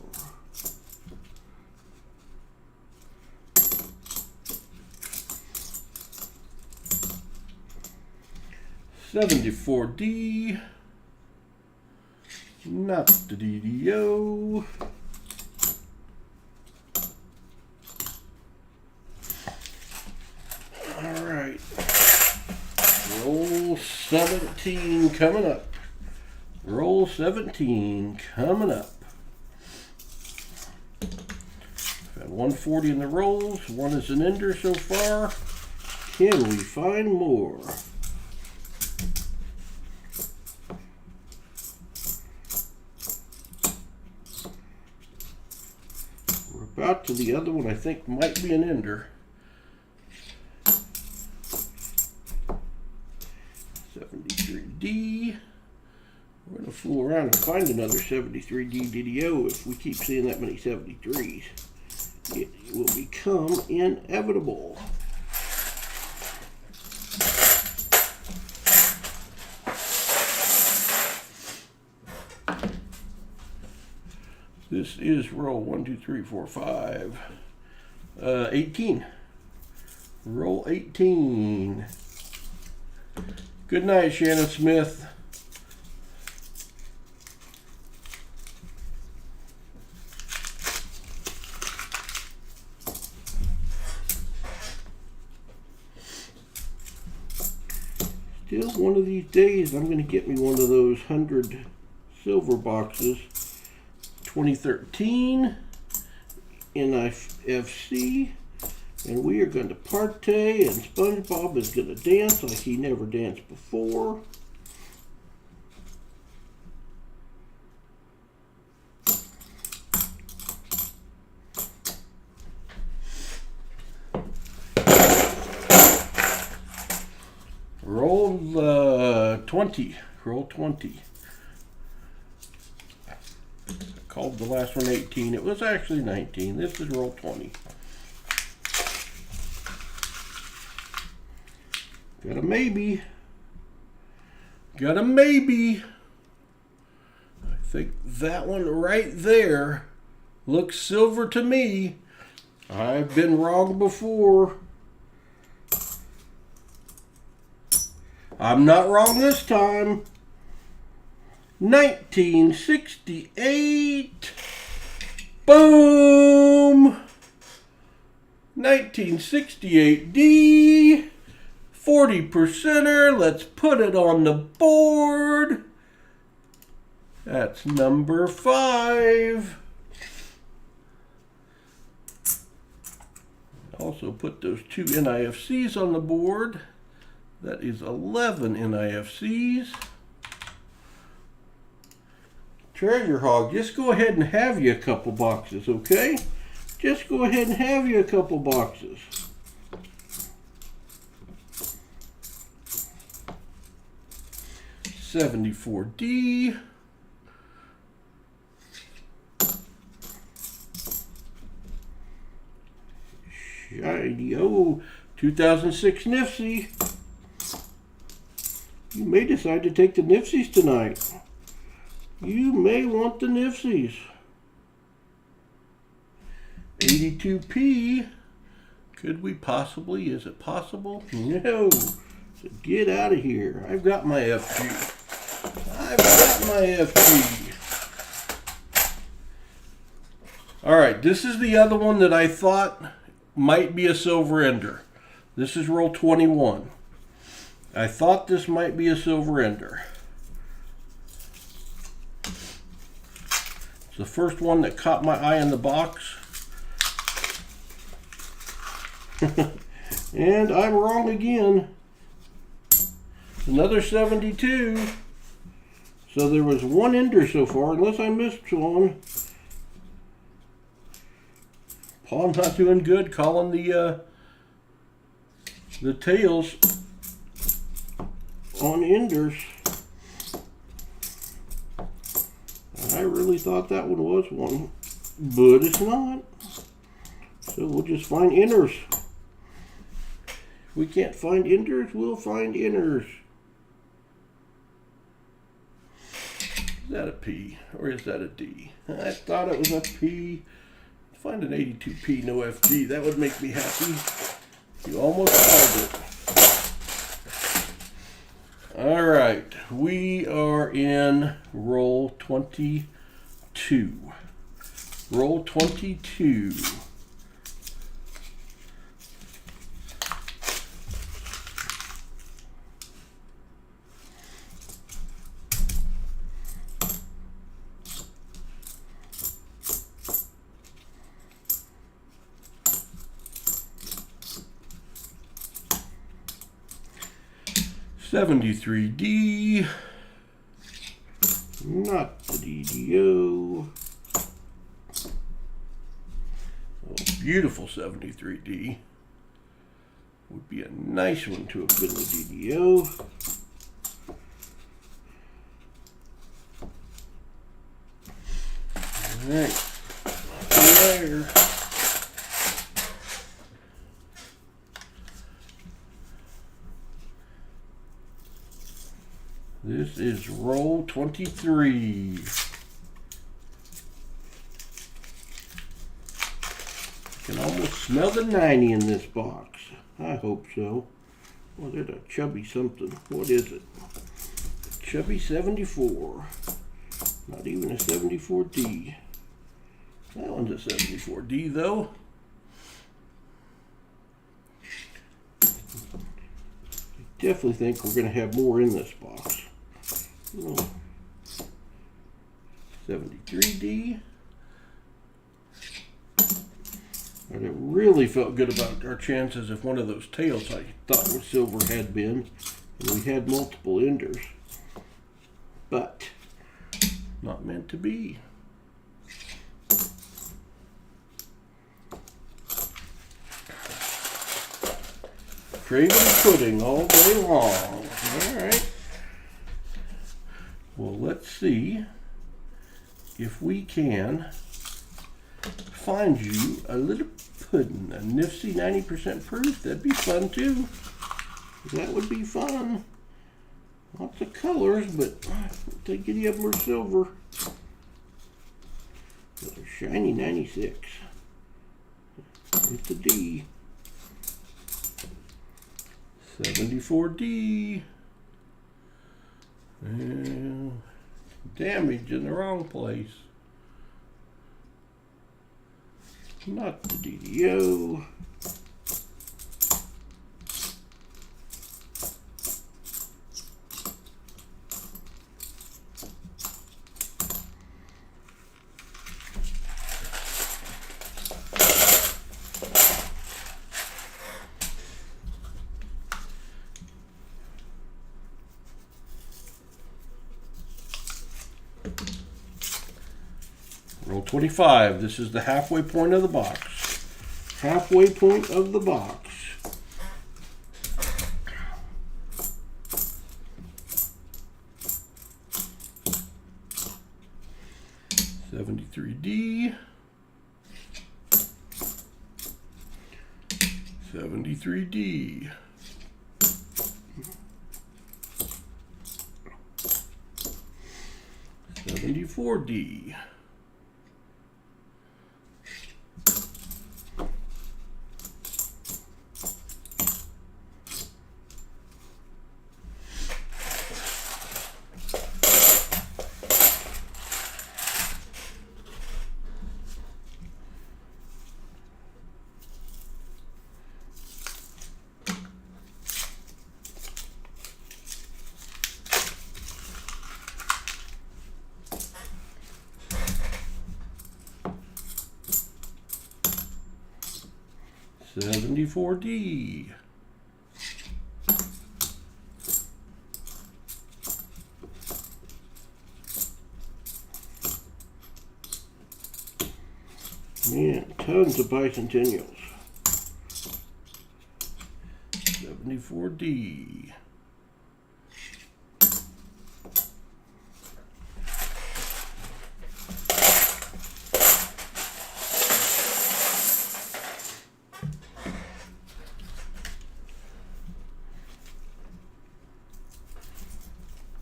$74D, not the DDO. All right, roll 17 coming up. Roll 17 coming up. I've had 140 in the rolls. One is an ender so far. Can we find more? About to the other one, I think might be an ender. 73D. We're going to fool around and find another 73D DDO if we keep seeing that many 73s. It will become inevitable. This is roll 1, 2, 3, 4, 5. 18. Roll 18. Good night, Shannon Smith. Still, one of these days, I'm going to get me one of those 100 silver boxes. 2013 NIFC, and we are going to partay, and SpongeBob is going to dance like he never danced before. Roll 20. Roll 20. Called the last one 18. It was actually 19. This is roll 20. Got a maybe. Got a maybe. I think that one right there looks silver to me. I've been wrong before. I'm not wrong this time. 1968 Boom! 1968D, 40%er. Let's put it on the board. That's number 5. Also put those 2 NIFCs on the board. That is 11 NIFCs. Treasure Hog, just go ahead and have you a couple boxes, okay? Just go ahead and have you a couple boxes. $74D. Shiny, oh, 2006 Nifty. You may decide to take the Nifties tonight. You may want the Nifties. 82P. Could we possibly? Is it possible? No. So get out of here. I've got my FG. I've got my FG. All right, this is the other one that I thought might be a silver ender. This is roll 21. I thought this might be a silver ender. It's the first one that caught my eye in the box. And I'm wrong again. Another 72. So there was one ender so far, unless I missed one. Paul not doing good, calling the tails on enders. I really thought that one was one, but it's not. So we'll just find inners. If we can't find enders, we'll find inners. Is that a P or is that a D? I thought it was a P. Find an 82P, no FG. That would make me happy. You almost found it. All right, we are in roll 22. Roll 22. $73D, not the DDO. Oh, beautiful 73D. Would be a nice one to have been the DDO. All right, there. This is roll 23. I can almost smell the 90 in this box. I hope so. Well, there's a chubby something. What is it? Chubby 74. Not even a 74D. That one's a 74D though. I definitely think we're going to have more in this box. 73D. But it really felt good about our chances if one of those tails I thought was silver had been. And we had multiple enders. But not meant to be. Craving pudding all day long. All right. Well, let's see if we can find you a little pudding, a nifty 90% proof. That'd be fun too. That would be fun. Lots of colors, but I don't think any of them are silver. Another shiny 96. It's a D. 74D. And damage in the wrong place. Not the DDO. Roll 25. This is the halfway point of the box. Halfway point of the box. $73D. $73D. $74D. $74D. Man, tons of bicentennials. $74D.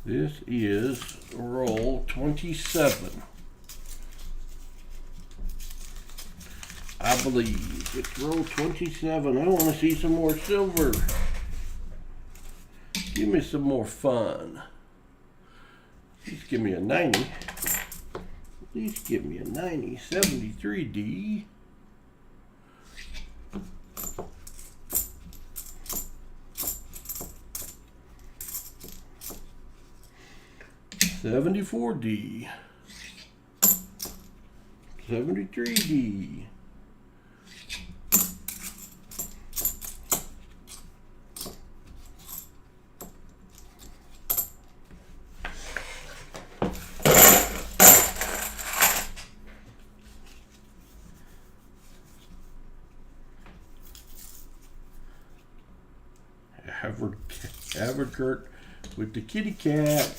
This is roll 27. I believe it's roll 27. I want to see some more silver. Give me some more fun. Please give me a 90. Please give me a 90. 73D. $74D. $73D. Haverkurt with the kitty cat.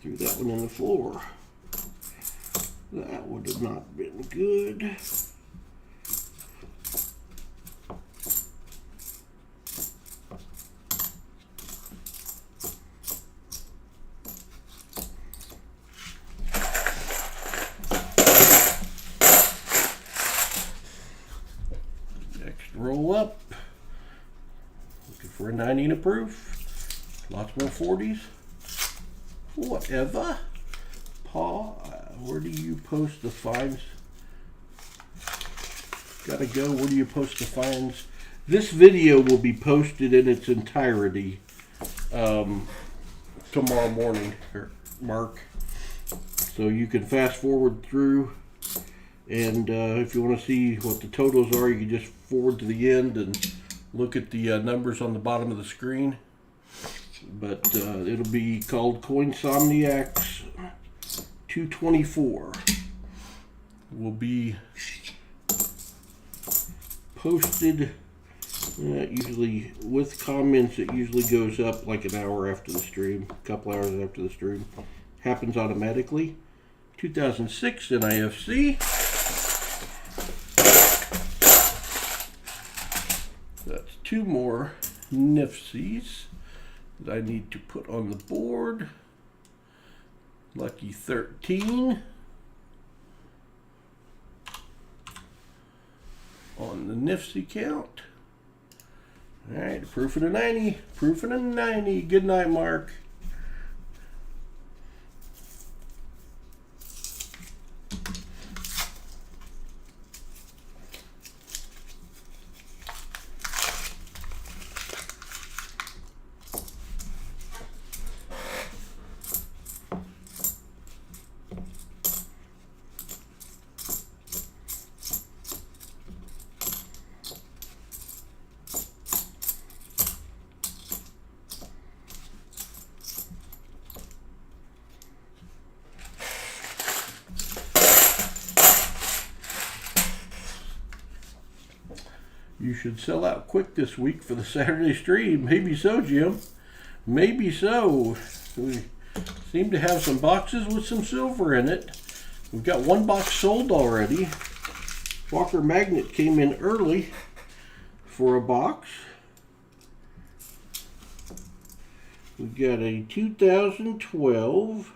Threw that one on the floor. That would have not been good. Roll up. Looking for a 90 and a proof. Lots more 40s. Whatever. Paul, where do you post the finds? Gotta go. Where do you post the finds? This video will be posted in its entirety tomorrow morning, Mark. So you can fast forward through. And if you want to see what the totals are, you can just forward to the end and look at the numbers on the bottom of the screen. But it'll be called Coinsomniacs 224. Will be posted usually with comments. It usually goes up like an hour after the stream, a couple hours after the stream. Happens automatically. 2006 NIFC. That's two more NIFCs that I need to put on the board. Lucky 13 on the NIFC count. All right, proof of the 90. Proof of the 90. Good night, Mark. You should sell out quick this week for the Saturday stream. Maybe so, Jim. Maybe so. We seem to have some boxes with some silver in it. We've got one box sold already. Walker Magnet came in early for a box. We've got a 2012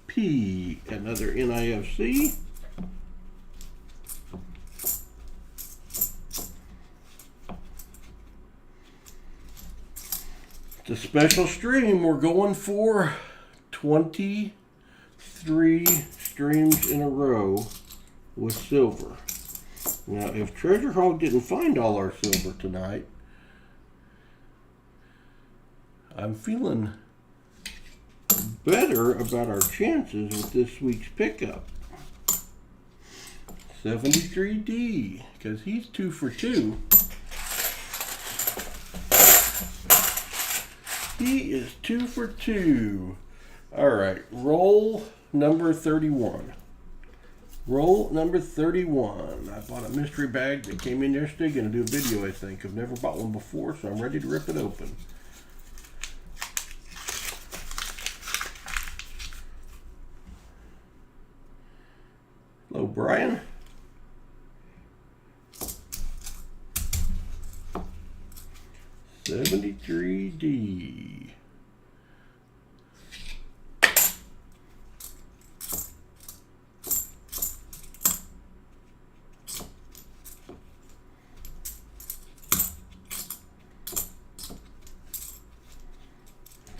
P, another NIFC. The special stream, we're going for 23 streams in a row with silver. Now, if Treasure Hog didn't find all our silver tonight, I'm feeling better about our chances with this week's pickup. 73D, because he's 2 for 2. He is 2 for 2. All right, roll number 31. Roll number 31. I bought a mystery bag that came in yesterday. Going to do a video, I think. I've never bought one before, so I'm ready to rip it open. Hello, Brian. $73D.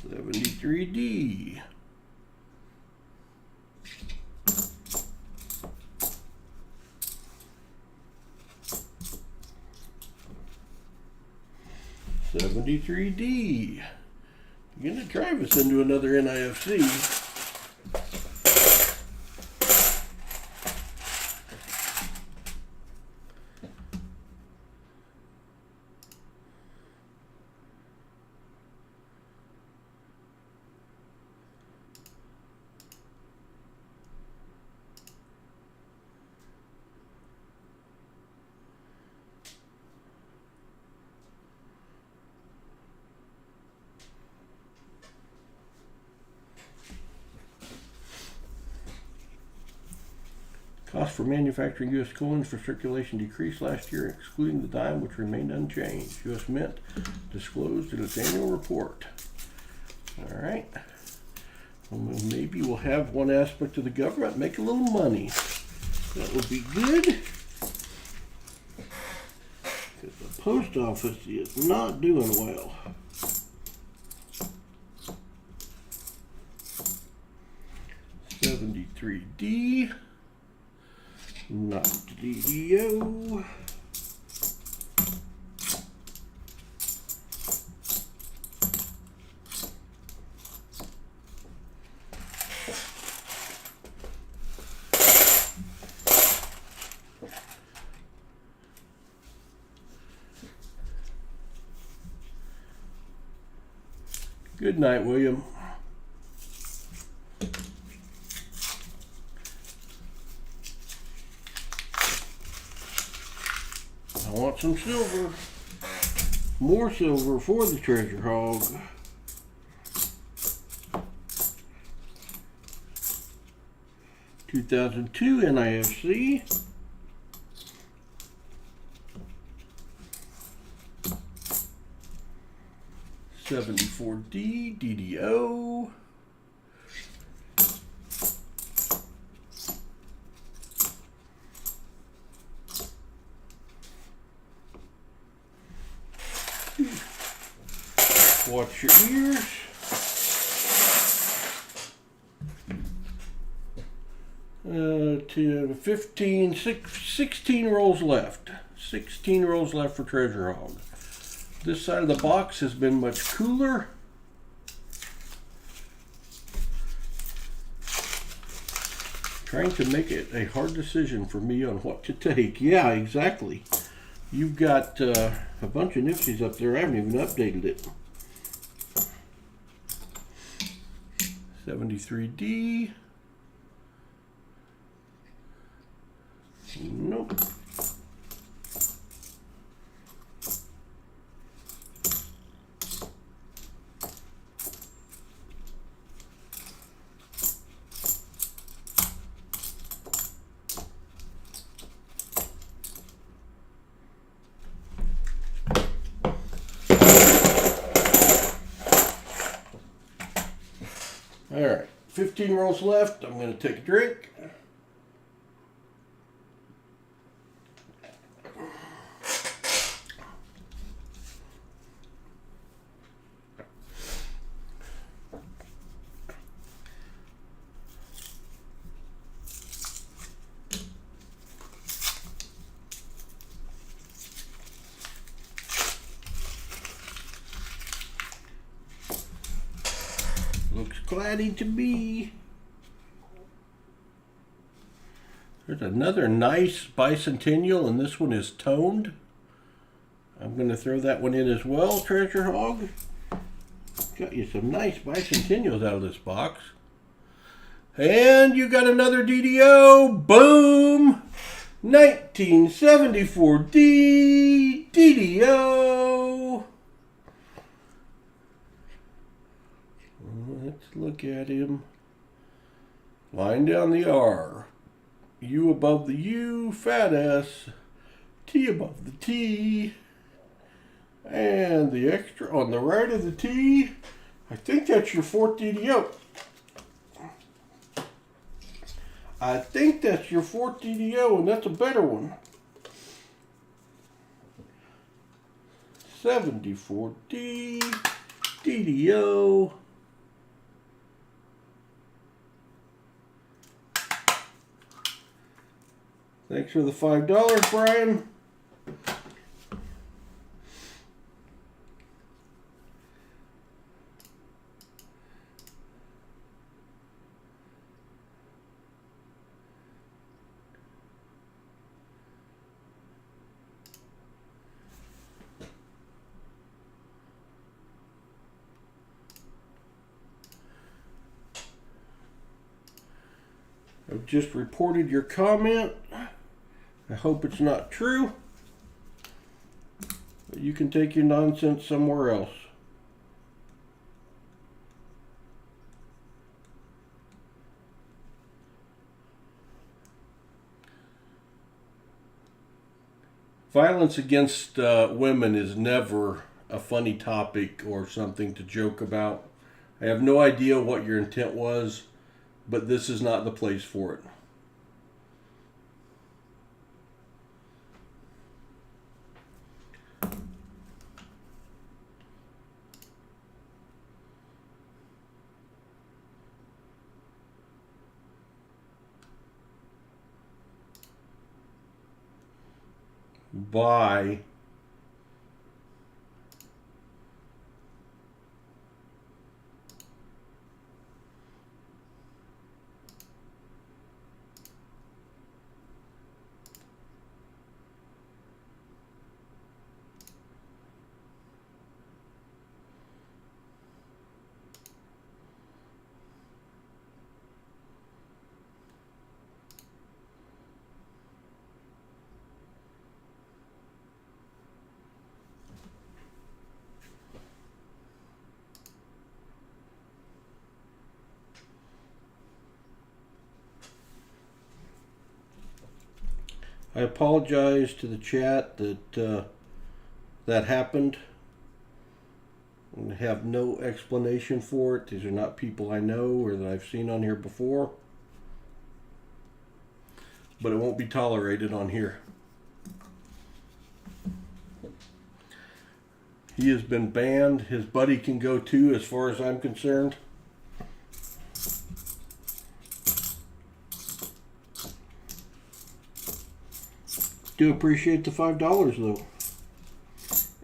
$73D. $73D. You're going to drive us into another NIFC. Cost for manufacturing U.S. coins for circulation decreased last year, excluding the dime, which remained unchanged. U.S. Mint disclosed in its annual report. All right. Well, maybe we'll have one aspect of the government make a little money. That would be good. Because the post office is not doing well. $73D. Not DDO. Good night, William. I want some silver. More silver for the Treasure Hog. (2002) NIFC. $74D DDO. Watch your ears. To 15, 16 rolls left. 16 rolls left for Treasure Hog. This side of the box has been much cooler. Trying to make it a hard decision for me on what to take. Yeah, exactly. You've got a bunch of Nifties up there. I haven't even updated it. 73D. Nope. All right, 15 rolls left. I'm going to take a drink. Looks cloudy to me. There's another nice bicentennial, and this one is toned. I'm going to throw that one in as well, Treasure Hog. Got you some nice bicentennials out of this box. And you got another DDO. Boom! 1974 DDO. Let's look at him. Line down the R. U above the U, fat S, T above the T, and the extra on the right of the T. I think that's your 4th DDO. I think that's your 4th DDO, and that's a better one. 74D DDO. Thanks for the $5, Brian. I've just reported your comment. I hope it's not true, but you can take your nonsense somewhere else. Violence against women is never a funny topic or something to joke about. I have no idea what your intent was, but this is not the place for it. Bye. I apologize to the chat that that happened. I have no explanation for it. These are not people I know or that I've seen on here before. But it won't be tolerated on here. He has been banned. His buddy can go too, as far as I'm concerned. Do appreciate the $5 though.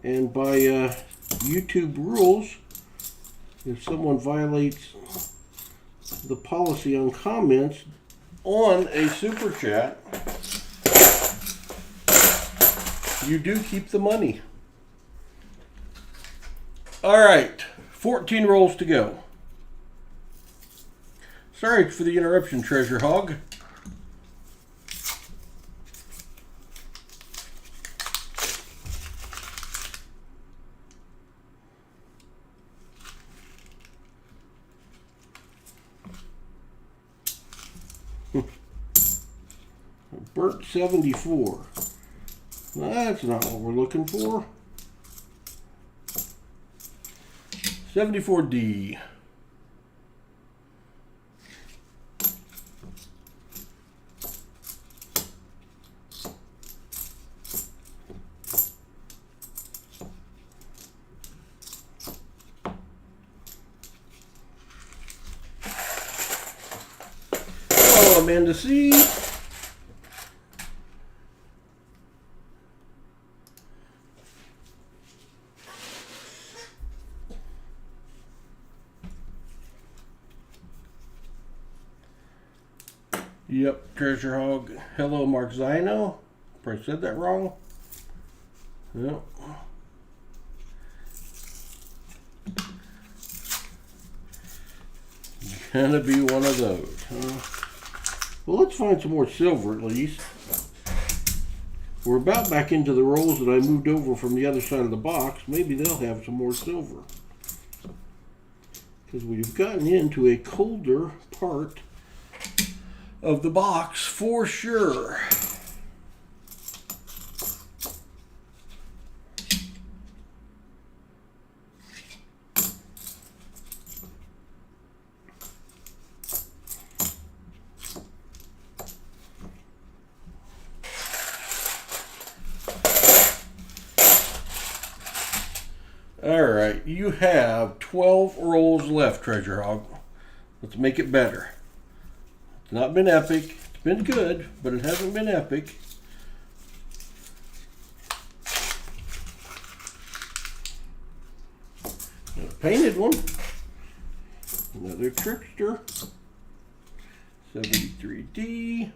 And by YouTube rules, if someone violates the policy on comments on a super chat, you do keep the money. All right, 14 rolls to go. Sorry for the interruption, Treasure Hog. Burnt 74. That's not what we're looking for. 74D. Hello, Amanda C. Yep, Treasure Hog. Hello, Mark Zino. Probably said that wrong. Yep. Gonna be one of those, huh? Well, let's find some more silver at least. We're about back into the rolls that I moved over from the other side of the box. Maybe they'll have some more silver. Because we've gotten into a colder part of the box for sure. All right, you have 12 rolls left, Treasure Hog. Let's make it better. It's not been epic. It's been good, but it hasn't been epic. A painted one. Another trickster. 73D.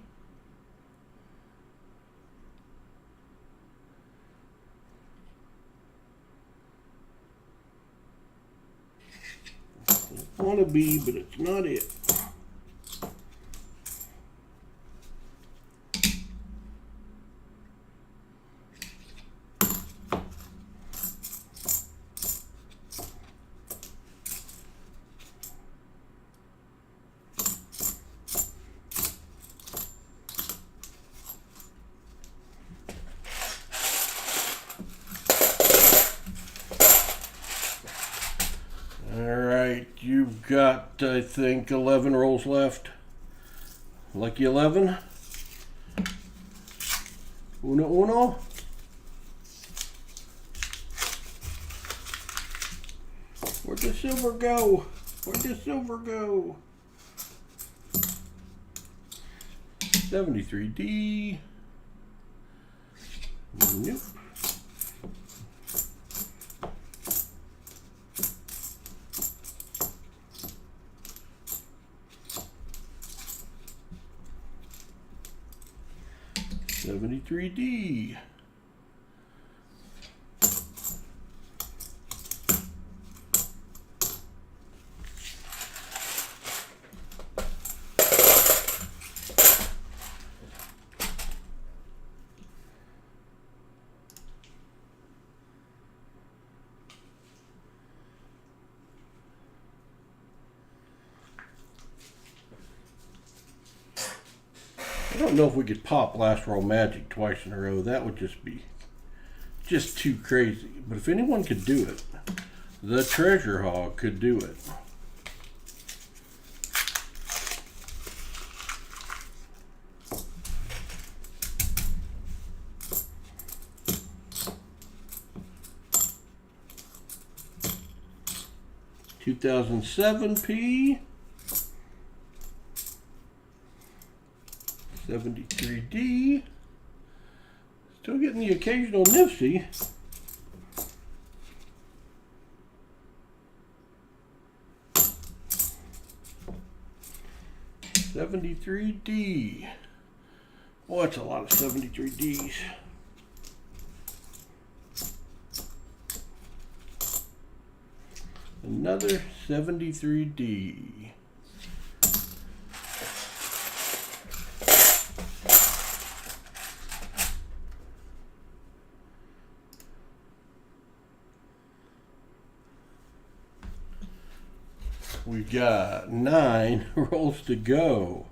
Want to be, but it's not it. You've got, I think, 11 rolls left. Lucky 11. Uno. Where'd the silver go? Where'd the silver go? 73D. Nope. $73D. I don't know if we could pop last roll magic twice in a row. That would just be just too crazy. But if anyone could do it, the Treasure Hog could do it. 2007P, 73D, still getting the occasional Nifty. 73D. Boy, that's a lot of 73Ds. Another 73D. We've got 9 rolls to go.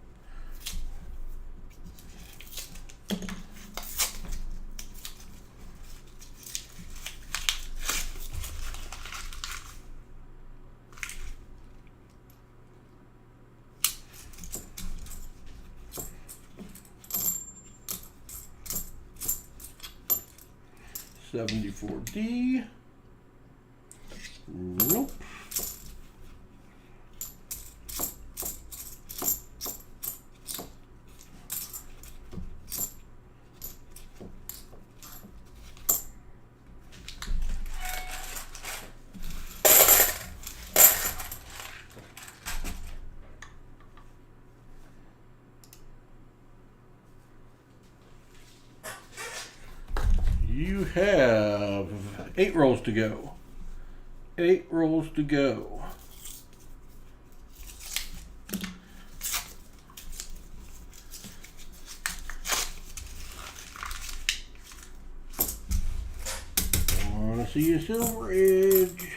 $74D. Nope. You have 8 rolls to go. 8 rolls to go. I want to see a silver edge.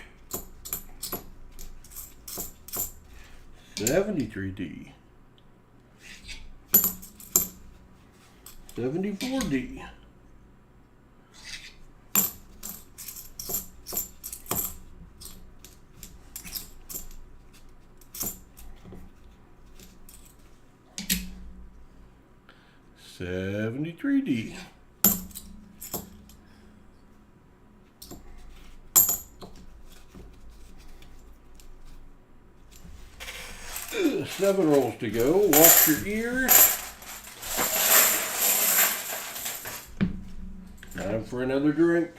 73D. 74D. 73D. Ugh, 7 rolls to go. Watch your ears. Time for another drink.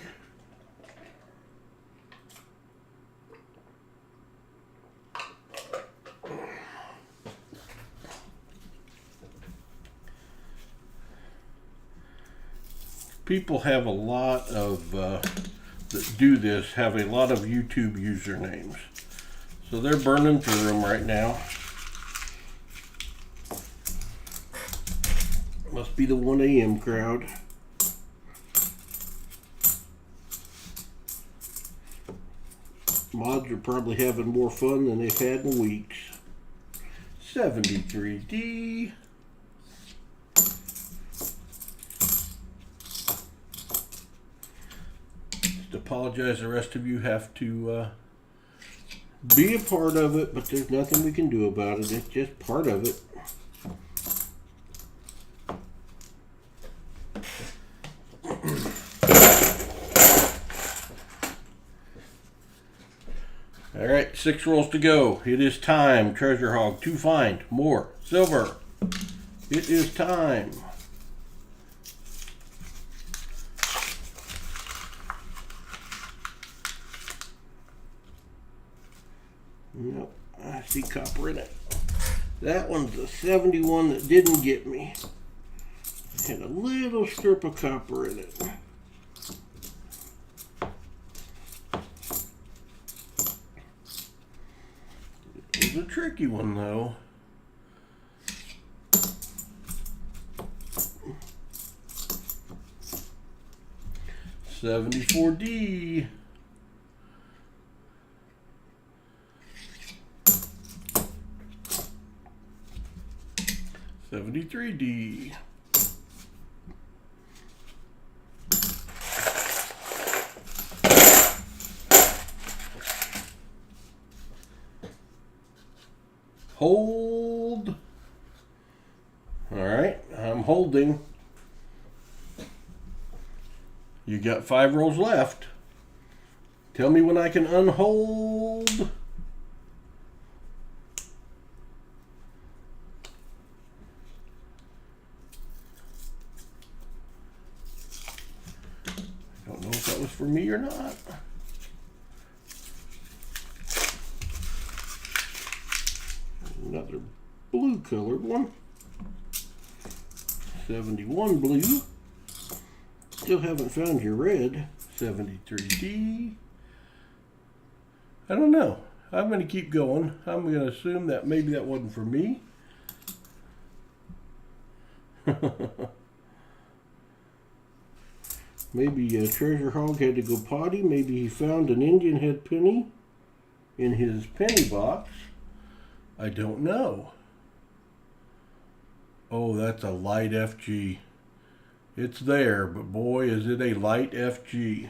People have a lot of, that do this, have a lot of YouTube usernames. So they're burning through them right now. Must be the 1 a.m. crowd. Mods are probably having more fun than they've had in weeks. 73D. Apologize, the rest of you have to be a part of it, but there's nothing we can do about it. It's just part of it. All right, 6 rolls to go. It is time, Treasure Hog, to find more silver. It is time. Nope, I see copper in it. That one's the 71 that didn't get me. It had a little strip of copper in it. It was a tricky one though. $74D. 73D. Hold. All right, I'm holding. You got 5 rolls left. Tell me when I can unhold. that was for me or not. Another blue colored one. 71 blue. Still haven't found your red. 73D. I don't know. I'm going to keep going. I'm going to assume that maybe that wasn't for me. Maybe Treasure Hog had to go potty. Maybe he found an Indian head penny in his penny box. I don't know. Oh, that's a light FG. It's there, but boy, is it a light FG.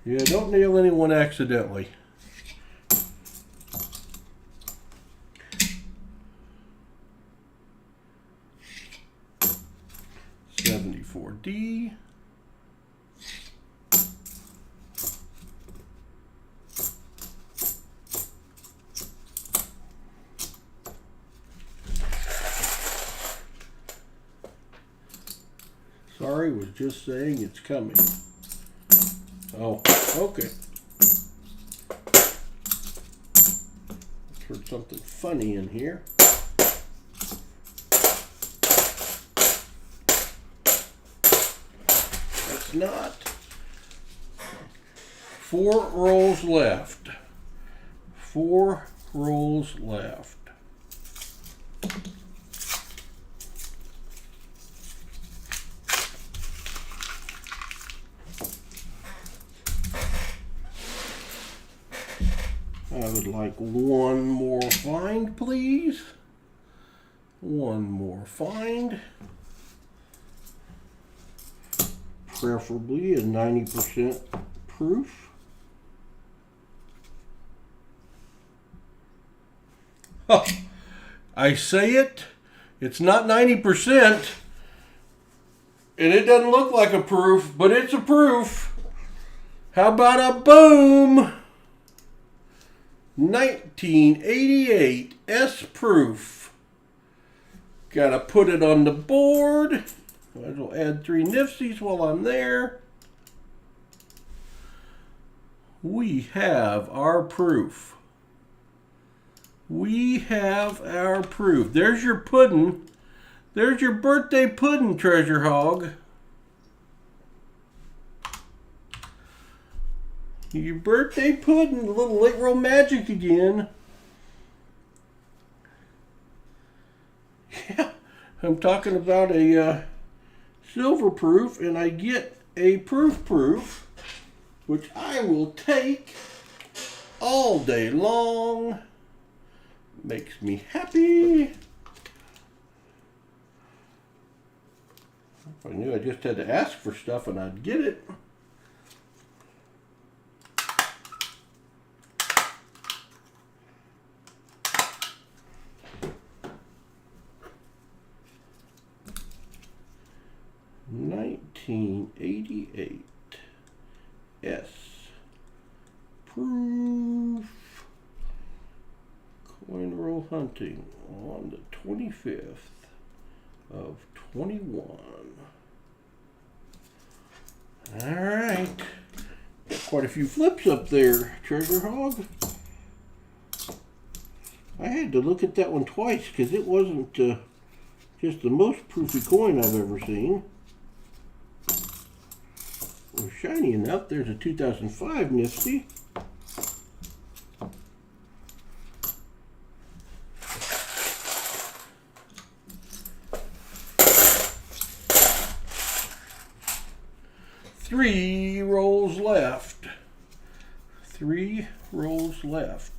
Yeah, don't nail anyone accidentally. $74D. Sorry, was just saying it's coming. Oh, okay. Heard something funny in here. That's not. 4 rolls left. 4 rolls left. I would like one more find, please. One more find. Preferably a 90% proof. Huh. I say it, it's not 90%, and it doesn't look like a proof, but it's a proof. How about a boom? 1988 S proof. Gotta put it on the board. Might as well add 3 nifties while I'm there. We have our proof. We have our proof. There's your pudding. There's your birthday pudding, Treasure Hog. Your birthday pudding, a little late roll magic again. Yeah, I'm talking about a silver proof, and I get a proof, which I will take all day long. Makes me happy. If I knew I just had to ask for stuff and I'd get it. $1988 S proof coin roll hunting on the 25th of 21. All right, got quite a few flips up there, Treasure Hog. I had to look at that one twice because it wasn't just the most proofy coin I've ever seen. Well, shiny enough. There's a 2005 Nifty. Three rolls left. 3 rolls left.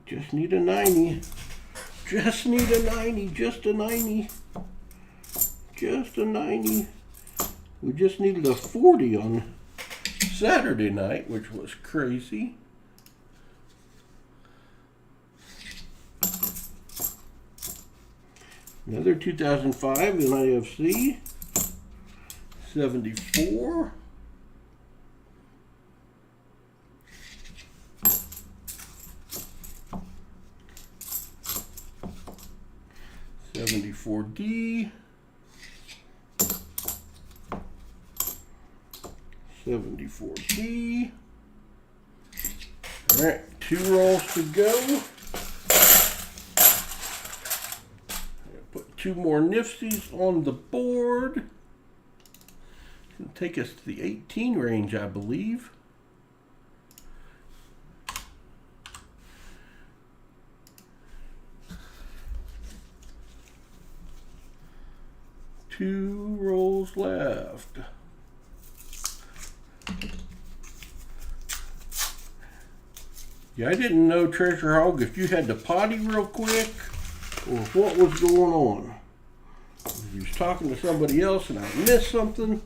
Just need a 90. Just need a 90. Just a 90. Just a 90. We just needed a 40 on Saturday night, which was crazy. Another 2005 in IFC. 74. 74D. 74D. All right, 2 rolls to go. Put 2 more nifties on the board. It's going to take us to the 18 range, I believe. Two rolls left. Yeah, I didn't know, Treasure Hog, if you had to potty real quick or what was going on. You was talking to somebody else and I missed something.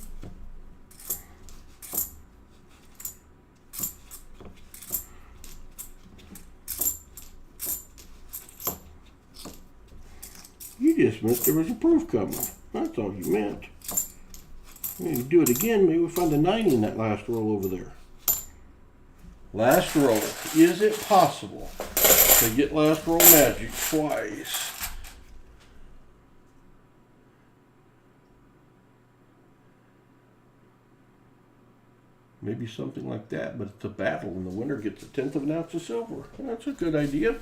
You just meant there was a proof coming. That's all you meant. Maybe do it again. Maybe we'll find a 90 in that last roll over there. Last roll. Is it possible to get last roll magic twice? Maybe something like that, but it's a battle and the winner gets 1/10 of an ounce of silver. That's a good idea.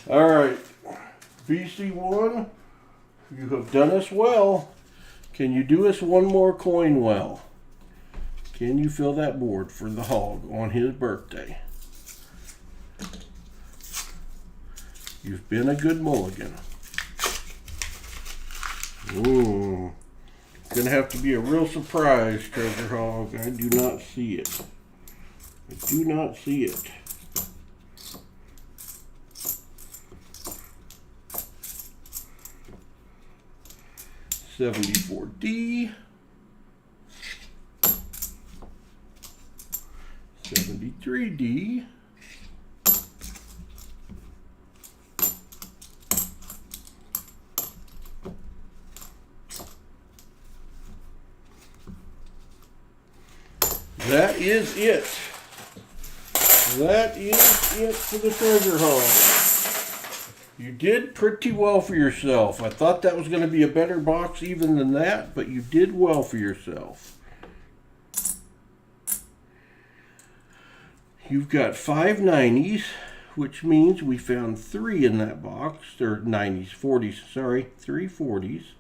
All right, VC1, you have done us well. Can you do us one more coin well? Can you fill that board for the hog on his birthday? You've been a good mulligan. Ooh, it's gonna have to be a real surprise, Treasure Hog. I do not see it. I do not see it. $74D, 73D, that is it. That is it for the Treasure Hog. You did pretty well for yourself. I thought that was going to be a better box even than that, but you did well for yourself. You've got 5 90s, which means we found 3 in that box. Or 90s, 40s, sorry, 3 40s.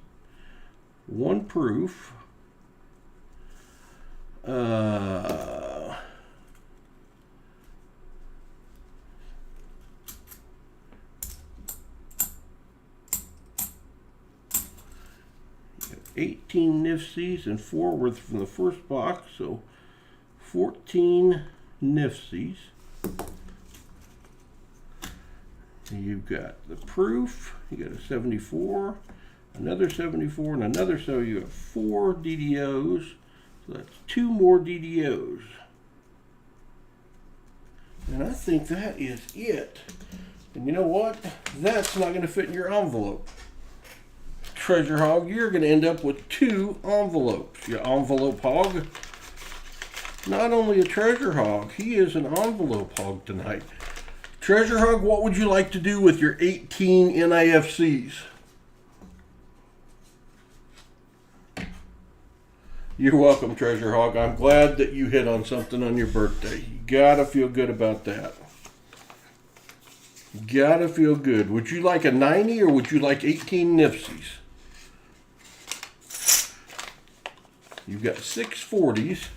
1 proof. 18 nifties and 4 were from the first box, so 14 nifties. You've got the proof, you got a 74, another 74, and another, so you have 4 DDOs, so that's 2 more DDOs. And I think that is it. And you know what? That's not going to fit in your envelope. Treasure Hog, you're going to end up with 2 envelopes. Your envelope hog. Not only a treasure hog, he is an envelope hog tonight. Treasure Hog, what would you like to do with your 18 NIFCs? You're welcome, Treasure Hog. I'm glad that you hit on something on your birthday. You gotta feel good about that. You gotta feel good. Would you like a 90 or would you like 18 nifties? You've got 6 40s,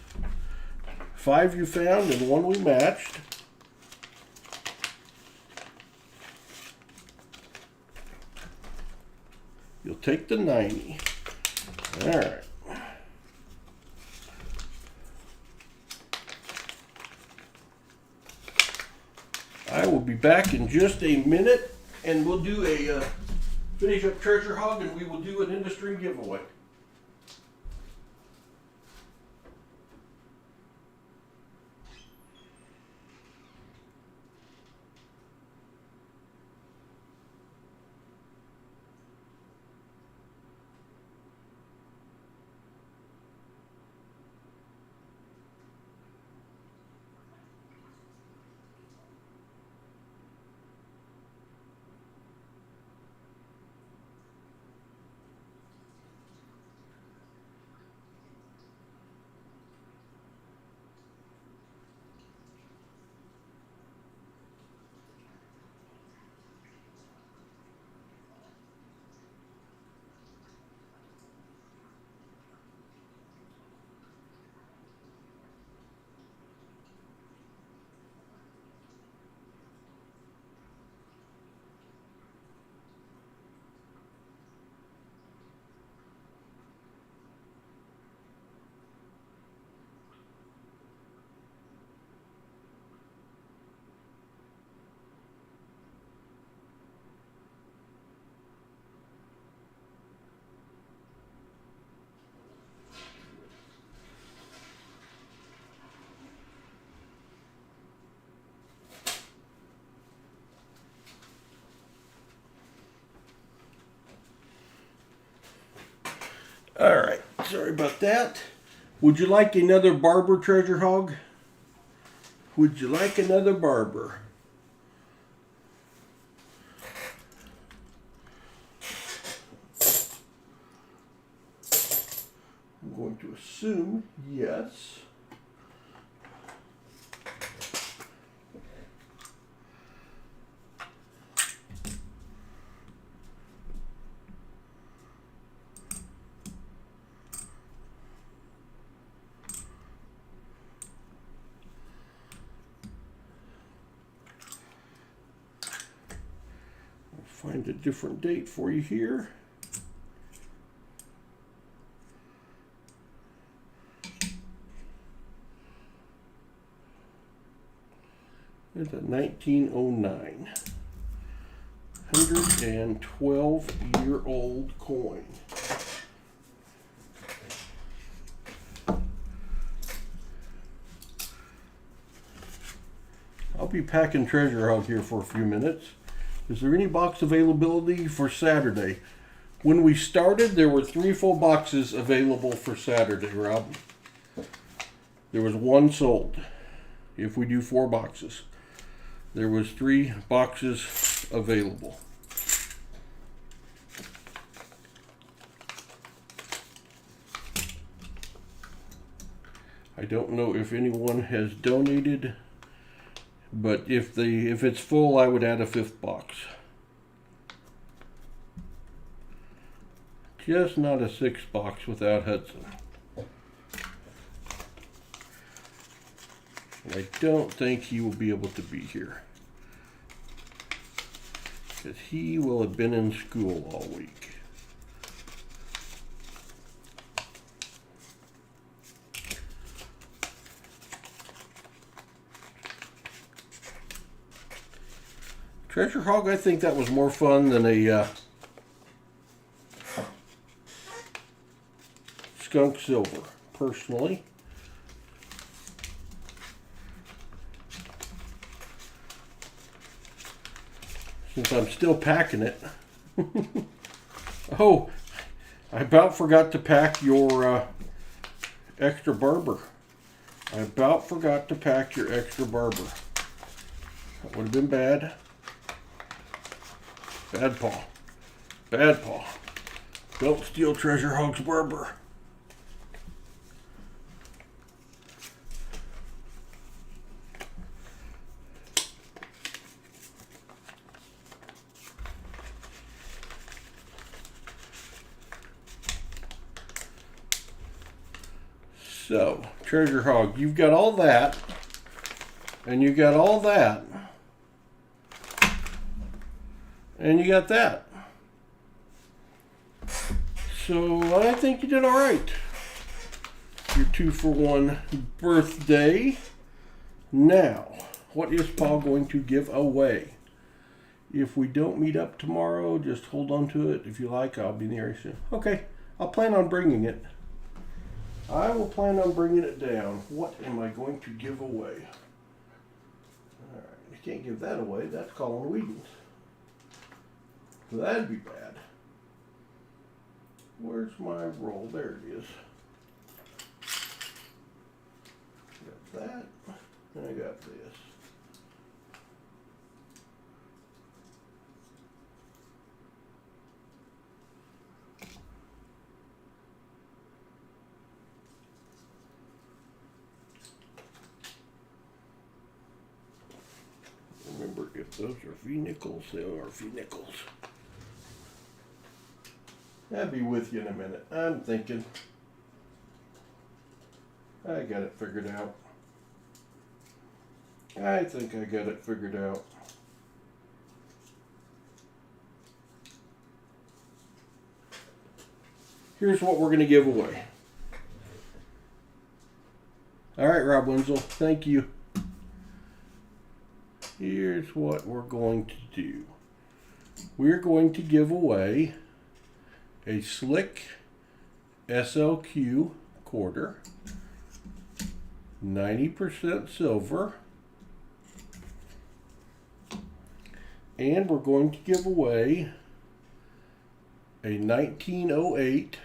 5 you found and 1 we matched. You'll take the 90. All right. I will be back in just a minute and we'll do a finish up Treasure Hog and we will do an industry giveaway. Sorry about that. Would you like another barber, Treasure Hog? Would you like another barber? I'm going to assume yes. Find a different date for you here. It's a 1909. 112-year-old coin. I'll be packing Treasure Hog here for a few minutes. Is there any box availability for Saturday? When we started, there were 3 full boxes available for Saturday, Rob. There was 1 sold. If we do 4 boxes, there was 3 boxes available. I don't know if anyone has donated, but if it's full, I would add a 5th box. Just not a 6th box without Hudson. I don't think he will be able to be here, because he will have been in school all week. Treasure Hog, I think that was more fun than a skunk silver, personally. Since I'm still packing it. Oh, I about forgot to pack your extra barber. I about forgot to pack your extra barber. That would have been bad. Bad paw. Bad paw. Don't steal Treasure Hog's barber. So, Treasure Hog, you've got all that, and you got all that, and you got that. So, I think you did all right. Your 2-for-1 birthday. Now, what is Paul going to give away? If we don't meet up tomorrow, just hold on to it. If you like, I'll be in the area soon. Okay, I'll plan on bringing it. I will plan on bringing it down. What am I going to give away? Alright, I can't give that away. That's Colin Whedon's. So that'd be bad. Where's my roll? There it is. Got that. And I got this. Remember, if those are V-nickels, they are V-nickels. I'll be with you in a minute. I'm thinking. I got it figured out. I think I got it figured out. Here's what we're going to give away. All right, Rob Wenzel, thank you. Here's what we're going to do. We're going to give away a slick SLQ quarter, 90% silver, and we're going to give away a 1908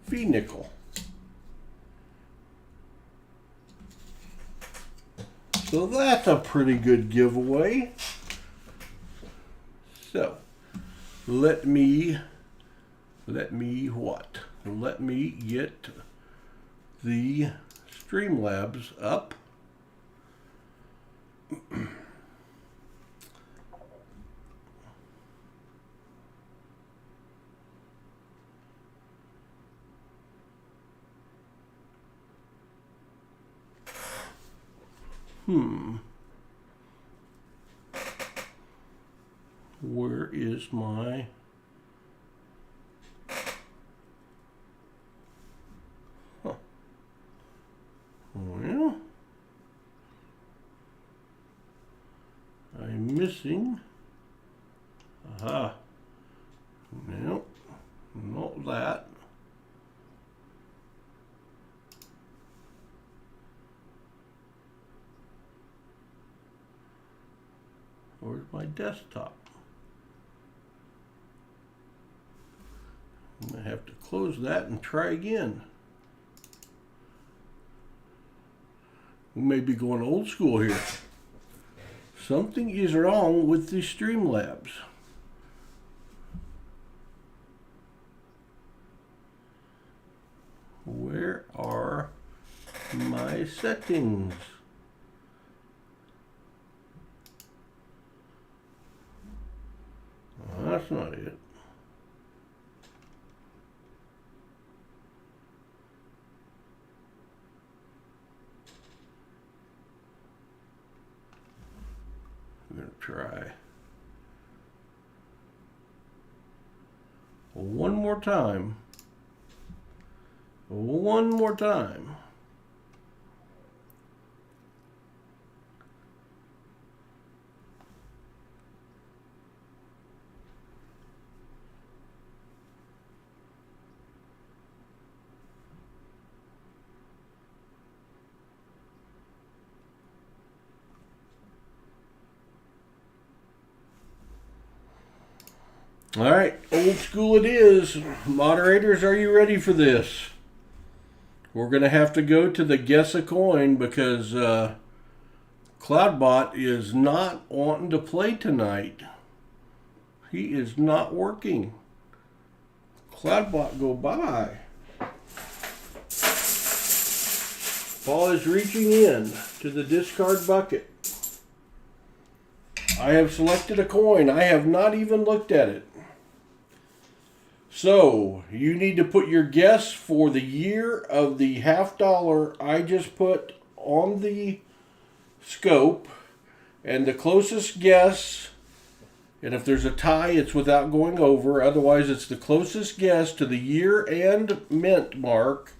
fee nickel. So that's a pretty good giveaway. So let me what? Let me get the Streamlabs up. Where is my... Well, I'm missing. Aha. No, not that. Where's my desktop? I'm going to have to close that and try again. We may be going old school here. Something is wrong with the Streamlabs. Where are my settings? Well, that's not it. I'm going to try one more time. One more time. All right, old school it is. Moderators, are you ready for this? We're going to have to go to the guess a coin because Cloudbot is not wanting to play tonight. He is not working. Cloudbot, go by. Paul is reaching in to the discard bucket. I have selected a coin. I have not even looked at it. So, you need to put your guess for the year of the $50 I just put on the scope. And the closest guess, and if there's a tie, it's without going over. Otherwise, it's the closest guess to the year and mint mark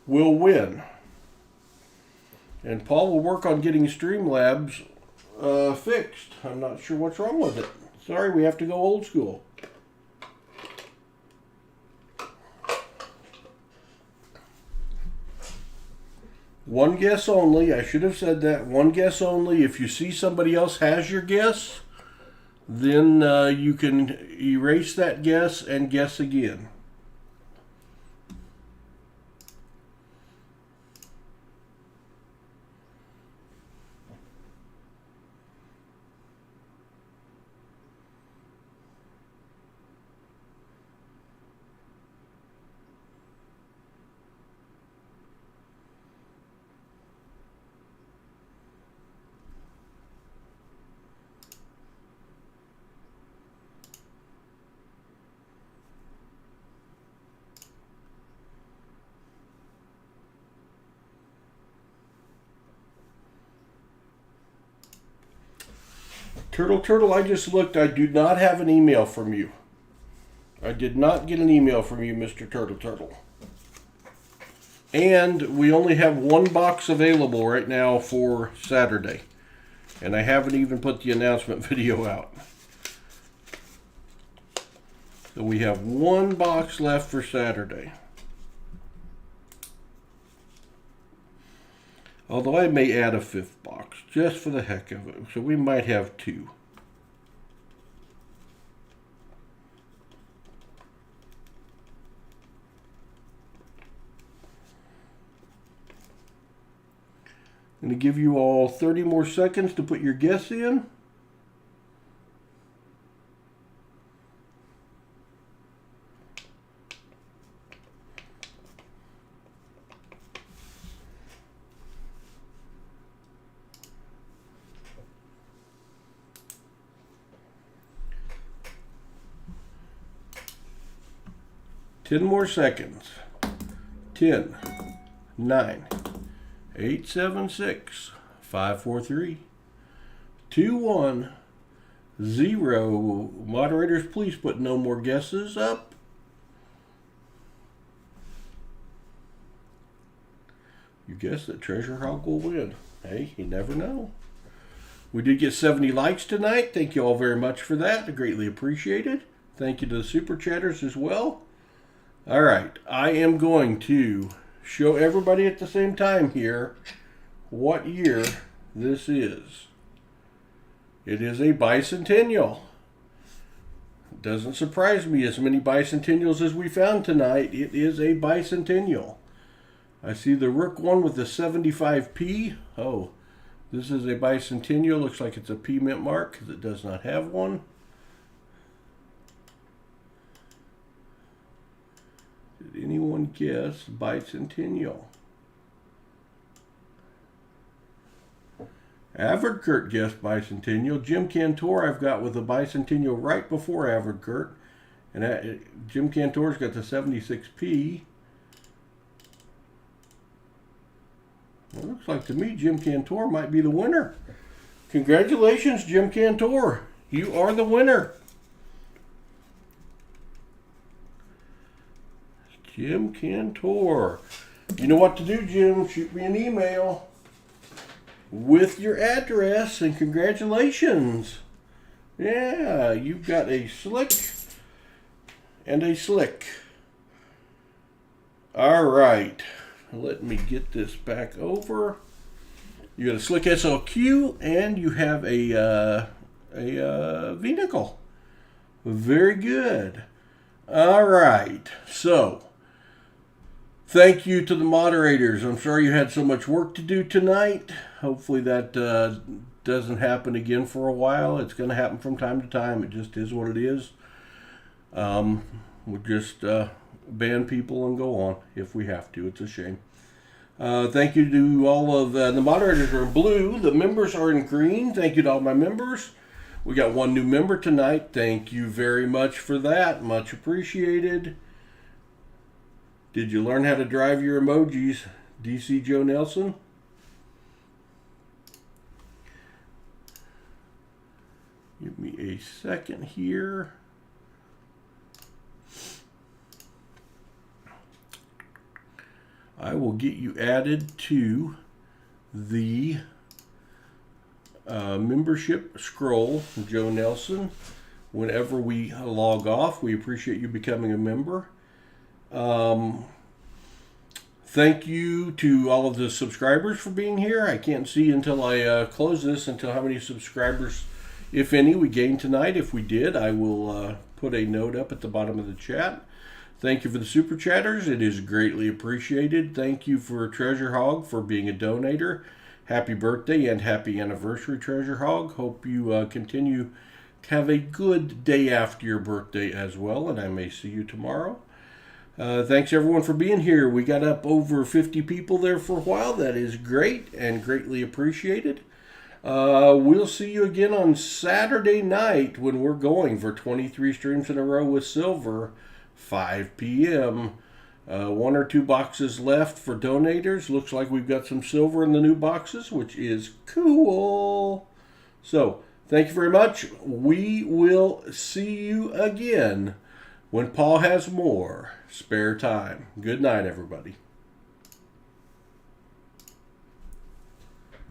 will win. And Paul will work on getting Streamlabs fixed. I'm not sure what's wrong with it. Sorry, we have to go old school. One guess only. I should have said that. One guess only. If you see somebody else has your guess, then you can erase that guess and guess again. Turtle, I just looked. I do not have an email from you. I did not get an email from you, Mr. Turtle. And we only have one box available right now for Saturday. And I haven't even put the announcement video out. So we have one box left for Saturday. Although I may add a fifth box, just for the heck of it. So we might have two. I'm going to give you all 30 more seconds to put your guess in. Ten more seconds. 10, 9, 8, 7, 6, 5, 4, 3, 2, 1, 0. Moderators, please put no more guesses up. You guess that Treasure Hog will win. Hey, you never know. We did get 70 likes tonight. Thank you all very much for that. Greatly appreciated. Thank you to the Super Chatters as well. All right, I am going to show everybody at the same time here what year this is. It is a bicentennial. It doesn't surprise me as many bicentennials as we found tonight. It is a bicentennial. I see the Rook one with the 75p. Oh, this is a bicentennial. Looks like it's a P mint mark because it does not have one. Did anyone guess bicentennial? Averkurt guessed bicentennial. Jim Cantor I've got with a bicentennial right before Averkurt. And Jim Cantor's got the 76p. Well, it looks like to me Jim Cantor might be the winner. Congratulations, Jim Cantor. You are the winner. Jim Cantor. You know what to do, Jim. Shoot me an email with your address and congratulations. Yeah, you've got a slick and a slick. All right. Let me get this back over. You got a slick SLQ and you have a V-nickel. Very good. All right. So, thank you to the moderators. I'm sorry you had so much work to do tonight. Hopefully that doesn't happen again for a while. It's going to happen from time to time. It just is what it is. We'll just ban people and go on if we have to. It's a shame. Thank you to all of the moderators are in blue. The members are in green. Thank you to all my members. We got one new member tonight. Thank you very much for that. Much appreciated. Did you learn how to drive your emojis, DC Joe Nelson? Give me a second here. I will get you added to the membership scroll, Joe Nelson. Whenever we log off, we appreciate you becoming a member. Thank you to all of the subscribers for being here. I can't see until I close this until how many subscribers, if any, we gained tonight. If we did, I will put a note up at the bottom of the chat. Thank you for the super chatters. It is greatly appreciated. Thank you for Treasure Hog for being a donator. Happy birthday and happy anniversary, Treasure Hog. Hope you continue to have a good day after your birthday as well, and I may see you tomorrow. Thanks everyone for being here. We got up over 50 people there for a while. That is great and greatly appreciated. We'll see you again on Saturday night when we're going for 23 streams in a row with silver, 5 p.m. 1 or 2 boxes left for donators. Looks like we've got some silver in the new boxes, which is cool. So, thank you very much. We will see you again when Paul has more spare time. Good night, everybody.